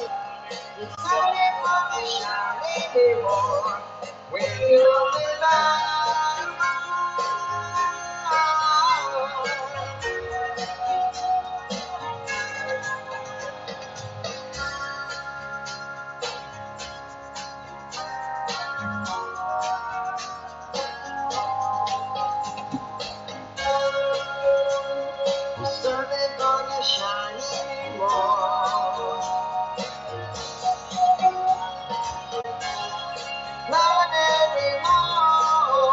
The sun ain't gonna shine anymore when you're without. The sun ain't gonna shine anymore. Not anymore.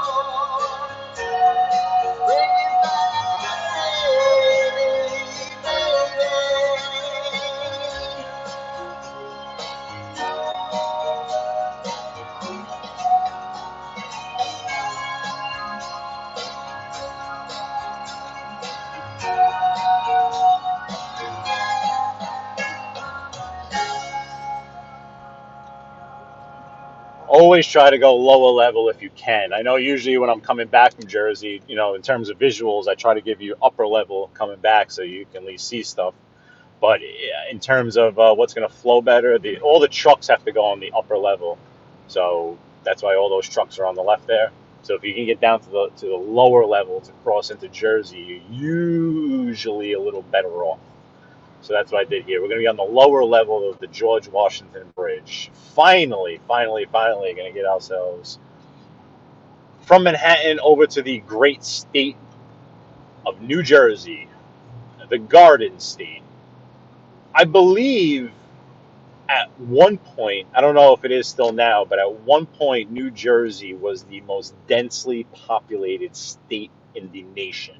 always try to go lower level if you can. I know usually when I'm coming back from Jersey, in terms of visuals, I try to give you upper level coming back so you can at least see stuff. But in terms of what's going to flow better, all the trucks have to go on the upper level. So that's why all those trucks are on the left there. So if you can get down to the lower level to cross into Jersey, you're usually a little better off. So that's what I did here. We're going to be on the lower level of the George Washington Bridge. Finally going to get ourselves from Manhattan over to the great state of New Jersey, the Garden State. I believe at one point, I don't know if it is still now, but at one point, New Jersey was the most densely populated state in the nation.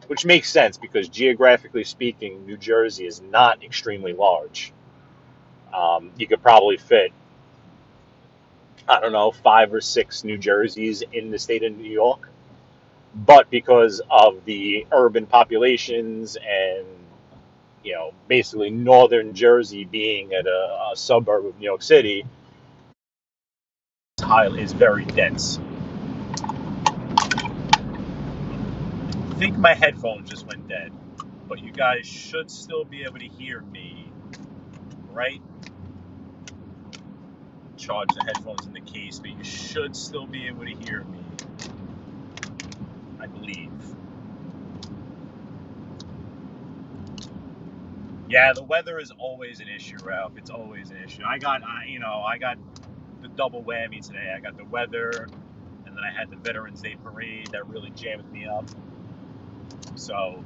Which makes sense because geographically speaking, New Jersey is not extremely large. You could probably fit, I don't know, 5 or 6 New Jerseys in the state of New York. But because of the urban populations and, basically northern Jersey being at a suburb of New York City, is very dense. I think my headphones just went dead, but you guys should still be able to hear me, right? Charge the headphones in the case, but you should still be able to hear me, I believe. Yeah, the weather is always an issue, Ralph. It's always an issue. I got the double whammy today. I got the weather, and then I had the Veterans Day parade that really jammed me up. So,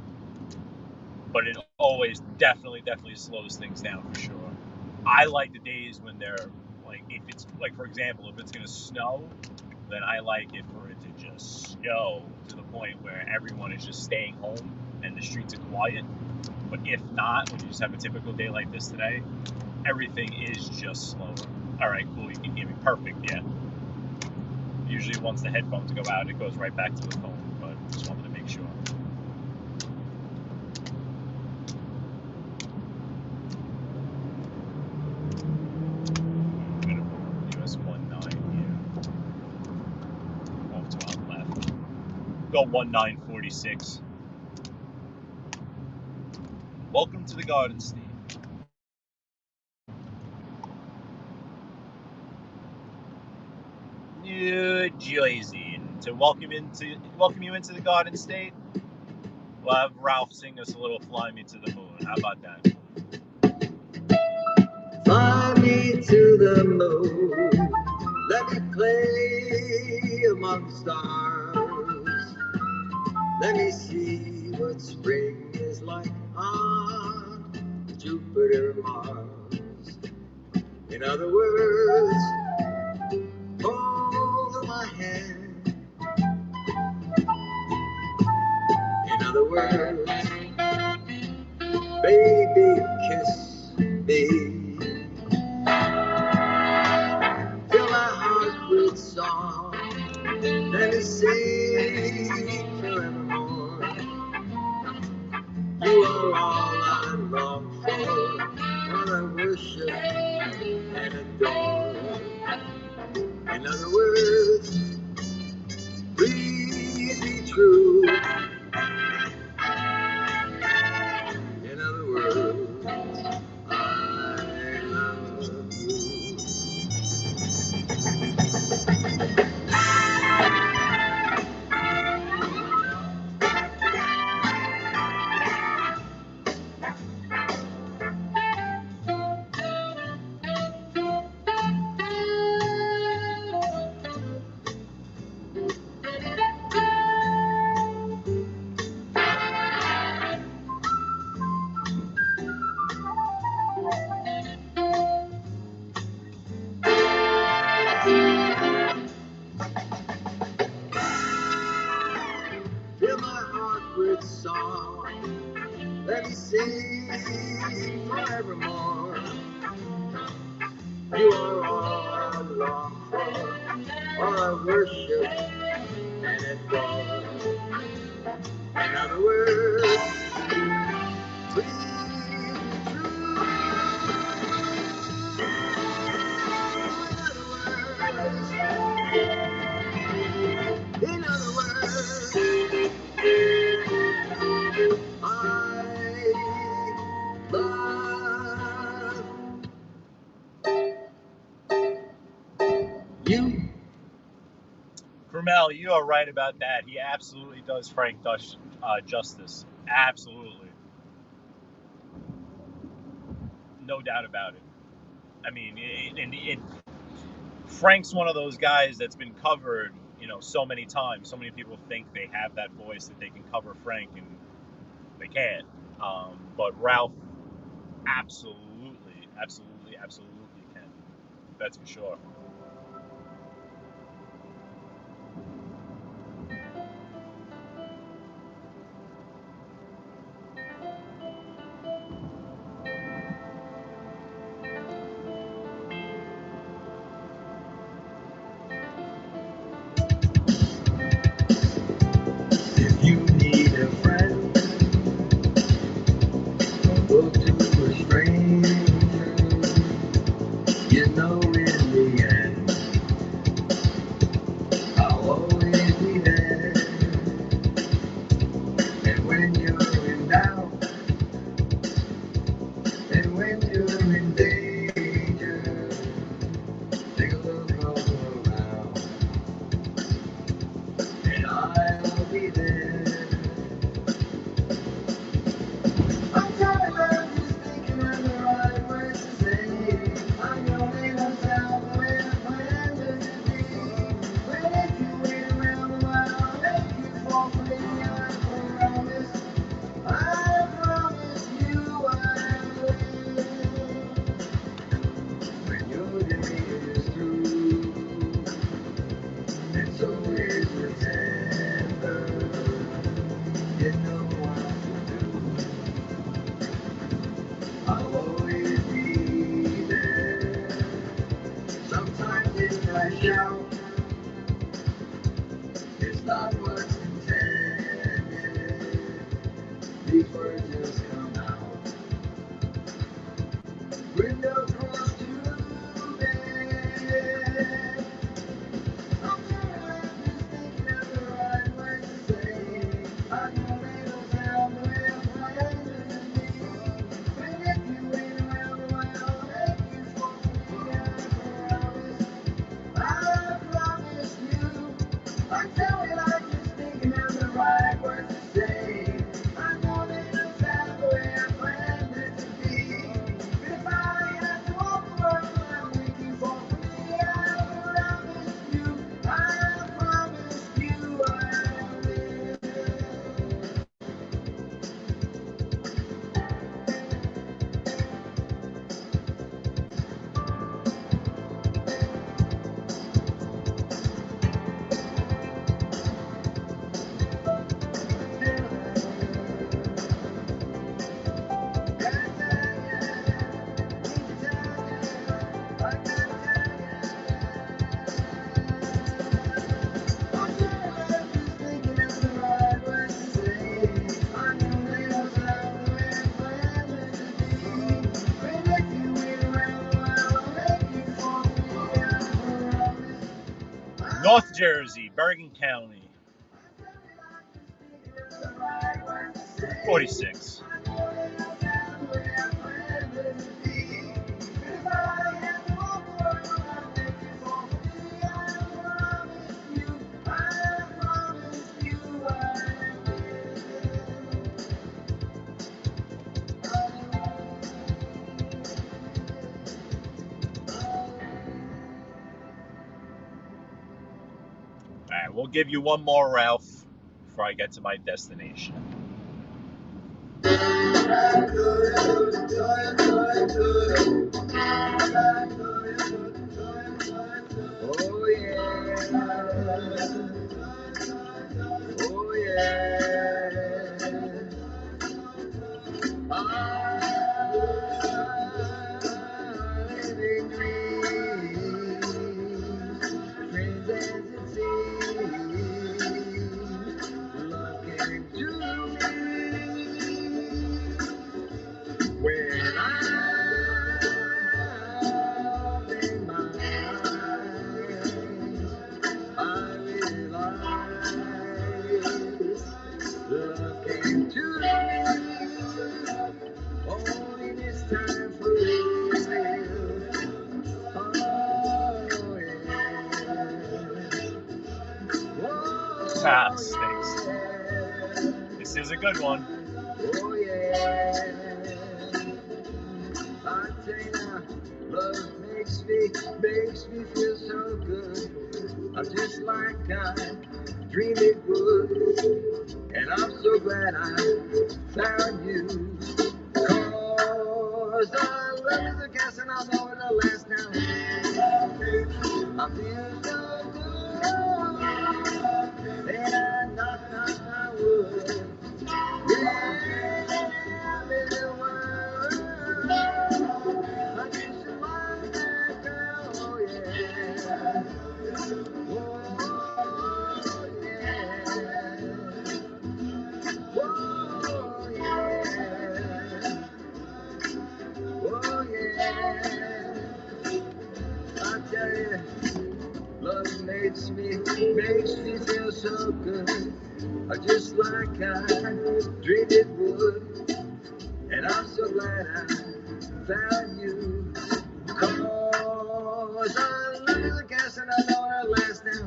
but it always definitely slows things down for sure. I like the days when they're like, if it's like, for example, if it's gonna snow, then I like it for it to just snow to the point where everyone is just staying home and the streets are quiet. But if not, when you just have a typical day like this today, everything is just slower. All right, cool, you can hear me perfect, yeah. Usually once the headphones go out, it goes right back to the phone, but just wanted to make sure. I'm going to put US 19 here. Off to our left. Go 1946. Welcome to the Garden State. New Jersey. And to welcome you into the Garden State, we'll have Ralph sing us a little "Fly Me to the Moon." How about that? Fly me to the moon, let me play among stars. Let me see what spring is like on Jupiter, Mars. In other words, hold my hand. In other words, baby, kiss me. Fill my heart with song. Let me sing forevermore. You are all I long for, all I worship and adore. In other words, please be true. In other words, I love you. Fill my heart with song. Let me sing forevermore. You are all I long for, all I worship and adore. In other words, please be true. In other words, Krumel, you are right about that. He absolutely does Frank Dutch justice. Absolutely. No doubt about it. I mean, Frank's one of those guys that's been covered, so many times. So many people think they have that voice that they can cover Frank, and they can't. But Ralph absolutely can. That's for sure. If you need a friend, go to a stranger. You know in the end, I'll always be there. And when you're in doubt, and when you're in danger, take a look all around, and I'll be there. I'm tired of just thinking of the right words to say. I know they don't sound the way I planned it to be. But if you wait around a while, I'll make you fall for me. I promise you I will. When your day is through, and so is your temper, you know what to do. I'll always be there. Sometimes if I shout, it's not what's intended. These words just come out with no cross to bear. Sometimes I'm just thinking of the right words to say. I know they don't sound the way I planned them to be. But if you wait around a while, I'll make you fall for me. I promise you. I'm telling I'm just thinking of the right words to say. I know they don't sound the way I planned it to be. But if I had to walk the world, I'll make you fall for me. I promise you I North Jersey, Bergen County, 46. All right, we'll give you one more, Ralph, before I get to my destination. Oh yeah. Oh yeah. Living dreams, dreams as it seems, love came to me when I opened my eyes. I realized Ah, stinks. This is a good one. Oh yeah. I tell you now, love makes me feel so good. I'm just like I dreamed it would. And I'm so glad I found you. 'Cause our love is a gas and I know it'll last now. I feel so good. And I would. Yeah, I'm in the world. I just love that girl. Oh yeah. Oh yeah. Oh yeah. Oh yeah. I tell you, love makes me feel so good. Just like I dreamed it would. And I'm so glad I found you. 'Cause our love is a gas and I know it'll last now.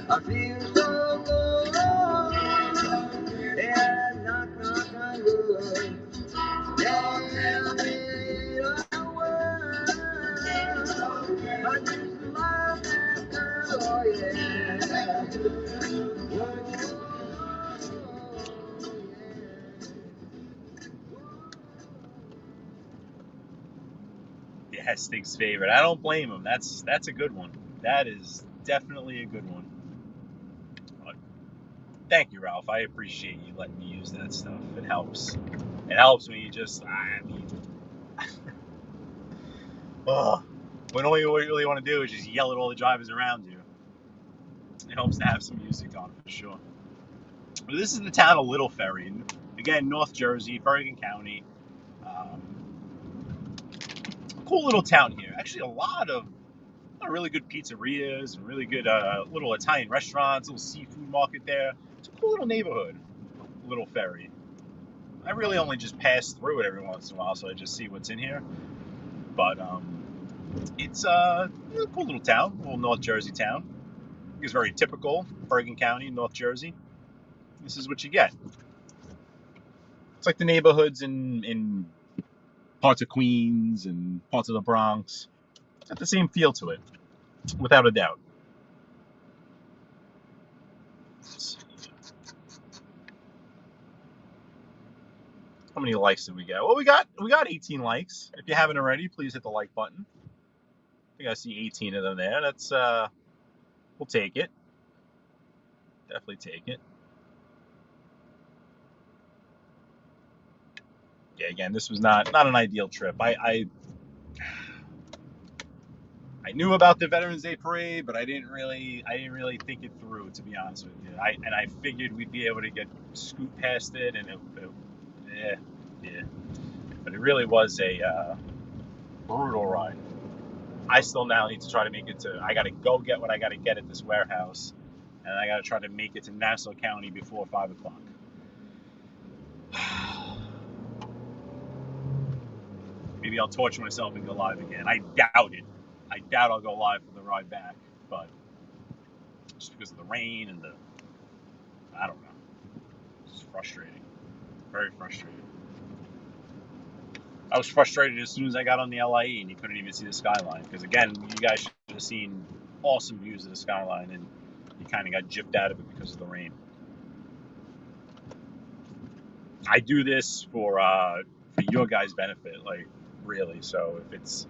I feel so good. And knock on wood. Yeah, I'm in a world. I just love that girl. Oh yeah. Yeah, Stig's favorite. I don't blame him. That's a good one. That is definitely a good one. But thank you, Ralph. I appreciate you letting me use that stuff. It helps. It helps me just, I mean, when all you really want to do is just yell at all the drivers around you. It helps to have some music on, for sure. But this is the town of Little Ferry. Again, North Jersey, Bergen County. Cool little town here. Actually, a lot of really good pizzerias and really good little Italian restaurants, little seafood market there. It's a cool little neighborhood, Little Ferry. I really only just pass through it every once in a while, so I just see what's in here. But it's a cool little town, little North Jersey town. It's very typical, Bergen County, North Jersey. This is what you get. It's like the neighborhoods in parts of Queens and parts of the Bronx. It's got the same feel to it, without a doubt. How many likes did we get? Well, we got 18 likes. If you haven't already, please hit the like button. I think I see 18 of them there. That's we'll take it. Definitely take it. Yeah, again, this was not an ideal trip. I knew about the Veterans Day parade, but I didn't really think it through, to be honest with you. I figured we'd be able to scoot past it, and yeah. But it really was a brutal ride. I still now need to try to make it to. I got to go get what I got to get at this warehouse, and I got to try to make it to Nassau County before 5 o'clock. Maybe I'll torture myself and go live again. I doubt it. I doubt I'll go live for the ride back, but just because of the rain and I don't know. It's frustrating. Very frustrating. I was frustrated as soon as I got on the LIE and you couldn't even see the skyline. Because again, you guys should have seen awesome views of the skyline, and you kind of got gypped out of it because of the rain. I do this for your guys' benefit, like really. So if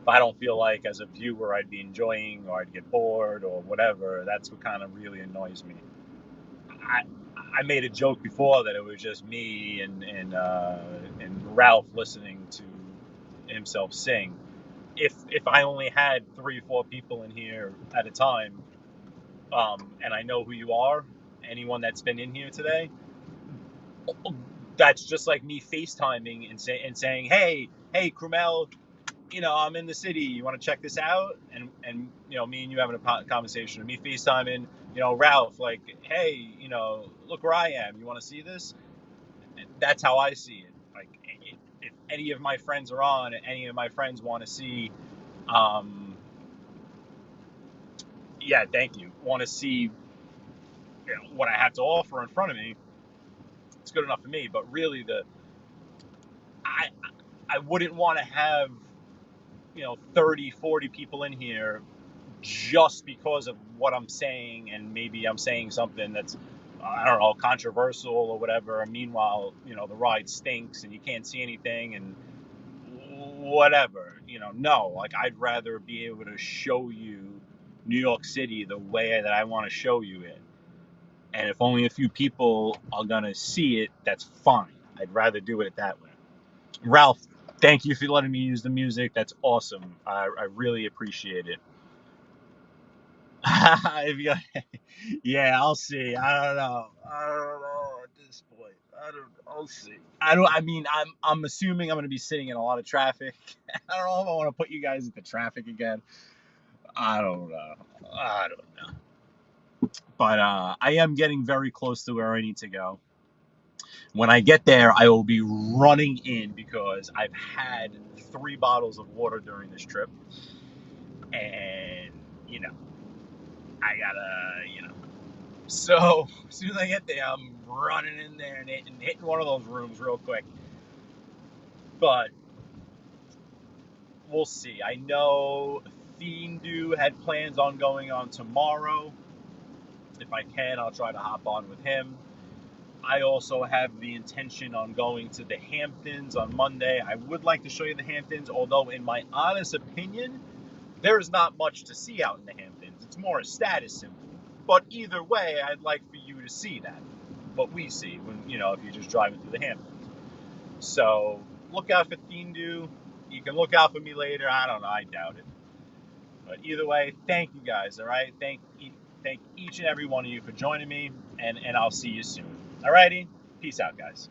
I don't feel like as a viewer I'd be enjoying, or I'd get bored or whatever, that's what kind of really annoys me. I made a joke before that it was just me and Ralph listening to himself sing. If I only had 3 or 4 people in here at a time, and I know who you are, anyone that's been in here today, that's just like me FaceTiming and saying, hey, Krumel, I'm in the city. You want to check this out? And me and you having a conversation, and me FaceTiming, Ralph, like, hey, look where I am. You want to see this? That's how I see it. Like, if any of my friends are on, any of my friends want to see, yeah, thank you. Want to see what I have to offer in front of me. It's good enough for me. But really, I I wouldn't want to have 30, 40 people in here just because of what I'm saying, and maybe I'm saying something that's I don't know, controversial or whatever. And meanwhile, the ride stinks and you can't see anything and whatever. No, like I'd rather be able to show you New York City the way that I want to show you it. And if only a few people are gonna see it, that's fine. I'd rather do it that way. Ralph, thank you for letting me use the music. That's awesome. I really appreciate it. Yeah, I'll see. I don't know at this point. I'll see. I mean, I'm assuming I'm going to be sitting in a lot of traffic. I don't know if I want to put you guys into traffic again. I don't know. But I am getting very close to where I need to go. When I get there, I will be running in because I've had 3 bottles of water during this trip. And, I gotta, So as soon as I get there, I'm running in there and hitting one of those rooms real quick. But we'll see. I know Fiendu had plans on going on tomorrow. If I can, I'll try to hop on with him. I also have the intention on going to the Hamptons on Monday. I would like to show you the Hamptons, although in my honest opinion, there is not much to see out in the Hamptons. It's more a status symbol. But either way, I'd like for you to see that. What we see when, if you're just driving through the Hamptons. So look out for Fiendu. You can look out for me later. I don't know. I doubt it. But either way, thank you guys. All right. Thank each and every one of you for joining me, and I'll see you soon. All righty. Peace out, guys.